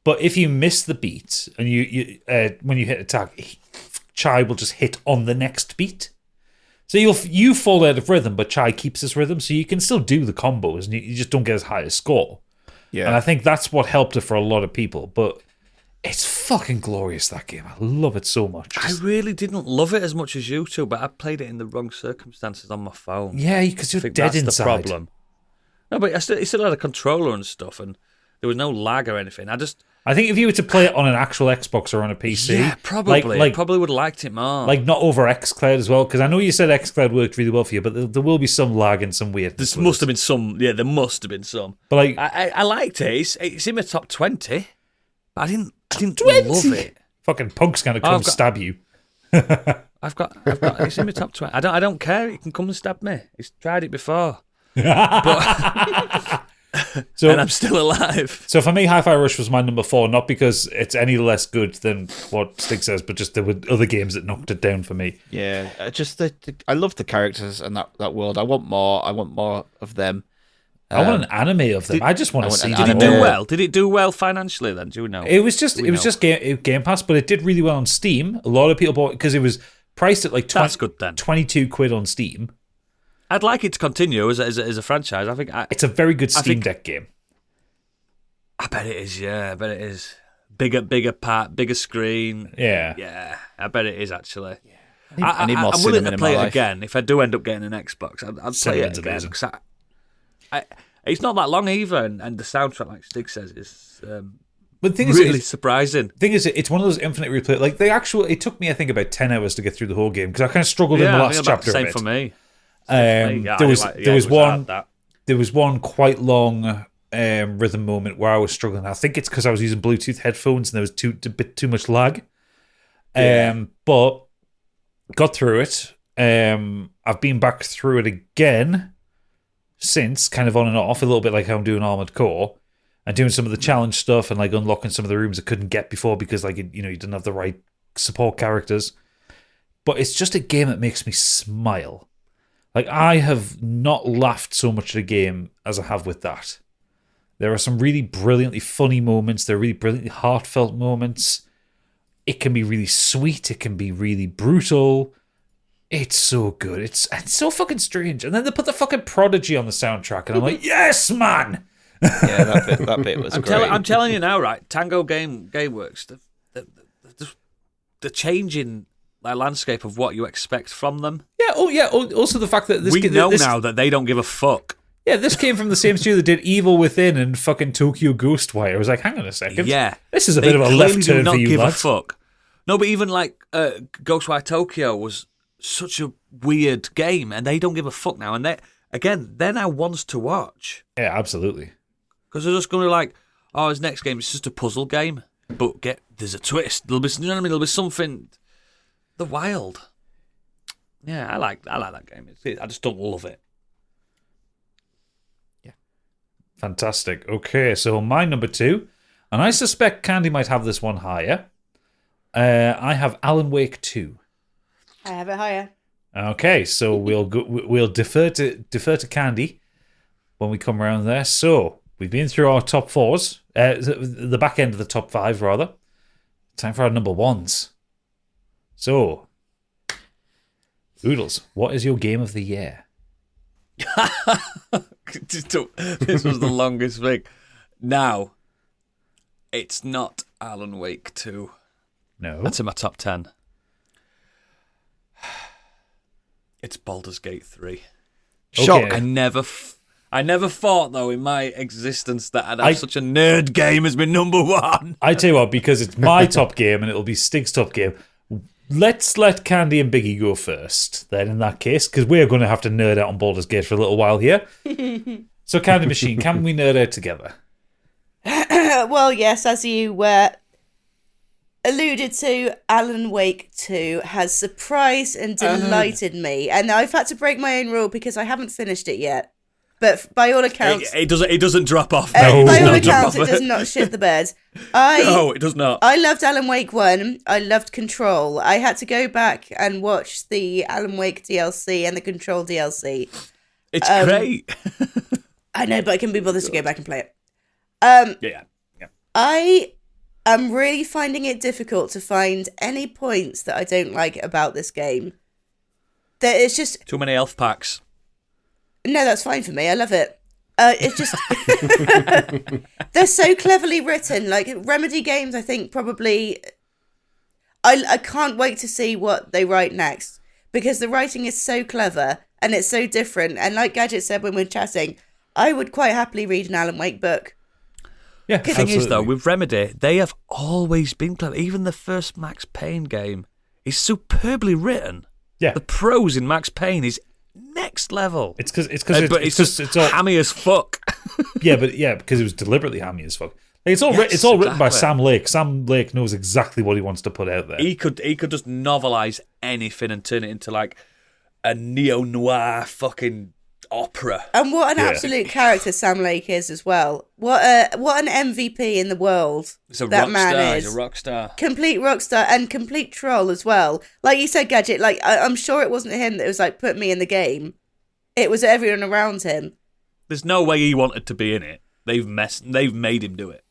But if you miss the beat and you when you hit attack, Chai will just hit on the next beat. So you fall out of rhythm, but Chai keeps his rhythm, so you can still do the combos, and you just don't get as high a score. Yeah, and I think that's what helped it for a lot of people. But It's fucking glorious, that game. I love it so much. I really didn't love it as much as you two, but I played it in the wrong circumstances on my phone. Yeah, because you're I think dead that's inside. the problem. No, but it still had a controller and stuff, and there was no lag or anything. I think if you were to play it on an actual Xbox or on a PC, yeah, probably, probably would have liked it more. Like not over xCloud as well, because I know you said xCloud worked really well for you, but there will be some lag and some weirdness. There must have been some. Yeah, there must have been some. But like, I liked it. It's in my top 20. But I didn't 20? love it. Fucking punk's gonna come stab you. I've got. It's in my top 20. I don't care. It can come and stab me. It's tried it before. But and I'm still alive. So for me, Hi-Fi Rush was my number 4, not because it's any less good than what Stig says, but just there were other games that knocked it down for me. Yeah, I love the characters and that world. I want more. I want more of them. I want an anime of them. I just want to see. Did it do well? Did it do well financially then? Do you know? It was just Game Pass, but it did really well on Steam. A lot of people bought it because it was priced at like That's good then. 22 quid on Steam. I'd like it to continue as a franchise. I think it's a very good Steam Deck game. I bet it is. Yeah, I bet it is. Bigger part, bigger screen. Yeah. I bet it is actually. Yeah. I need more I'm willing cinema to in play my it life. again if I do end up getting an Xbox. I'd play it again because it's not that long either, and the soundtrack, like Stig says, is but the thing really is, surprising. The thing is, it's one of those infinite replay. Like it took me, I think, about 10 hours to get through the whole game because I kind of struggled in the last chapter. Same of it. for me. There was one quite long rhythm moment where I was struggling. I think it's because I was using Bluetooth headphones and there was a bit too much lag. But got through it. I've been back through it again since, kind of on and off, a little bit like how I'm doing Armored Core and doing some of the challenge stuff and like unlocking some of the rooms I couldn't get before because like you didn't have the right support characters. But it's just a game that makes me smile. Like, I have not laughed so much at a game as I have with that. There are some really brilliantly funny moments. There are really brilliantly heartfelt moments. It can be really sweet. It can be really brutal. It's so good. It's so fucking strange. And then they put the fucking Prodigy on the soundtrack, and I'm like, yes, man! Yeah, that bit was great. I'm telling you now, right? Tango Gameworks, the changing landscape of what you expect from them. Yeah. Oh, yeah. Also, the fact that we know now that they don't give a fuck. Yeah, this came from the same studio that did Evil Within and fucking Tokyo Ghostwire. I was like, hang on a second. Yeah, this is a bit of a left turn for you, give lads. A fuck. No, but even like Ghostwire Tokyo was such a weird game, and they don't give a fuck now. And they're now ones to watch. Yeah, absolutely. Because they're just going to be like, oh, his next game is just a puzzle game, but there's a twist. There'll be, there'll be something. The Wild. Yeah, I like that game. I just don't love it. Yeah. Fantastic. Okay, so my number 2, and I suspect Candy might have this one higher. I have Alan Wake 2. I have it higher. Okay, so we'll defer to Candy when we come around there. So we've been through our top 4s, the back end of the top 5 rather. Time for our number 1s. So, Oodles, what is your game of the year? This was the longest thing. Now, it's not Alan Wake 2. No. That's in my top 10. It's Baldur's Gate 3. Shock. Okay. I never thought, though, in my existence that I'd have such a nerd game as my number 1. I tell you what, because it's my top game and it'll be Stig's top game, let's let Candy and Biggie go first, then, in that case, because we're going to have to nerd out on Baldur's Gate for a little while here. So, Candy Machine, can we nerd out together? Well, yes, as you alluded to, Alan Wake 2 has surprised and delighted me. And I've had to break my own rule because I haven't finished it yet. But by all accounts... It doesn't drop off. No. By all accounts, it does not shit the bed. No, it does not. I loved Alan Wake 1. I loved Control. I had to go back and watch the Alan Wake DLC and the Control DLC. It's great. I know, but I can be bothered to go back and play it. Yeah. I am really finding it difficult to find any points that I don't like about this game. That it's just... Too many elf packs. No, that's fine for me. I love it. It's just they're so cleverly written. Like Remedy games, I think probably. I can't wait to see what they write next because the writing is so clever and it's so different. And like Gadget said when we were chatting, I would quite happily read an Alan Wake book. Yeah, the thing is though, with Remedy, they have always been clever. Even the first Max Payne game is superbly written. Yeah, the prose in Max Payne is next level. It's because it's all hammy as fuck. because it was deliberately hammy as fuck. Like, it's all written by Sam Lake. Sam Lake knows exactly what he wants to put out there. He could just novelize anything and turn it into like a neo-noir fucking opera. And what an absolute character Sam Lake is as well. What an MVP in the world that man is. He's a rock star. Complete rock star and complete troll as well. Like you said, Gadget, like I'm sure it wasn't him that was like, put me in the game. It was everyone around him. There's no way he wanted to be in it. They've made him do it.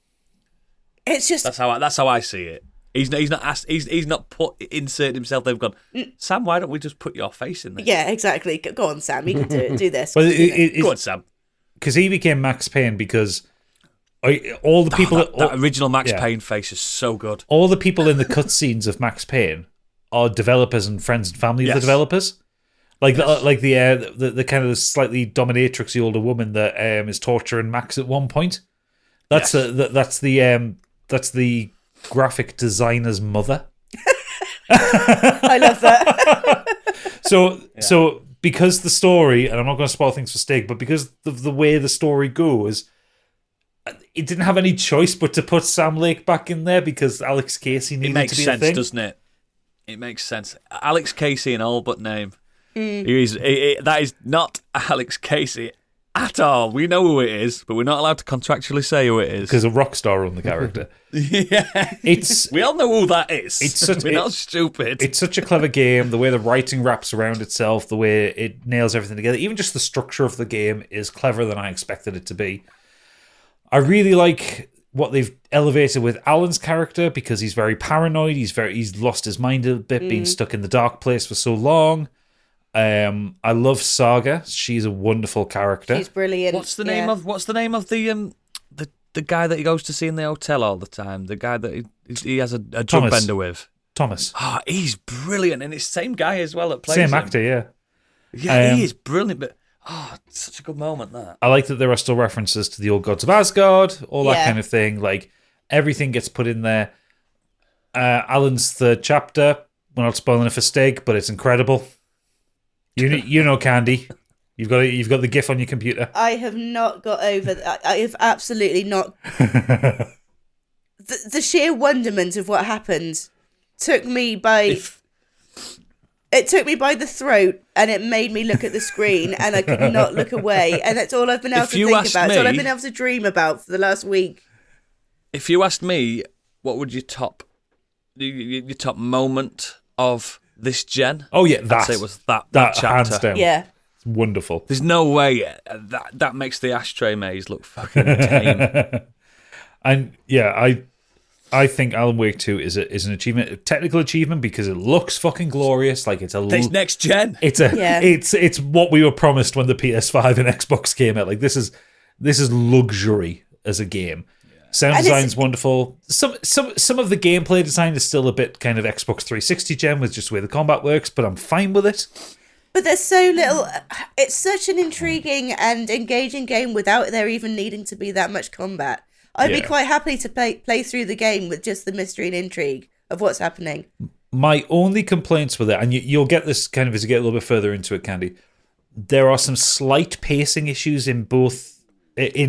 It's just that's how I see it. He's not asked. He's not inserted himself. They've gone, Sam. Why don't we just put your face in there? Yeah, exactly. Go on, Sam. You can do it. Do this. Well, go on, Sam. Because he became Max Payne because all the people that original Max Payne face is so good. All the people in the cutscenes of Max Payne are developers and friends and family of the developers. Like the kind of slightly dominatrixy older woman that is torturing Max at one point. That's that's the graphic designer's mother. I love that. So because the story, and I'm not going to spoil things for Stig, but because of the way the story goes, it didn't have any choice but to put Sam Lake back in there because Alex Casey needed to be a thing. It makes sense, doesn't it? It makes sense. Alex Casey in all but name. That is not Alex Casey at all. We know who it is, but we're not allowed to contractually say who it is. Because a rock star on the character. Yeah. We all know who that is. We're not stupid. It's such a clever game. The way the writing wraps around itself, the way it nails everything together. Even just the structure of the game is cleverer than I expected it to be. I really like what they've elevated with Alan's character because he's very paranoid. He's lost his mind a bit, being stuck in the dark place for so long. I love Saga. She's a wonderful character. She's brilliant. What's the name of the guy that he goes to see in the hotel all the time? The guy that he has a drug bender with. Thomas. Oh, he's brilliant, and it's the same guy as well that plays him. Same actor, yeah. Yeah, he is brilliant, but it's such a good moment, that. I like that there are still references to the old gods of Asgard, all that kind of thing. Like, everything gets put in there. Alan's third chapter. We're not spoiling it for Stig, but it's incredible. You know, Candy. You've got the GIF on your computer. I have not got over that. I have absolutely not. The sheer wonderment of what happened took me by. It took me by the throat, and it made me look at the screen, and I could not look away. And that's all I've been able to think about. It's all I've been able to dream about for the last week. If you asked me, what would your top moment of this gen? Oh yeah, I'd say it was that chapter. Hands down. Yeah, it's wonderful. There's no way that makes the ashtray maze look fucking tame. And yeah, I think Alan Wake 2 is an achievement, a technical achievement, because it looks fucking glorious. Like it's next gen. It's what we were promised when the PS5 and Xbox came out. Like this is luxury as a game. Sound design's wonderful. Some of the gameplay design is still a bit kind of Xbox 360 gen with just the way the combat works, but I'm fine with it. But there's so little. It's such an intriguing and engaging game without there even needing to be that much combat. I'd be quite happy to play through the game with just the mystery and intrigue of what's happening. My only complaints with it, and you'll get this kind of as you get a little bit further into it, Candy, there are some slight pacing issues in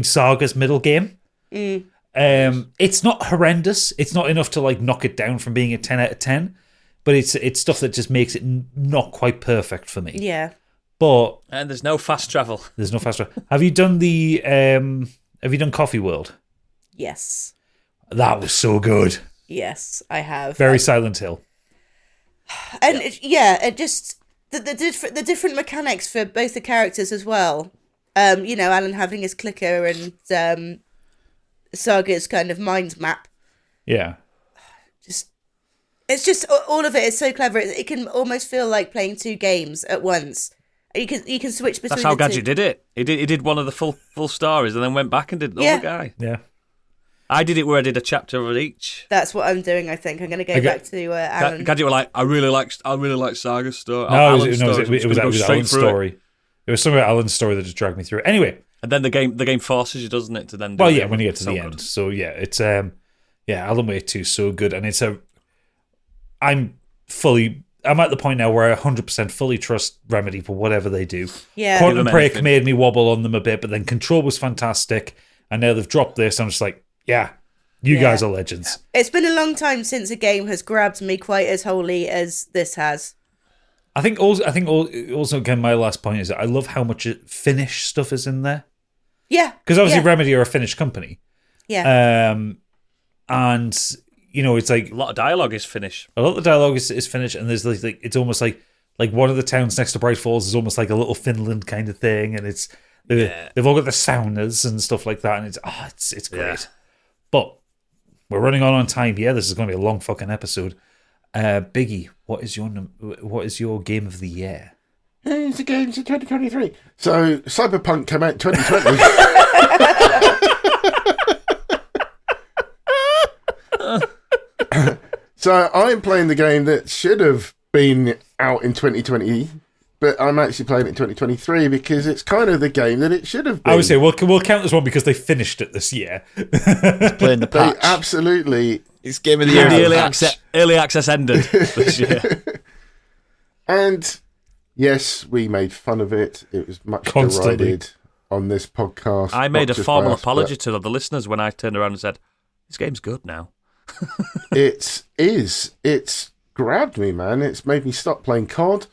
Saga's middle game. It's not horrendous. It's not enough to like knock it down from being a 10 out of 10, but it's stuff that just makes it not quite perfect for me. Yeah. And there's no fast travel. Have you done Coffee World? Yes. That was so good. Yes, I have. Very Silent Hill. And it just the different mechanics for both the characters as well. Alan having his clicker and Saga's kind of mind map. Yeah. It's just all of it is so clever. It can almost feel like playing two games at once. You can switch between. That's how the Gadget two. did it. He did one of the full stories and then went back and did the other guy. Yeah. I did it where I did a chapter of each. That's what I'm doing. I think I'm going to go back to Alan. Gadget were like, I really like Saga's story. No, Alan's it was Alan's story. It was some of Alan's story that just dragged me through. Anyway, and then the game forces you, doesn't it, to then. When you get to the end. So yeah, it's Alan Wake 2 is so good, and it's I'm at the point now where I 100% fully trust Remedy for whatever they do. Yeah. Quantum Break made me wobble on them a bit, but then Control was fantastic, and now they've dropped this. I'm just like, yeah, you guys are legends. It's been a long time since a game has grabbed me quite as wholly as this has. I think also again, my last point is that I love how much Finnish stuff is in there. Yeah, because obviously Remedy are a Finnish company. Yeah, and it's like a lot of dialogue is Finnish. A lot of the dialogue is Finnish, and there's like it's almost like one of the towns next to Bright Falls is almost like a little Finland kind of thing, and they've all got the saunas and stuff like that, and it's great. Yeah. But we're running on time here. This is going to be a long fucking episode. Biggie, what is your game of the year? It's the games of 2023. So Cyberpunk came out in 2020. So I'm playing the game that should have been out in 2020, but I'm actually playing it in 2023 because it's kind of the game that it should have been. I would say we'll count this one because they finished it this year. Playing the patch. They absolutely. It's game of the year. The early access ended this year. And yes, we made fun of it. It was much derided on this podcast. I made a formal apology to the listeners when I turned around and said, "This game's good now." It's grabbed me, man. It's made me stop playing COD.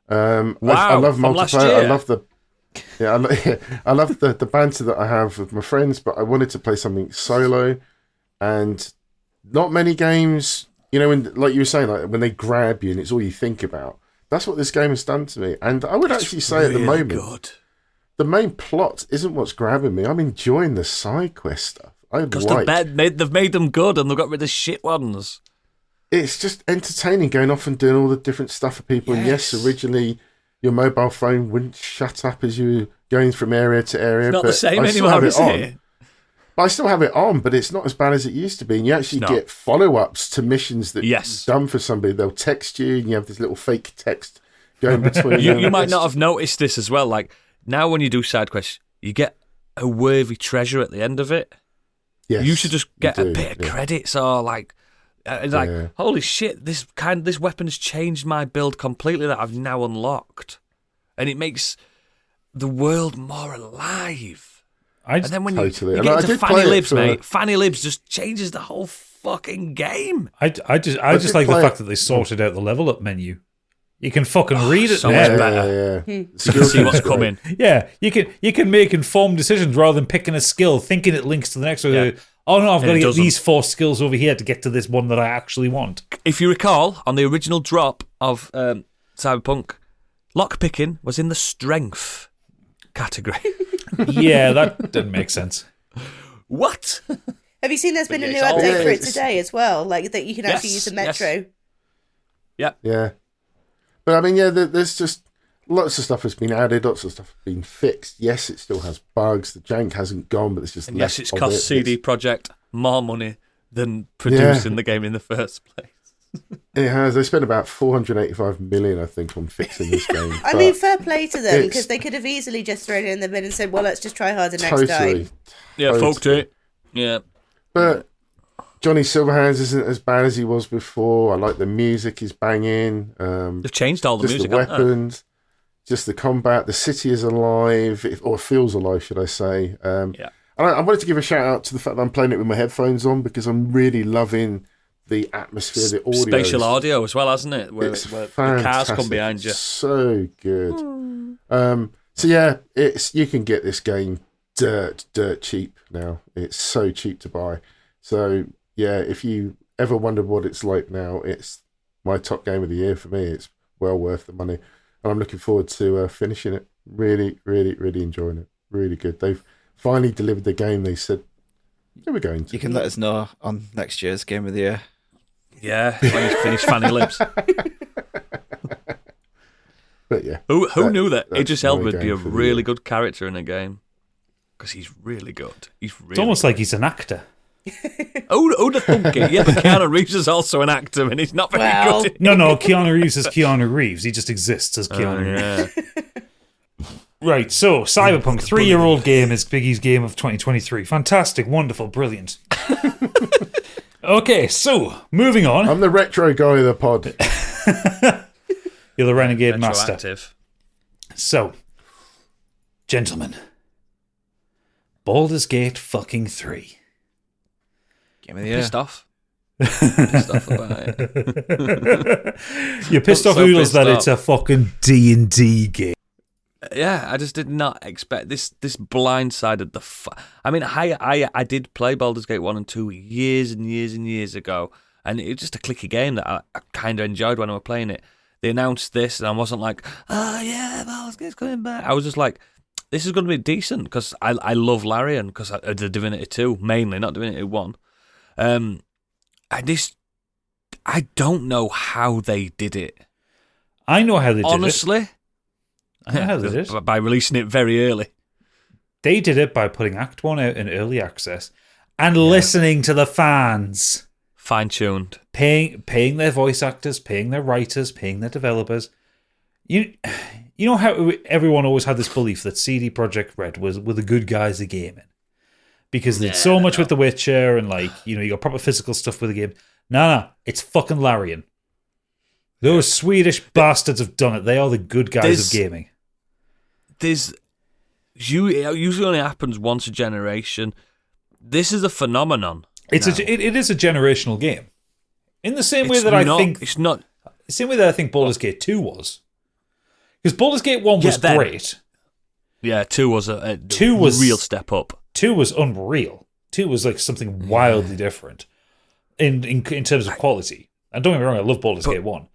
Wow, I love multiplayer. I love I love the banter that I have with my friends, but I wanted to play something solo, and not many games, when, like you were saying, like when they grab you and it's all you think about. That's what this game has done to me, and I would actually say at the moment, the main plot isn't what's grabbing me. I'm enjoying the side quest stuff. Because they've made them good and they've got rid of shit ones. It's just entertaining going off and doing all the different stuff for people. Yes. And yes, originally your mobile phone wouldn't shut up as you were going from area to area. It's not the same anymore, is it? I still have it on, but it's not as bad as it used to be. And you actually get follow-ups to missions that you've done for somebody. They'll text you and you have this little fake text going between them. You might not have noticed this as well. Like, now when you do side quests, you get a worthy treasure at the end of it. Yes, you should just get a bit of credits or holy shit, this weapon has changed my build completely that I've now unlocked. And it makes the world more alive. And then when you get into Fanny Libs, mate, Fanny Libs just changes the whole fucking game. I just like the fact that they sorted out the level up menu. You can fucking read it so much better. Yeah. You can see what's coming. Yeah, you can make informed decisions rather than picking a skill, thinking it links to the next one. Yeah. Oh no, I've got to get these 4 skills over here to get to this one that I actually want. If you recall, on the original drop of Cyberpunk, lockpicking was in the strength category. Yeah, that didn't make sense. What? Have you seen there's been a new update for it today as well? Like that you can actually use the Metro. Yes. Yeah. But I mean, there's just lots of stuff has been added, lots of stuff has been fixed. Yes, it still has bugs. The jank hasn't gone, but it's just less. Yes, it's cost CD Projekt more money than producing the game in the first place. It has. They spent about 485 million, I think, on fixing this game. I mean, fair play to them because they could have easily just thrown it in the bin and said, "Well, let's just try harder next time." Yeah, fucked it. Yeah, but Johnny Silverhands isn't as bad as he was before. I like the music; is banging. They've changed all the music. The weapons, just the combat. The city is alive, or feels alive, should I say? And I wanted to give a shout out to the fact that I'm playing it with my headphones on because I'm really loving the atmosphere, the audio. Spatial audio as well, hasn't it? Where the cars come behind you. So good. So yeah, you can get this game dirt cheap now. It's so cheap to buy. So yeah, if you ever wondered what it's like now, it's my top game of the year for me. It's well worth the money. And I'm looking forward to finishing it. Really, really, really enjoying it. Really good. They've finally delivered the game they said they were going to. You can let us know on next year's game of the year. Yeah, when you finish Fanny Libs. But yeah. Who knew that Idris my Elba would be game a for the really year. good character in a game? Because he's really good. It's almost like he's an actor. Who'd have thunk it? Yeah, but Keanu Reeves is also an actor, and he's not very good. No, Keanu Reeves is Keanu Reeves. He just exists as Keanu Reeves. Yeah. Right, so Cyberpunk, 3-year-old game, is Biggie's game of 2023. Fantastic, wonderful, brilliant. Okay, so moving on. I'm the retro guy of the pod. You're the renegade master. Retroactive. So, gentlemen, Baldur's Gate fucking 3. Game of the year. Pissed off. Pissed off about it. You're pissed I'm off, so Oodles, pissed that off. it's a fucking D&D game. Yeah, I just did not expect this. This blindsided the. I mean, I did play Baldur's Gate 1 and 2 years and years and years ago, and it was just a clicky game that I kind of enjoyed when I was playing it. They announced this, and I wasn't like, oh yeah, Baldur's Gate's coming back. I was just like, this is going to be decent because I love Larian because the Divinity 2 mainly, not Divinity 1. And this, I don't know how they did it. I know how they did Honestly. it. I know how they did it. By releasing it very early. They did it by putting Act 1 out in early access and listening to the fans. Fine-tuned. Paying their voice actors, paying their writers, paying their developers. You know how everyone always had this belief that CD Projekt Red were the good guys of gaming? Because they did so much with The Witcher and you got proper physical stuff with the game. No, it's fucking Larian. Those Swedish bastards have done it. They are the good guys of gaming. It usually only happens once a generation. This is a phenomenon. It is a generational game. In the same way that it's not. The same way that I think Baldur's Gate 2 was. Because Baldur's Gate 1 was great. Yeah, 2 was a real step up. 2 was unreal. 2 was like something wildly different in terms of quality. And don't get me wrong, I love Baldur's Gate 1.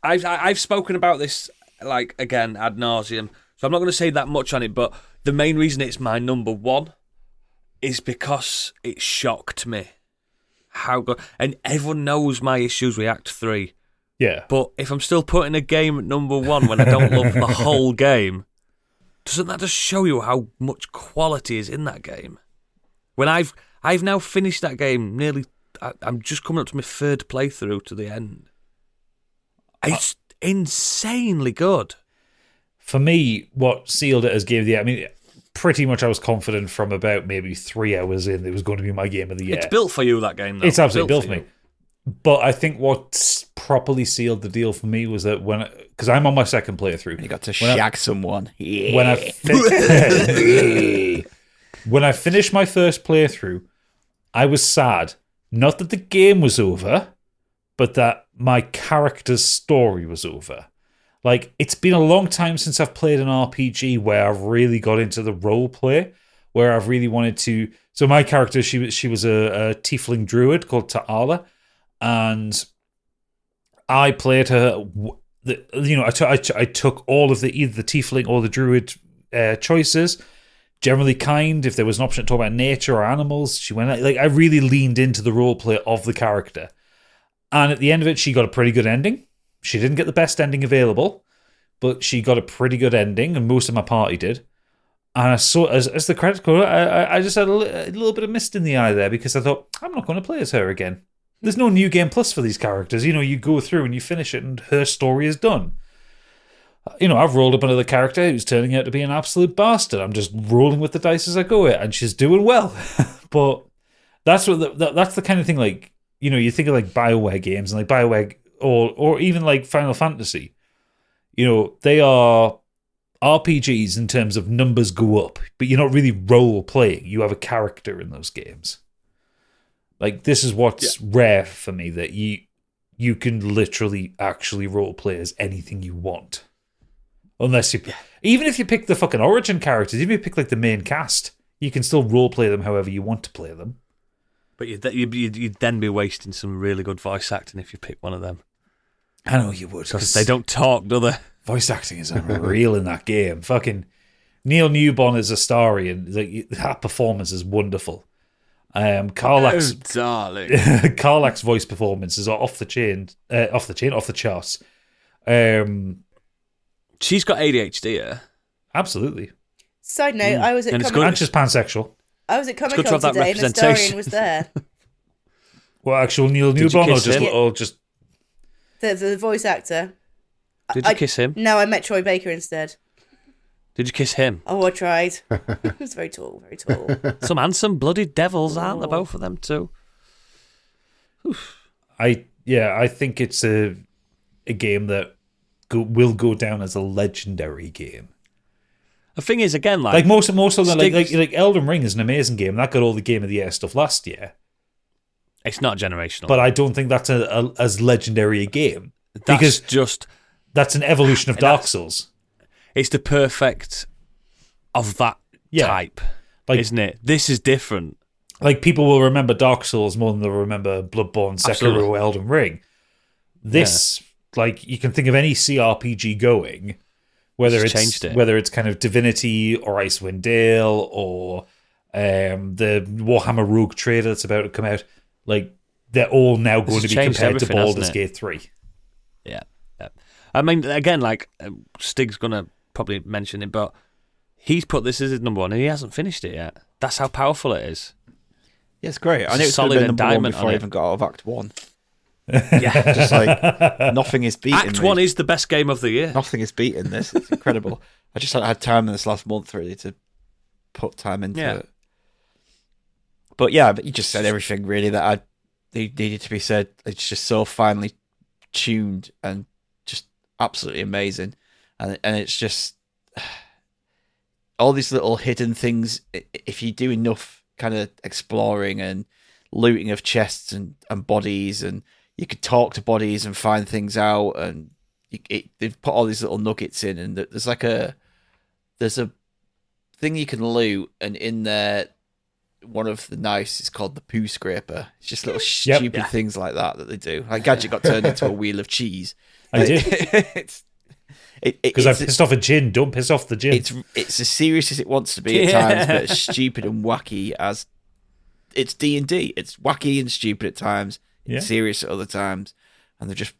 I've spoken about this again ad nauseum, so I'm not going to say that much on it. But the main reason it's my number one is because it shocked me how good. And everyone knows my issues with Act 3. Yeah. But if I'm still putting a game at number one when I don't love the whole game, doesn't that just show you how much quality is in that game? When I've now finished that game I'm just coming up to my third playthrough to the end. It's insanely good. For me, what sealed it as game of the year, I mean, pretty much I was confident from about maybe 3 hours in it was going to be my game of the year. It's built for you, that game, though. It's absolutely built for me. But I think what properly sealed the deal for me was that because I'm on my second playthrough. And you got to shag someone. Yeah. When I finished my first playthrough, I was sad. Not that the game was over, but that my character's story was over. It's been a long time since I've played an RPG where I've really got into the role play, where I've really wanted to. So my character, she was a tiefling druid called Ta'ala, and I played her. I took all of either the tiefling or the druid choices. Generally kind. If there was an option to talk about nature or animals, she went. I really leaned into the role play of the character, and at the end of it, she got a pretty good ending. She didn't get the best ending available, but she got a pretty good ending, and most of my party did. And I saw, as the credits go, I just had a little bit of mist in the eye there because I thought, I'm not going to play as her again. There's no new game plus for these characters. You go through and you finish it, and her story is done. I've rolled up another character who's turning out to be an absolute bastard. I'm just rolling with the dice as I go, and she's doing well. But that's that's the kind of thing. You think of BioWare games and BioWare. Or even Final Fantasy, they are RPGs in terms of numbers go up, but you're not really role playing. You have a character in those games. This is what's rare for me, that you can literally actually role play as anything you want, unless even if you pick the fucking origin characters, even if you pick the main cast, you can still role play them however you want to play them. But you'd then be wasting some really good voice acting if you pick one of them. I know you would. Because they don't talk, do they? Voice acting is unreal in that game. Fucking Neil Newbon is a Astarion, and that performance is wonderful. Karlach's darling. Karlach's voice performance is off the charts. She's got ADHD, yeah. Absolutely. Side note, I was at And it's Comic And she's pansexual. good to Con have that today, and representation. Astarion was there. Well, actual Neil Did you Newborn, kiss him? or just The voice actor. Did you kiss him? No, I met Troy Baker instead. Did you kiss him? Oh, I tried. He was very tall, very tall. Some handsome bloody devils, aren't they, both of them too? I think it's a game that will go down as a legendary game. The thing is, again, Like most of them, Stig's- like Elden Ring is an amazing game. That got all the Game of the Year stuff last year. it's not generational. But I don't think that's as legendary a game. That's because just that's an evolution of Dark Souls. it's the perfect of that type, Like- isn't it? This is different. Like, people will remember Dark Souls more than they'll remember Bloodborne, Sekiro, Absolutely. Elden Ring. This, like, you can think of any CRPG going, whether It's it's changed it. whether it's kind of Divinity or Icewind Dale or the Warhammer Rogue Trader that's about to come out. Like, they're all now going to has be changed compared to everything, hasn't Baldur's it? Gate 3. Yeah. I mean, again, like Stig's gonna probably mention it, but he's put this as his number one, and he hasn't finished it yet. That's how powerful it is. Yeah, it's great. I It's knew a it was going to solid be number one indictment before on I it. even got out of Act 1. Yeah. Just like, nothing is beating Act me. 1 is the best game of the year. Nothing is beating this. It's incredible. I just had time in this last month, really, to put time into it. But yeah, but you just said everything, really, that needed to be said. It's just so finely tuned and just absolutely amazing. And it's just all these little hidden things. If you do enough kind of exploring and looting of chests and bodies, and you could talk to bodies and find things out, and they've put all these little nuggets in, and there's a thing you can loot, and in there, one of the knives is called the poo scraper. It's just little stupid things like that they do. Like Gadget got turned into a wheel of cheese. I did. Because I've pissed off a gin. Don't piss off the gin. It's as serious as it wants to be at times, but as stupid and wacky as it's D&D. It's wacky and stupid at times. It's serious at other times, and they've just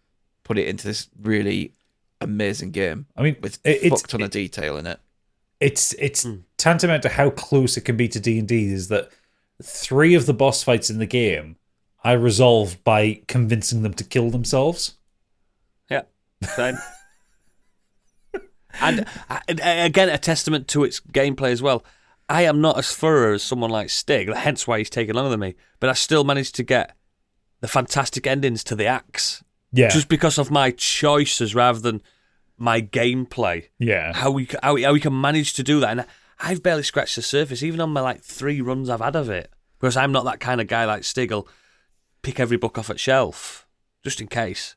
put it into this really amazing game. I mean, with it's fuck ton of detail in it. It's tantamount to how close it can be to D&D. Is that 3 of the boss fights in the game I resolved by convincing them to kill themselves. Yeah. Same. And again, a testament to its gameplay as well. I am not as thorough as someone like Stig, hence why he's taken longer than me, but I still managed to get the fantastic endings to the axe. Yeah. Just because of my choices rather than my gameplay. Yeah. How we can manage to do that. And I've barely scratched the surface, even on my 3 runs I've had of it. Because I'm not that kind of guy like Stig will pick every book off at shelf, just in case.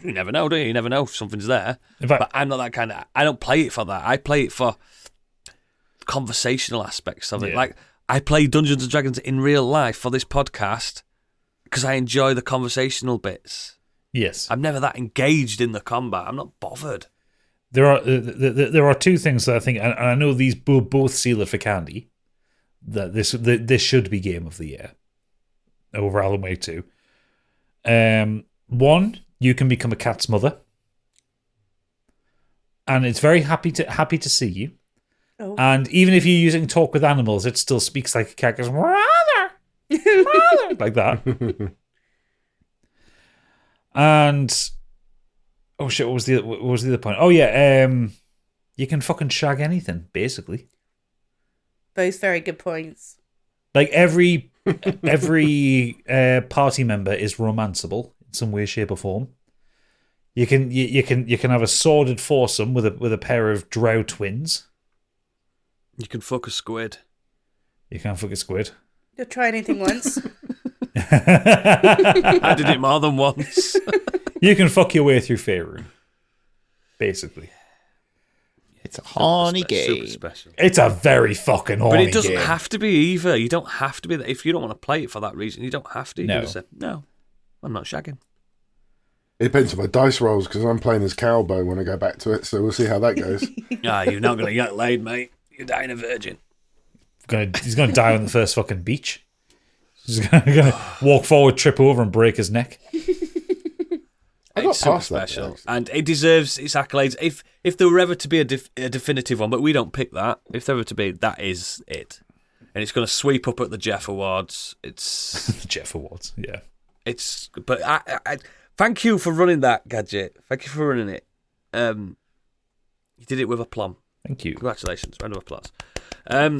You never know, do you? You never know if something's there. In fact, But I'm not that kind of... I don't play it for that. I play it for conversational aspects of it. Yeah. Like, I play Dungeons & Dragons in real life for this podcast because I enjoy the conversational bits. yes. I'm never that engaged in the combat. I'm not bothered. There are 2 things that I think, and I know these both seal it for Candy, that this should be Game of the Year over Alan Wake 2. 1, you can become a cat's mother, and it's very happy to see you. Oh. And even if you're using talk with animals, it still speaks like a cat. Goes, "Mother, mother," like that. And oh shit, what was the other point? Oh yeah, you can fucking shag anything basically. Both very good points. Like every party member is romanceable in some way, shape, or form. You can have a sordid foursome with a pair of drow twins. You can fuck a squid. You can't fuck a squid. You'll try anything once. I did it more than once. You can fuck your way through Faerun. Basically. It's a horny Super game. special. It's a very fucking horny But it doesn't game. have to be either. You don't have to be that. If you don't want to play it for that reason, you don't have to. You No. can just say, no, I'm not shagging. It depends on my dice rolls because I'm playing as Cowboy when I go back to it, so we'll see how that goes. You're not going to get laid, mate. You're dying a virgin. He's gonna die on the first fucking beach. He's gonna walk forward, trip over, and break his neck. It's super special, and it deserves its accolades. If there were ever to be a definitive one, but we don't pick that. If there were to be, that is it, and it's going to sweep up at the Jeff Awards. It's the Jeff Awards, yeah. But I thank you for running that, Gadget. Thank you for running it. You did it with aplomb. Thank you. Congratulations. Round of applause.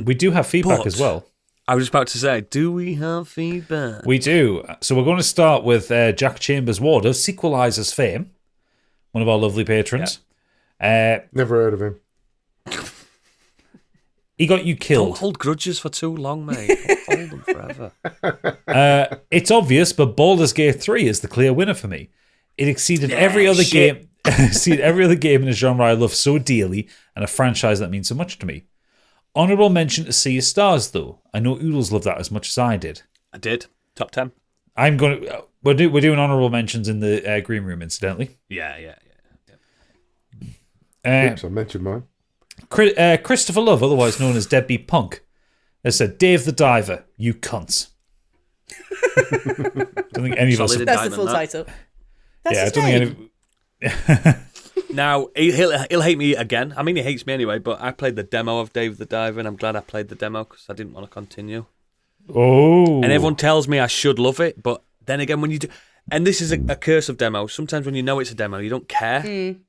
We do have feedback as well. I was about to say, do we have feedback? We do. So we're going to start with Jack Chambers Ward of Sequelizers fame, one of our lovely patrons. Never heard of him. He got you killed. Don't hold grudges for too long, mate. Hold them forever. It's obvious, but Baldur's Gate 3 is the clear winner for me. It exceeded every other game. Exceeded every other game in a genre I love so dearly, and a franchise that means so much to me. Honourable mention to Sea of Stars, though. I know Oodles loved that as much as I did. I did. Top 10. We're doing honourable mentions in the green room, incidentally. Yeah. Oops, I mentioned mine. Christopher Love, otherwise known as Deadbeat Punk, has said, Dave the Diver, you cunts. Don't think any of us... That's the full title. That's his name. Now, he'll hate me again. I mean, he hates me anyway, but I played the demo of Dave the Diver, and I'm glad I played the demo because I didn't want to continue. Oh. And everyone tells me I should love it, but then again, when you do... And this is a curse of demos. Sometimes when you know it's a demo, you don't care. Do you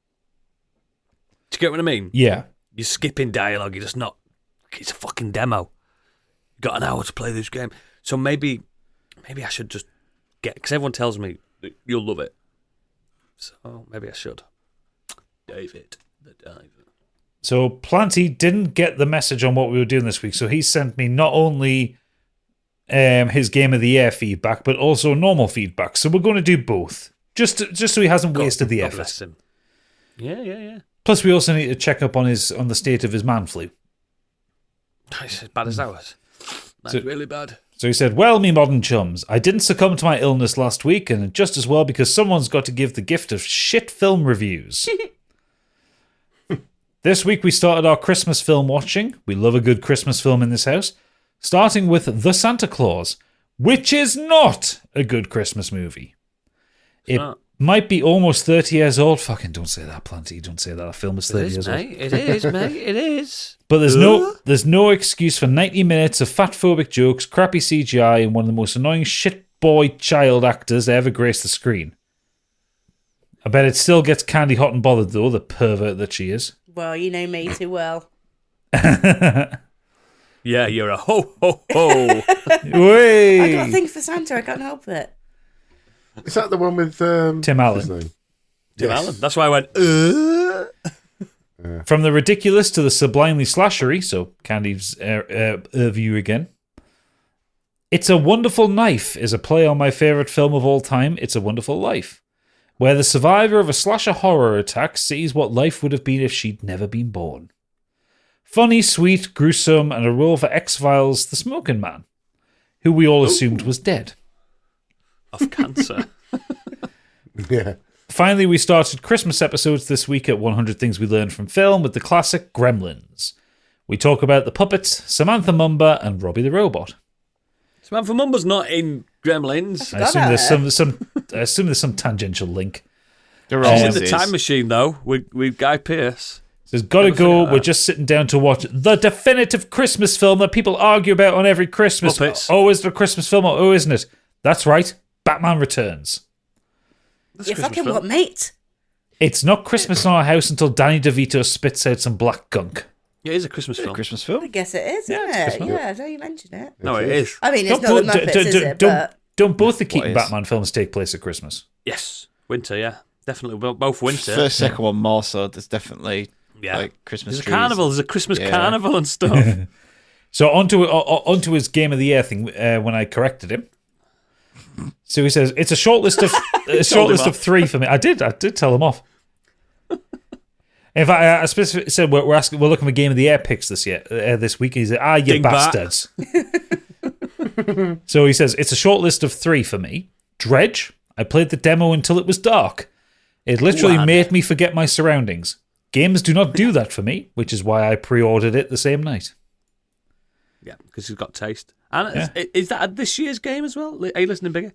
get what I mean? Yeah. You're skipping dialogue. You're just not... It's a fucking demo. You've got an hour to play this game. So maybe I should just get... Because everyone tells me that you'll love it. So maybe I should. David the Diver. So Planty didn't get the message on what we were doing this week, so he sent me not only his Game of the Year feedback, but also normal feedback. So we're going to do both, just so he hasn't wasted the effort. Bless him. Yeah. Plus, we also need to check up on the state of his man flu. It's as bad as ours. That's really bad. So he said, well, me modern chums, I didn't succumb to my illness last week, and just as well because someone's got to give the gift of shit film reviews. This week we started our Christmas film watching. We love a good Christmas film in this house. Starting with The Santa Claus, which is not a good Christmas movie. It might be almost 30 years old. Fucking don't say that, Planty. Don't say that. That film is 30 years old. It is, mate. It is. But there's no excuse for 90 minutes of fatphobic jokes, crappy CGI, and one of the most annoying shit boy child actors to ever grace the screen. I bet it still gets Candy hot and bothered, though, the pervert that she is. Well, you know me too well. Yeah, you're a ho-ho-ho. I got a thing for Santa. I can't help it. Is that the one with Tim Allen? Tim Allen. That's why I went, From the ridiculous to the sublimely slashery, so Candy's view again. It's a Wonderful Knife is a play on my favourite film of all time, It's a Wonderful Life, where the survivor of a slasher horror attack sees what life would have been if she'd never been born. Funny, sweet, gruesome, and a role for X-Files' The Smoking Man, who we all assumed was dead. Of cancer. Yeah. Finally, we started Christmas episodes this week at 100 Things We Learned from Film with the classic Gremlins. We talk about the puppets, Samantha Mumba, and Robbie the Robot. Samantha Mumba's not in Gremlins. I assume there's some tangential link. She's in the time machine, though, with Guy Pearce. Says, gotta go, we're just sitting down to watch the definitive Christmas film that people argue about on every Christmas. Muppets. Oh, is it a Christmas film or oh, isn't it? That's right, Batman Returns. You fucking what, mate? It's not Christmas in our house until Danny DeVito spits out some black gunk. Yeah, it is a Christmas film. Christmas film? I guess it is, isn't it? Yeah, now you mention it. No, it is. I mean, it's not the Muppets, is it? Don't both the Keaton Batman films take place at Christmas? Yes, winter, yeah. Definitely, both winter. First, second one more so. There's definitely like Christmas trees. There's a Christmas carnival and stuff. So onto his Game of the Year thing when I corrected him. So he says it's a short list of of 3 for me. I did tell him off. In fact, I specifically said we're looking for Game of the Year picks this week. He said, you bastards. So he says it's a short list of 3 for me. Dredge. I played the demo until it was dark. It literally made me forget my surroundings. Games do not do that for me, which is why I pre-ordered it the same night. Yeah, because he's got taste. And is that this year's game as well? Are you listening, Biggie?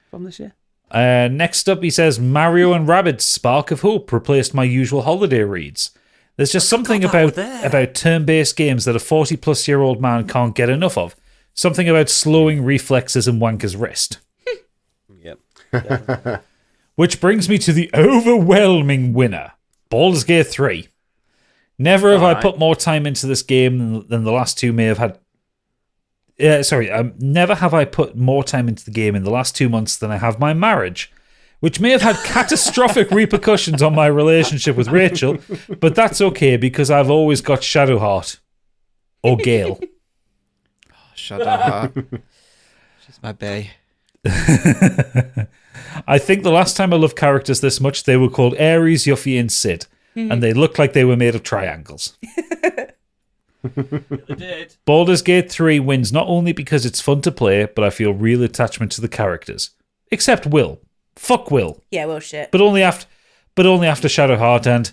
From this year? Next up, he says, Mario and Rabbids Spark of Hope replaced my usual holiday reads. There's just something about turn-based games that a 40-plus-year-old man can't get enough of. Something about slowing reflexes and wanker's wrist. Yep. Which brings me to the overwhelming winner, Baldur's Gate 3. Never have I put more time into this game than the last two may have had. Never have I put more time into the game in the last 2 months than I have my marriage, which may have had catastrophic repercussions on my relationship with Rachel, but that's okay because I've always got Shadowheart. Or Gale. Shadowheart. She's my bae. I think the last time I loved characters this much, they were called Ares, Yuffie, and Sid, and they looked like they were made of triangles. They did. Baldur's Gate 3 wins not only because it's fun to play, but I feel real attachment to the characters. Except Will. Fuck Will. Yeah, well, shit. But only after Shadowheart and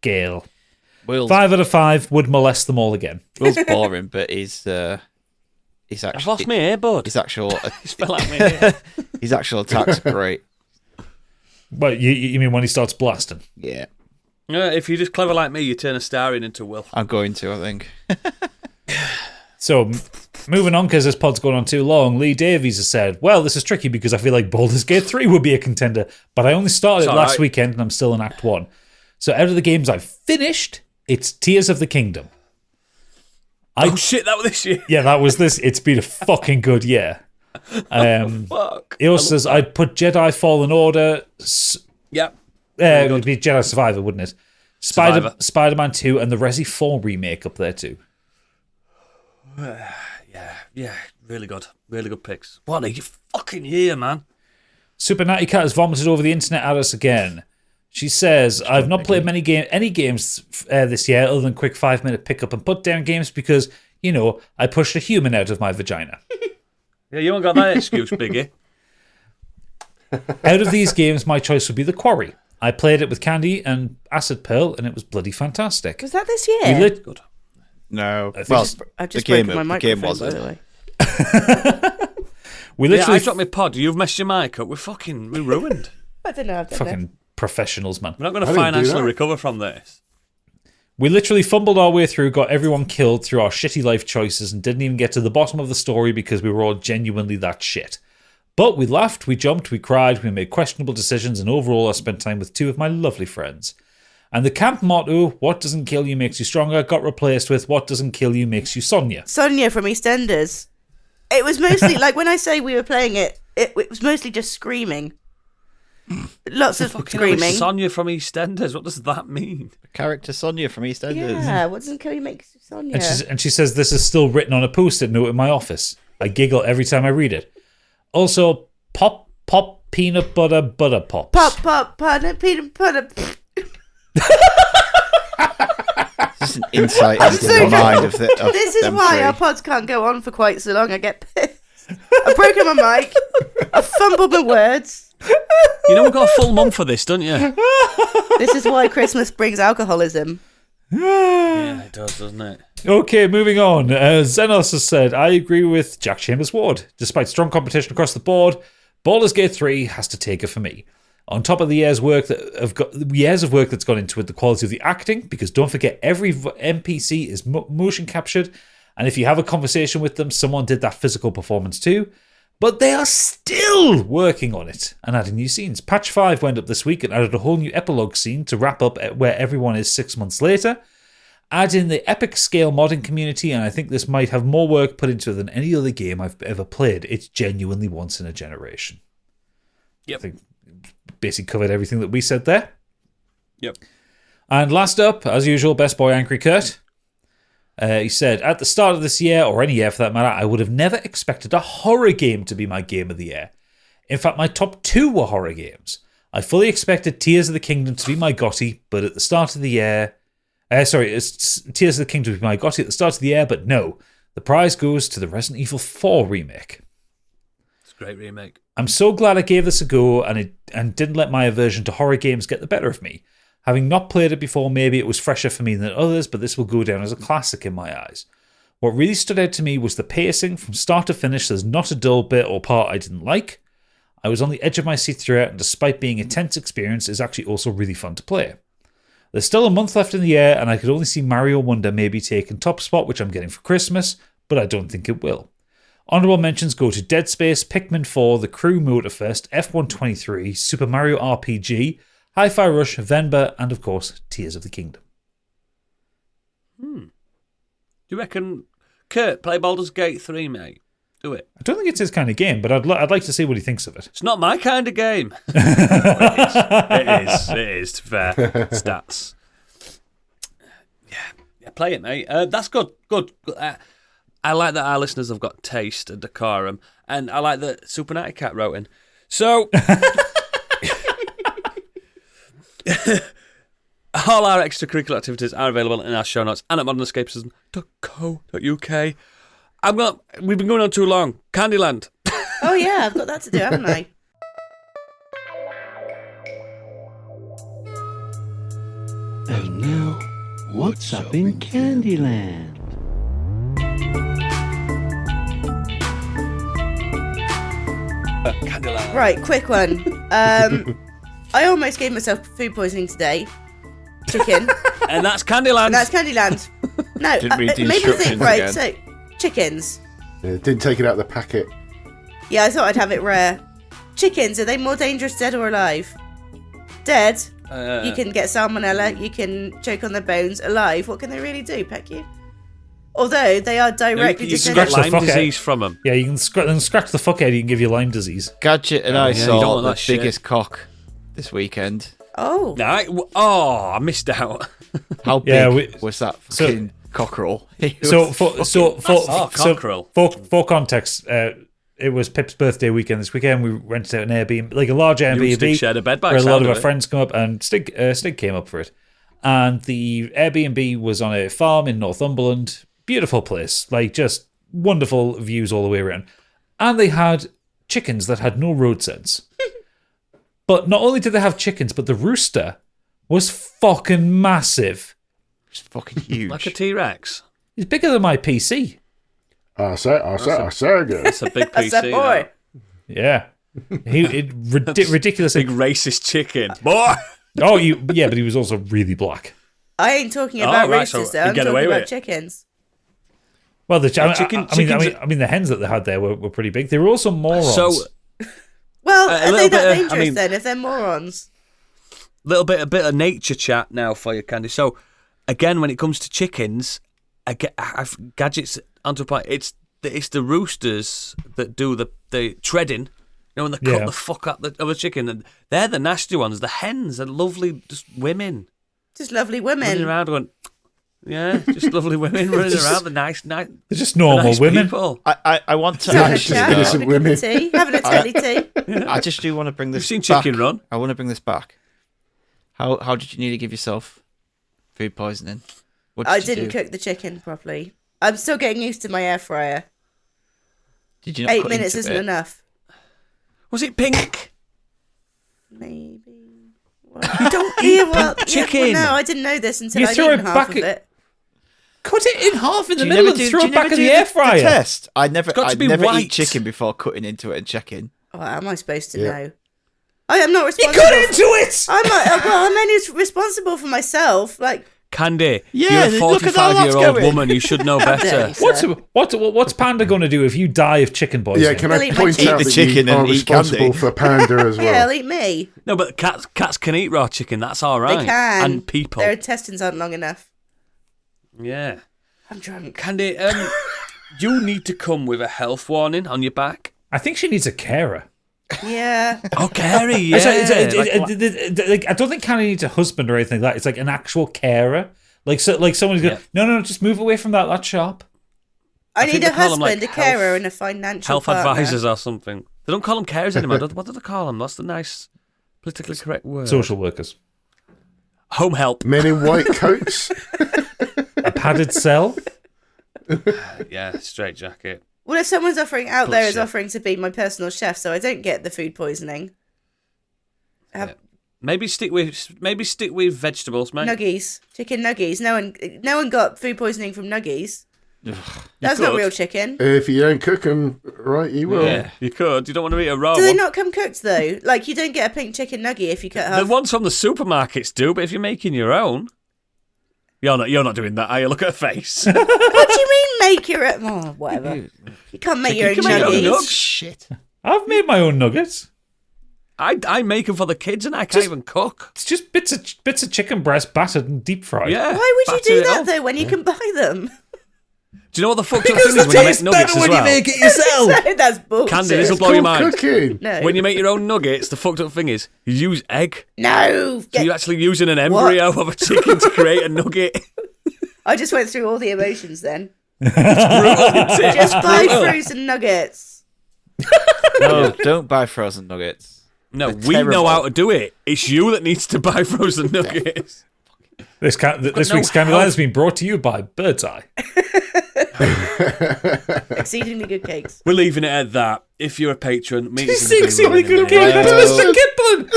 Gale. 5 out of 5 would molest them all again. Will's boring, but he's actually. I've lost my ear, bud. His actual. He's fell out my ear. His actual attacks are great. But you mean when he starts blasting? Yeah. If you're just clever like me, you turn a Starion into Will. I'm going to, I think. So, moving on, because this pod's going on too long, Lee Davies has said, well, this is tricky because I feel like Baldur's Gate 3 would be a contender, but I only started it last weekend and I'm still in Act 1. So out of the games I've finished, it's Tears of the Kingdom. Oh shit, that was this year? Yeah, that was this. It's been a fucking good year. Fuck. He also says, I'd put Jedi Fallen Order... Yep. It would be Jedi Survivor, wouldn't it? Spider-Man 2 and the Resi 4 remake up there too. Yeah, really good picks. What a fucking year, man. Super Natty Cat has vomited over the internet at us again. She says, I've not played any games this year other than quick 5-minute pick up and put down games because, I pushed a human out of my vagina. Yeah, you haven't got that excuse, Biggie. Out of these games, my choice would be The Quarry. I played it with Candy and Acid Pearl, and it was bloody fantastic. Was that this year? Good. No. Well, I just broke my microphone, by the way. I dropped my pod. You've messed your mic up. We're ruined. I don't know. Fucking professionals, man. We're not going to financially recover from this. We literally fumbled our way through, got everyone killed through our shitty life choices, and didn't even get to the bottom of the story because we were all genuinely that shit. But we laughed, we jumped, we cried, we made questionable decisions, and overall I spent time with 2 of my lovely friends. And the camp motto, what doesn't kill you makes you stronger, got replaced with what doesn't kill you makes you Sonia. Sonia from EastEnders. It was mostly, like when I say we were playing it, it was mostly just screaming. Lots of screaming. Sonia from EastEnders, what does that mean? Character Sonia from EastEnders. Yeah, what doesn't kill you makes you Sonia. And she says this is still written on a post-it note in my office. I giggle every time I read it. Also, pop, peanut butter, butter pops. Pop, peanut butter. This is an insight into the mind of This is why our pods can't go on for quite so long. I get pissed. I've broken my mic. I've fumbled my words. We've got a full month for this, don't you? This is why Christmas brings alcoholism. Yeah, it does, doesn't it? Okay, moving on. Zenos has said, I agree with Jack Chambers Ward. Despite strong competition across the board, Baldur's Gate 3 has to take it for me. On top of the years of work that's gone into it, the quality of the acting, because don't forget, every NPC is motion captured, and if you have a conversation with them, someone did that physical performance too. But they are still working on it and adding new scenes. Patch 5 went up this week and added a whole new epilogue scene to wrap up where everyone is 6 months later. Add in the epic scale modding community, and I think this might have more work put into it than any other game I've ever played. It's genuinely once in a generation. Yep. I think basically covered everything that we said there. Yep. And last up, as usual, Best Boy Angry Kurt. He said, at the start of this year, or any year for that matter, I would have never expected a horror game to be my game of the year. In fact, my top 2 were horror games. I fully expected Tears of the Kingdom to be my GOTY, but at the start of the year... Tears of the Kingdom to be my GOTY at the start of the year, but no. The prize goes to the Resident Evil 4 remake. It's a great remake. I'm so glad I gave this a go and didn't let my aversion to horror games get the better of me. Having not played it before, maybe it was fresher for me than others, but this will go down as a classic in my eyes. What really stood out to me was the pacing from start to finish. There's not a dull bit or part I didn't like. I was on the edge of my seat throughout, and despite being a tense experience, it's actually also really fun to play. There's still a month left in the year, and I could only see Mario Wonder maybe taking top spot, which I'm getting for Christmas, but I don't think it will. Honourable mentions go to Dead Space, Pikmin 4, The Crew Motorfest, F123, Super Mario RPG, Hi-Fi Rush, Venba, and of course, Tears of the Kingdom. Do you reckon Kurt play Baldur's Gate 3, mate? Do it. I don't think it's his kind of game, but I'd like to see what he thinks of it. It's not my kind of game. It is, to be fair. Stats. Yeah, play it, mate. That's good. I like that our listeners have got taste and decorum, and I like that Super Natty Cat wrote in. So, all our extracurricular activities are available in our show notes and at modernescapism.co.uk. We've been going on too long. Candyland. Oh yeah, I've got that to do, haven't I? And now, what's up in Candyland? Candyland. Right, quick one. I almost gave myself food poisoning today. Chicken. And that's Candyland. And that's Candyland. No, Didn't read the maybe instructions think, right, again. so, chickens. Yeah, didn't take it out of the packet. Yeah, I thought I'd have it rare. Chickens, are they more dangerous dead or alive? Dead, you can get salmonella, you can choke on their bones. Alive, what can they really do? Peck you? Although they are directly you can descended. get Lyme fuck out. disease from them. Yeah, you can scratch the fuck out of you and give you Lyme disease. Gadget and I you don't saw want the that shit. biggest cock this weekend. Oh. I missed out. How big Yeah, was that fucking cockerel? For context, it was Pip's birthday weekend this weekend. We rented out an Airbnb, like a large Airbnb, shared a bed by where a lot sound of of our it. friends come up, and Stig came up for it. And the Airbnb was on a farm in Northumberland. Beautiful place, like just wonderful views all the way around. And they had chickens that had no road sense. But not only did they have chickens, but the rooster was fucking massive. It's fucking huge. Like a T-Rex. It's bigger than my PC. I say good. It's a big That's PC. that boy. Yeah. Ridiculous. Big racist chicken. Boy! But he was also really black. I ain't talking about right, roosters, so though. you I'm get talking away with about it. chickens. Well, chickens the hens that they had there were pretty big. They were also morons. So, Well, A are little they that bit of- dangerous then, if they're morons? a bit of nature chat now for you, Candy. So, again, when it comes to chickens, Gadget's onto a point. It's the roosters that do the treading. You know, when they cut the fuck up of a chicken. And they're the nasty ones. The hens are lovely, just women. Just lovely Running women. around going, yeah, just lovely women running around. The nice They're just normal nice women. people. I want to Having a actually. chat, innocent having a cup women. of tea, having a telly tea. I just do want to bring this. You've seen Chicken back. Run? I want to bring this back. How did you need to give yourself food poisoning? What I you didn't do? cook the chicken properly. I'm still getting used to my air fryer. Did you not 8 cut minutes into isn't it? enough. Was it pink? Maybe. Well, You don't eat well, chicken. no, I didn't know this until You I'd throw eaten it half back of at- it. Cut it in half in the Do you middle never and do- throw do it you back never in do the air fryer. test. I never got to be never white. eat chicken before cutting into it and checking. Oh, how am I supposed to Yeah. know? I am not You responsible. cut into it! I'm only responsible for myself. Like, Candy, Yeah, you're a look at how that's 45-year-old going. woman. You should know better. What's Panda going to do if you die of chicken poisoning? Yeah, can They'll I eat my point chicken. out Eat the that you chicken are and eat responsible candy. for Panda as well? yeah, they'll eat me. No, but cats can eat raw chicken. That's all right. They can. And people. Their intestines aren't long enough. Yeah. I'm drunk. Candy, you need to come with a health warning on your back. I think she needs a carer. Yeah. Oh, Carrie, yeah. I don't think Candy needs a husband or anything like that. It's like an actual carer. Like someone's going, no, just move away from that shop. I think need a they call them, husband, like, a carer, health- and a financial health partner. advisors or something. They don't call them carers anymore. What do they call them? What's the nice, politically correct word? Social workers. Home help. Men in white coats. A padded cell. Yeah, straight jacket. Well, if someone's offering out there is Bullshit. offering to be my personal chef, so I don't get the food poisoning. Maybe stick with vegetables, mate. Nuggies, chicken nuggies. No one got food poisoning from nuggies. That's not real chicken. If you don't cook them right, you will. Yeah, you could. You don't want to eat a raw Do they one. not come cooked though? Like you don't get a pink chicken nugget if you cut half. The ones from the supermarkets do, but if you're making your own, you're not doing that, are you? Look at her face. What do you mean make your own? Oh, whatever. You can't make your own can make your own nuggets. nugs. Shit. I've made my own nuggets. I make them for the kids, and I can't even cook. It's just bits of chicken breast battered and deep fried. Yeah. Why would you batter do it that up. though when you can buy them? Do you know what the fucked up thing is when you make nuggets as well? it yourself. That's bullshit. Candy, this will It's blow your called mind. cooking. No. When you make your own nuggets, the fucked up thing is you use egg. No. So you're actually using an embryo of a chicken to create a nugget. I just went through all the emotions then. Brutal, isn't it? Just buy frozen nuggets. No, don't buy frozen nuggets. No, They're we know terrible. how to do it. It's you that needs to buy frozen nuggets. This no week's Candyland has been brought to you by Birdseye. Exceedingly good cakes. We're leaving it at that. If you're a patron, meet us in the Six green room really in a good minute. game. That's Mr. Kipling.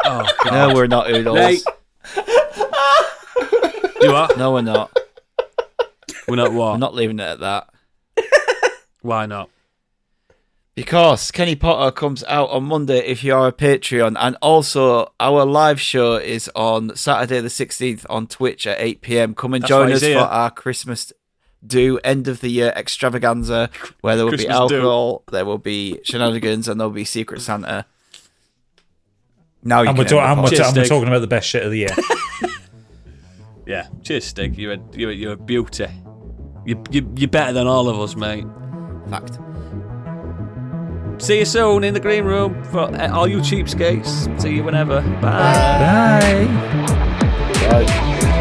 Oh, God. No, we're not oodles. Nate. You are? No, we're not. We're not what? I'm not leaving it at that. Why not? Because Kenny Potter comes out on Monday if you are a Patreon, and also our live show is on Saturday the 16th on Twitch at 8 p.m. Come and That's join why us he's for here. our Christmas do end of the year extravaganza, where there will be Christmas do. alcohol, there will be shenanigans, and there will be Secret Santa. Now you And can we're end the pod. Cheers, Stig. talking about the best shit of the year. Yeah. Cheers, Stig. You're a beauty. You're better than all of us, mate. Fact. See you soon in the green room for all you cheapskates. See you whenever. Bye. Bye. Bye.